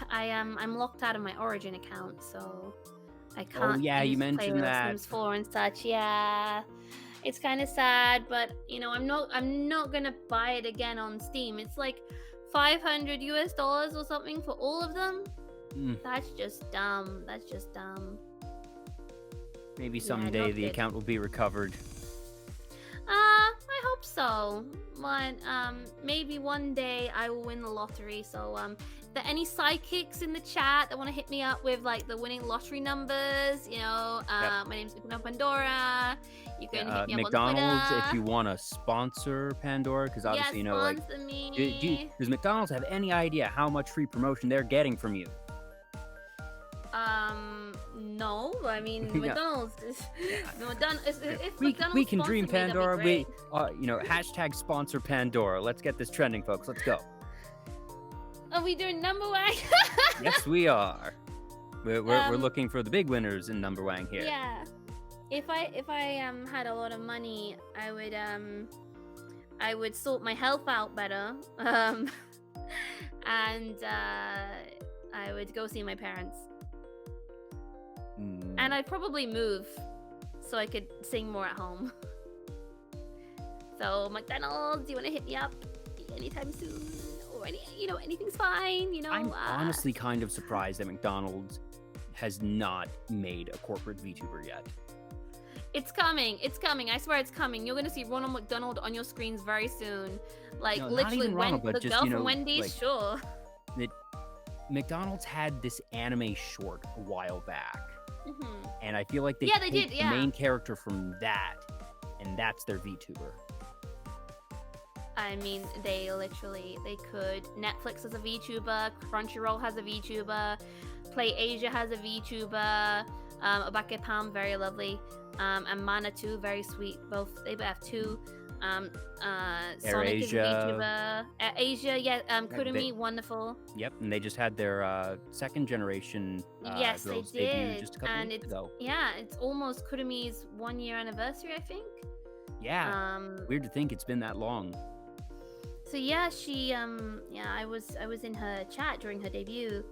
I'm locked out of my Origin account, so I can't. Oh yeah, you mentioned that. Sims 4 and such. Yeah, it's kind of sad, but you know, I'm not gonna buy it again on Steam. It's like $500 or something for all of them. That's just dumb. That's just dumb. Maybe someday the account will be recovered. I hope so. But maybe one day I will win the lottery. So if there are any sidekicks in the chat that want to hit me up with like the winning lottery numbers, you know, my name's Utano Pandora. You can hit me up McDonald's on Twitter. if you want to sponsor Pandora, because obviously you know, like, does McDonald's have any idea how much free promotion they're getting from you? No, I mean, McDonald's is, we can dream Pandora. We, you know, hashtag sponsor Pandora. Let's get this trending, folks. Let's go. Are we doing number wang? Yes, we are. We're looking for the big winners in number wang here. Yeah. If I had a lot of money, I would sort my health out better. And I would go see my parents. And I'd probably move so I could sing more at home. So McDonald's, you want to hit me up anytime soon? Or anything's fine, you know? I'm honestly kind of surprised that McDonald's has not made a corporate VTuber yet. It's coming. It's coming. I swear it's coming. You're going to see Ronald McDonald on your screens very soon. Like, no, literally, Ronald, the just, girl you know, from Wendy's, like, sure. McDonald's had this anime short a while back. Mm-hmm. And I feel like they take the main character from that, and that's their VTuber. I mean, they could. Netflix has a VTuber, Crunchyroll has a VTuber, Play Asia has a VTuber, Obake Palm, very lovely, and Mana 2, very sweet. Both, they have two. Sonic is a VTuber. Asia, yeah, Kurumi, wonderful. Yep, and they just had their second generation yes, they girls debut did. just a couple weeks ago. Yeah, it's almost Kurumi's 1 year anniversary, I think. Yeah. Weird to think it's been that long. So yeah, she I was in her chat during her debut.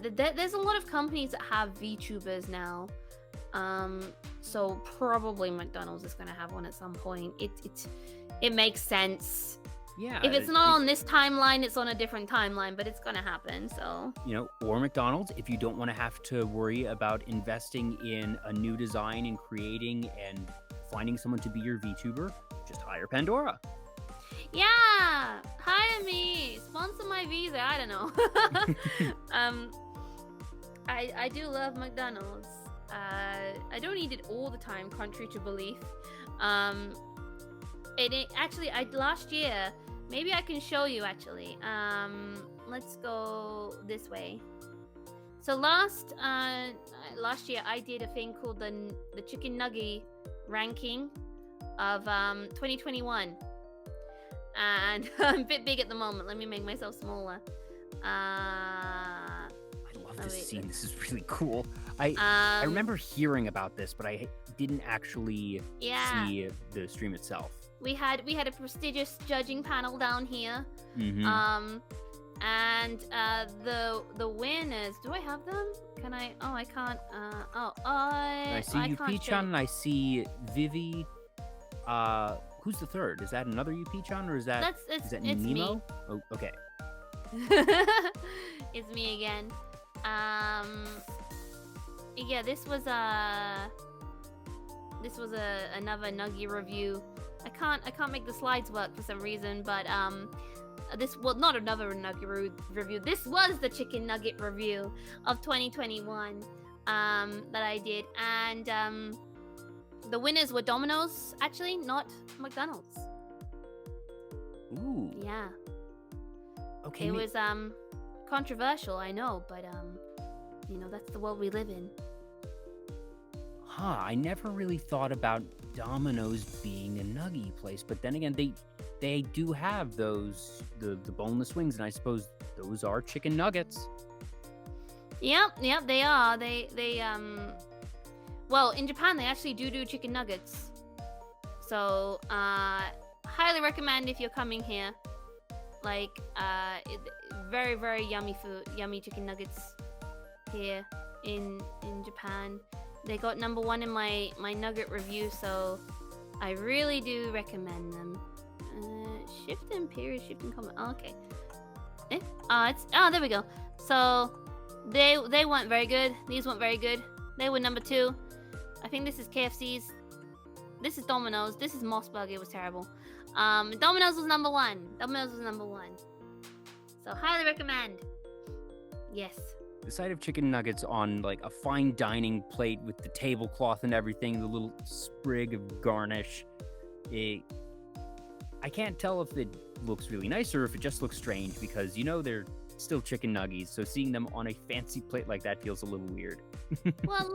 There's a lot of companies that have VTubers now. So probably McDonald's is gonna have one at some point. It makes sense. Yeah. If it's not on this timeline, it's on a different timeline, but it's gonna happen. So, you know, or McDonald's, if you don't want to have to worry about investing in a new design and creating and finding someone to be your VTuber, just hire Pandora. Yeah, hire me, sponsor my visa. I don't know. I do love McDonald's. I don't eat it all the time, contrary to belief. Actually, last year, maybe I can show you actually. Let's go this way. So last year I did a thing called the chicken nugget ranking of 2021, and I'm a bit big at the moment. Let me make myself smaller. I love this scene. This is really cool. I remember hearing about this, but I didn't actually see the stream itself. We had a prestigious judging panel down here. Mm-hmm. And the winners. Do I have them? Can I? Oh, I can't. I see I can't show Yupi-chan. I see Vivi. Who's the third? Is that another Yupi-chan or is that it's Nemo? me. Oh, okay. It's me again. Yeah, this was another nuggie review. I can't make the slides work for some reason, but not another nugget review. This was the chicken nugget review of 2021 that I did, and the winners were Domino's, actually, not McDonald's. Ooh. Yeah. Okay. It was controversial, I know, but that's the world we live in. Huh, I never really thought about Domino's being a nuggie place, but then again, they do have those the boneless wings, and I suppose those are chicken nuggets. Yep, they are. Well, in Japan they actually do chicken nuggets. So, highly recommend if you're coming here. Like, very, very yummy food, yummy chicken nuggets here in Japan. They got #1 in my nugget review, so I really do recommend them. Shift and period, shift and comment. Oh, okay. There we go. So they weren't very good. These weren't very good. They were #2. I think this is KFC's. This is Domino's. This is Mossberg. It was terrible. Domino's was #1. Domino's was #1. So highly recommend. Yes. The sight of chicken nuggets on like a fine dining plate with the tablecloth and everything, the little sprig of garnish, I can't tell if it looks really nice or if it just looks strange because they're still chicken nuggies. So seeing them on a fancy plate like that feels a little weird. Well, a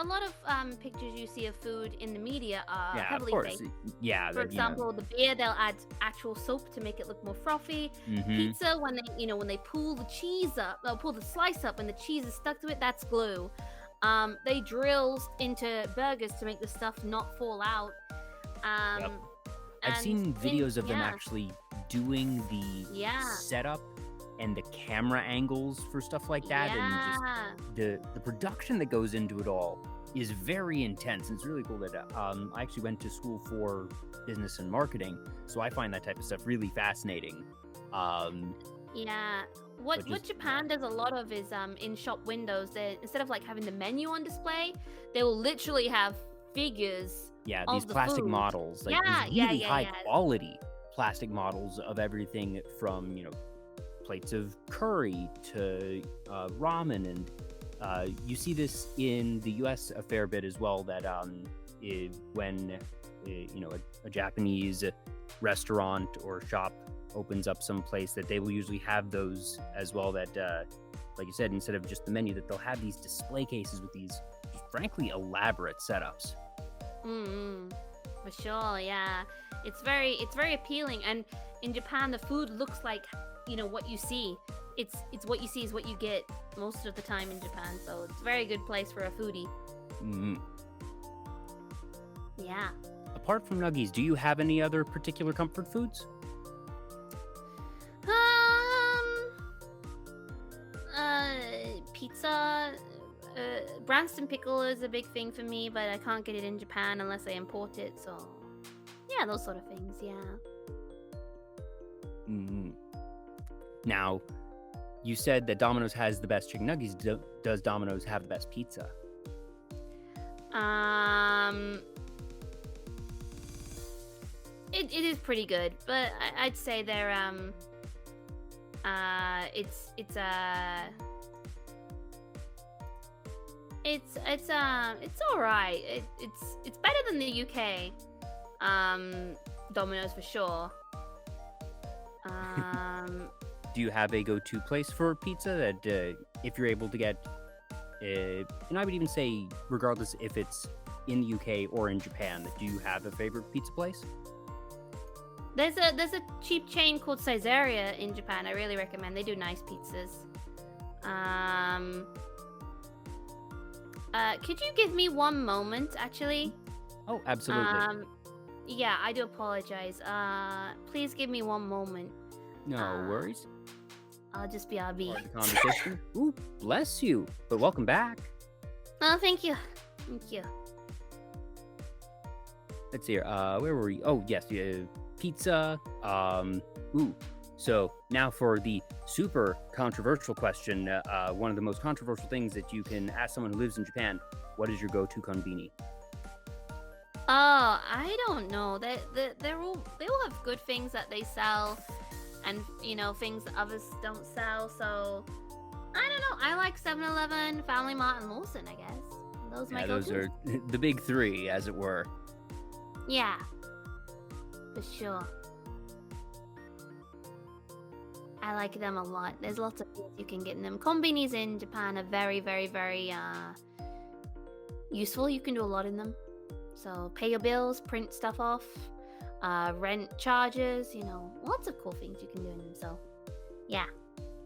lot of pictures you see of food in the media are heavily baked. Yeah. For example, the beer, they'll add actual soap to make it look more frothy. Mm-hmm. Pizza, when they pull the cheese up, they'll pull the slice up and the cheese is stuck to it. That's glue. They drill into burgers to make the stuff not fall out. Yep. I've seen videos of them actually doing the setup and the camera angles for stuff like that, and just the production that goes into it all is very intense. It's really cool that I actually went to school for business and marketing, so I find that type of stuff really fascinating. What Japan does a lot of is in shop windows, they instead of like having the menu on display, they will literally have figures. Yeah, of these the plastic food. models, like these really high quality plastic models of everything from plates of curry to ramen, and you see this in the U.S. a fair bit as well. That when a Japanese restaurant or shop opens up some place, that they will usually have those as well. That like you said, instead of just the menu, that they'll have these display cases with these frankly elaborate setups. For sure, yeah. It's very appealing, and in Japan the food looks like what you see. It's what you see is what you get most of the time in Japan, so it's a very good place for a foodie. Yeah. Apart from nuggies, do you have any other particular comfort foods? Pizza. Branston pickle is a big thing for me, but I can't get it in Japan unless I import it, so yeah, those sort of things, yeah. Now, you said that Domino's has the best chicken nuggets. Does Domino's have the best pizza? It is pretty good, but I'd say they're it's all right. It's better than the UK Domino's for sure. Do you have a go-to place for pizza that if you're able to get, and I would even say regardless if it's in the UK or in Japan, do you have a favorite pizza place? There's a cheap chain called Caesarea in Japan. I really recommend. They do nice pizzas. Could you give me one moment, actually? Oh, absolutely. Yeah, I do apologize. Please give me one moment. No worries. I'll just be RB. Part of the conversation. Ooh, bless you. But welcome back. Oh, thank you. Thank you. Let's see here. Where were we? Oh, yes. Pizza. So now for the super controversial question. One of the most controversial things that you can ask someone who lives in Japan. What is your go-to konbini? Oh, I don't know. They all have good things that they sell, and things that others don't sell. So I don't know. I like 7-Eleven, Family Mart, and Lawson. I guess those are my go-tos. Those are the big three, as it were. Yeah, for sure. I like them a lot. There's lots of things you can get in them. Konbinis in Japan are very, very, very useful. You can do a lot in them. So pay your bills, print stuff off, rent charges, lots of cool things you can do in them. So, yeah.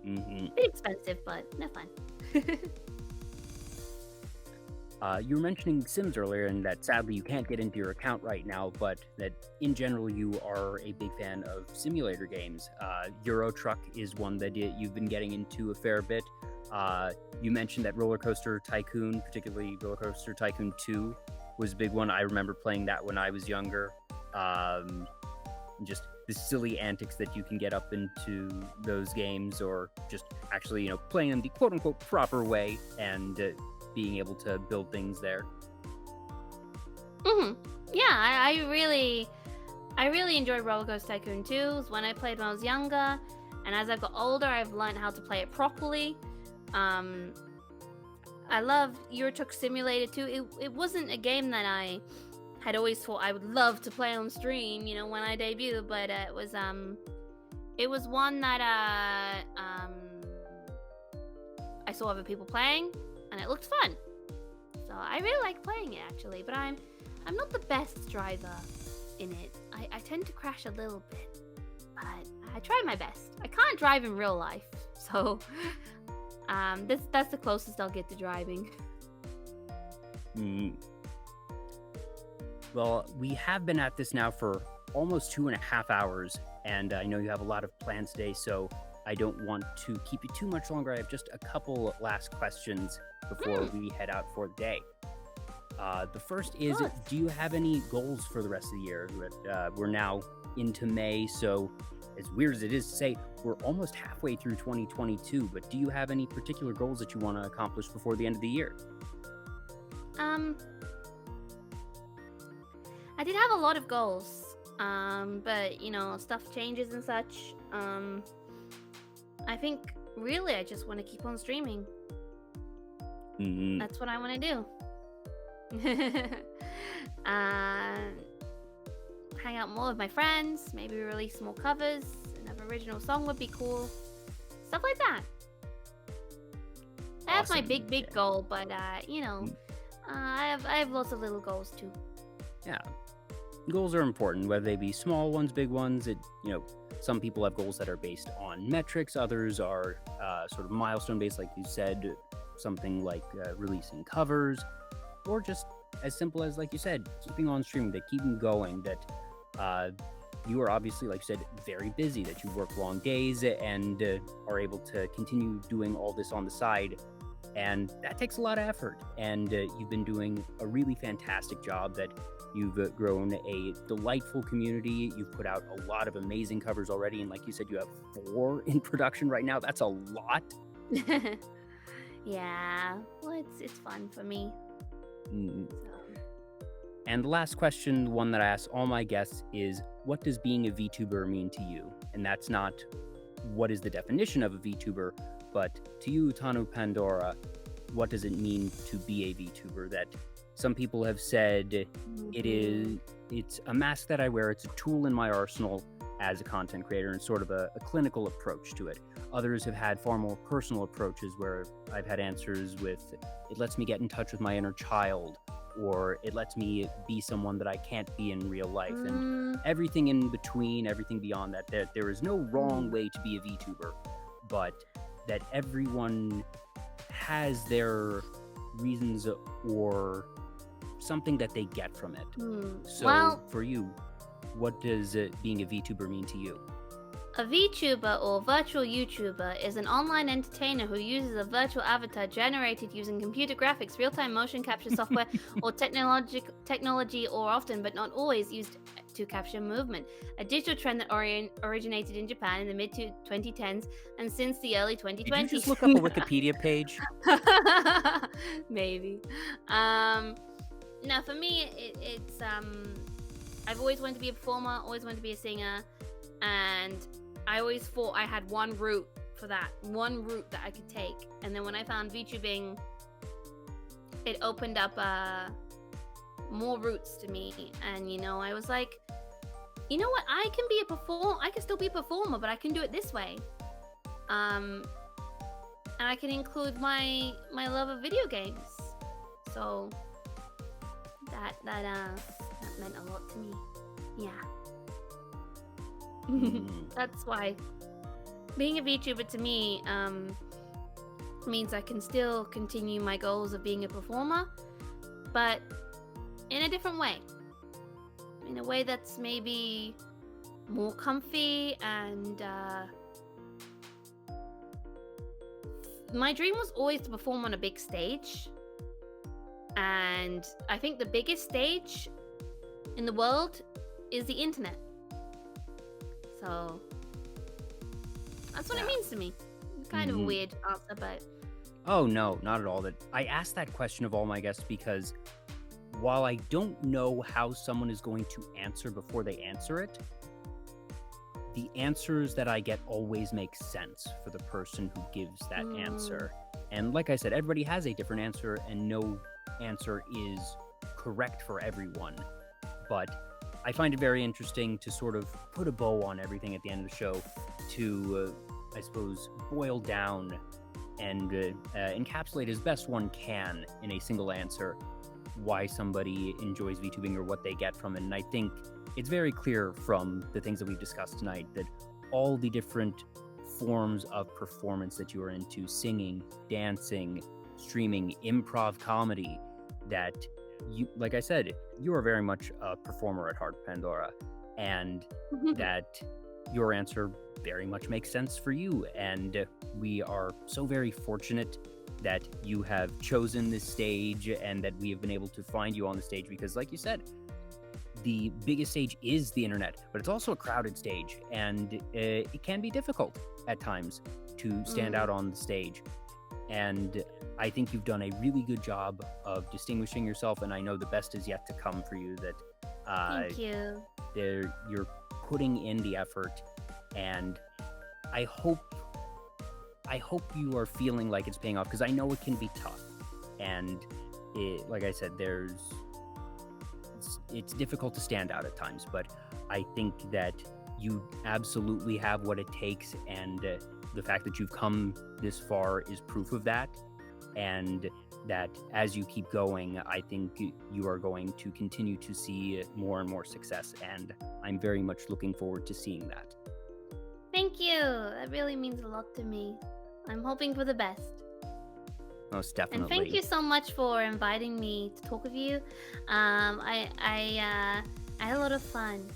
Mm-hmm. Bit expensive, but they're fun. You were mentioning Sims earlier, and that sadly you can't get into your account right now, but that in general you are a big fan of simulator games. Euro Truck is one that you've been getting into a fair bit. You mentioned that Roller Coaster Tycoon, particularly Roller Coaster Tycoon 2, was a big one. I remember playing that when I was younger. Just the silly antics that you can get up into those games, or just actually, playing them the quote-unquote proper way and being able to build things there. Yeah, I really enjoyed Roller Coaster Tycoon 2. It was when I played when I was younger, and as I've got older, I've learned how to play it properly. I love Euro Truck Simulator 2. It wasn't a game that I had always thought I would love to play on stream, when I debuted, but it was one that I saw other people playing, and it looked fun. So I really like playing it, actually, but I'm not the best driver in it. I tend to crash a little bit, but I try my best. I can't drive in real life, so that's the closest I'll get to driving. Well, we have been at this now for almost 2.5 hours, and I know you have a lot of plans today, so I don't want to keep you too much longer. I have just a couple last questions before we head out for the day. The first is, do you have any goals for the rest of the year? We're now into May, so as weird as it is to say, we're almost halfway through 2022, but do you have any particular goals that you want to accomplish before the end of the year? I did have a lot of goals, but stuff changes and such. I think really I just want to keep on streaming. That's what I want to do. Hang out more with my friends, maybe release more covers, another original song would be cool. Stuff like that. That's my big goal, but I have lots of little goals too. Yeah. Goals are important, whether they be small ones, big ones. Some people have goals that are based on metrics, others are sort of milestone based, like you said, something like releasing covers, or just as simple as, like you said, keeping on streaming, that keeping going, that you are obviously, like you said, very busy, that you work long days and are able to continue doing all this on the side. And that takes a lot of effort. And you've been doing a really fantastic job, that you've grown a delightful community. You've put out a lot of amazing covers already. And like you said, you have 4 in production right now. That's a lot. Yeah, well, it's fun for me. So. And the last question, the one that I ask all my guests, is what does being a VTuber mean to you? And that's not what is the definition of a VTuber, but to you, Utano Pandora, what does it mean to be a VTuber? That some people have said it's a mask that I wear, it's a tool in my arsenal as a content creator, and sort of a clinical approach to it. Others have had far more personal approaches, where I've had answers with, it lets me get in touch with my inner child, or it lets me be someone that I can't be in real life, and everything in between, everything beyond that. There is no wrong way to be a VTuber, but that everyone has their reasons or something that they get from it. So for you, what does being a VTuber mean to you? A VTuber or virtual YouTuber is an online entertainer who uses a virtual avatar generated using computer graphics, real-time motion capture software, or technology, or often but not always used to capture movement. A digital trend that originated in Japan in the mid-2010s and since the early 2020s. Did you just look up a Wikipedia page? Maybe. Now for me, it's I've always wanted to be a performer, always wanted to be a singer, and I always thought I had one route for that, one route that I could take. And then when I found VTubing, it opened up more routes to me. And, you know, I was like, you know what? I can still be a performer, but I can do it this way. And I can include my love of video games. So that meant a lot to me. Yeah. That's why being a VTuber to me means I can still continue my goals of being a performer, but in a different way, in a way that's maybe more comfy. And my dream was always to perform on a big stage, and I think the biggest stage in the world is the internet. So that's what it means to me. Kind of a weird answer, but oh no, not at all. That I asked that question of all my guests because while I don't know how someone is going to answer before they answer it, the answers that I get always make sense for the person who gives that answer. And like I said, everybody has a different answer, and no answer is correct for everyone. But I find it very interesting to sort of put a bow on everything at the end of the show to, I suppose, boil down and encapsulate as best one can in a single answer why somebody enjoys VTubing or what they get from it. And I think it's very clear from the things that we've discussed tonight that all the different forms of performance that you are into, singing, dancing, streaming, improv comedy, that you, like I said, you are very much a performer at heart, Pandora, and that your answer very much makes sense for you. And we are so very fortunate that you have chosen this stage and that we have been able to find you on the stage because, like you said, the biggest stage is the internet, but it's also a crowded stage, and it can be difficult at times to stand out on the stage. And I think you've done a really good job of distinguishing yourself, and I know the best is yet to come for you. That thank you. You're putting in the effort, and I hope you are feeling like it's paying off, because I know it can be tough, and like I said, it's difficult to stand out at times, but I think that you absolutely have what it takes, and the fact that you've come this far is proof of that, and that as you keep going, I think you are going to continue to see more and more success, and I'm very much looking forward to seeing that. Thank you. That really means a lot to me. I'm hoping for the best. Most definitely. And thank you so much for inviting me to talk with you. I had a lot of fun.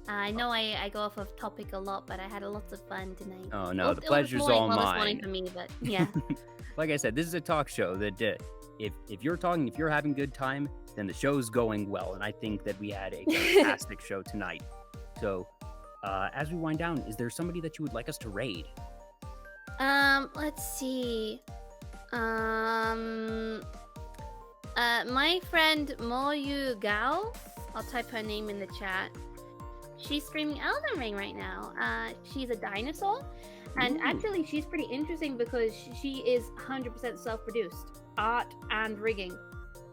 I know I go off of topic a lot, but I had lots of fun tonight. Oh no, the pleasure's all mine. Morning for me, but yeah. Like I said, this is a talk show that if you're talking, if you're having a good time, then the show's going well. And I think that we had a fantastic show tonight. So as we wind down, is there somebody that you would like us to raid? Let's see. My friend Moyu Gao, I'll type her name in the chat. She's streaming Elden Ring right now. She's a dinosaur, and actually she's pretty interesting because she is 100% self-produced. Art and rigging,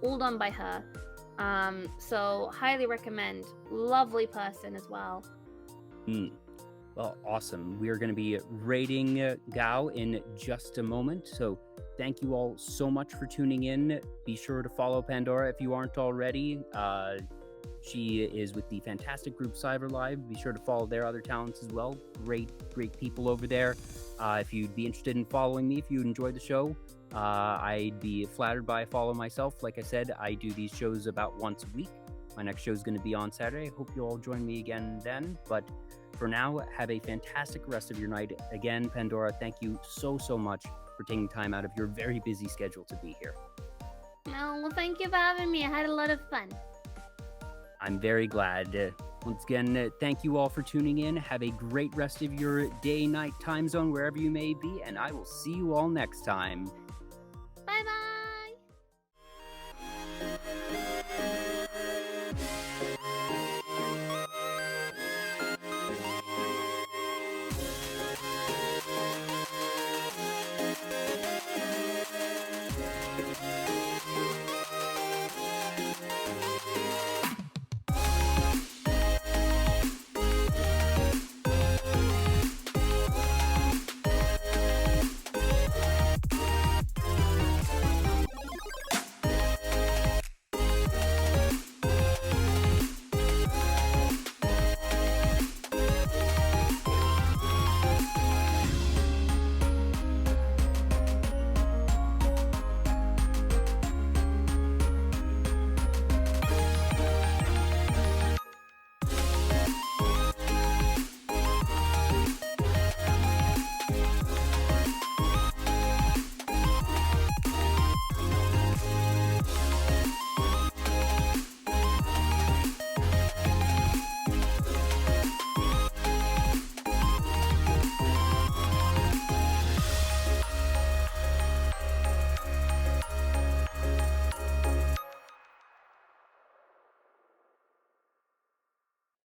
all done by her. So highly recommend. Lovely person as well. Well, awesome. We are going to be raiding Gao in just a moment. So thank you all so much for tuning in. Be sure to follow Pandora if you aren't already. She is with the fantastic group Cyber Live. Be sure to follow their other talents as well. Great people over there. If you'd be interested in following me, if you enjoyed the show, I'd be flattered by a follow myself. Like I said, I do these shows about once a week. My next show is going to be on Saturday. Hope you all join me again then. But for now, have a fantastic rest of your night. Again, Pandora, thank you so much for taking time out of your very busy schedule to be here. Oh, well, thank you for having me. I had a lot of fun. I'm very glad. Once again, thank you all for tuning in. Have a great rest of your day, night, time zone, wherever you may be, and I will see you all next time.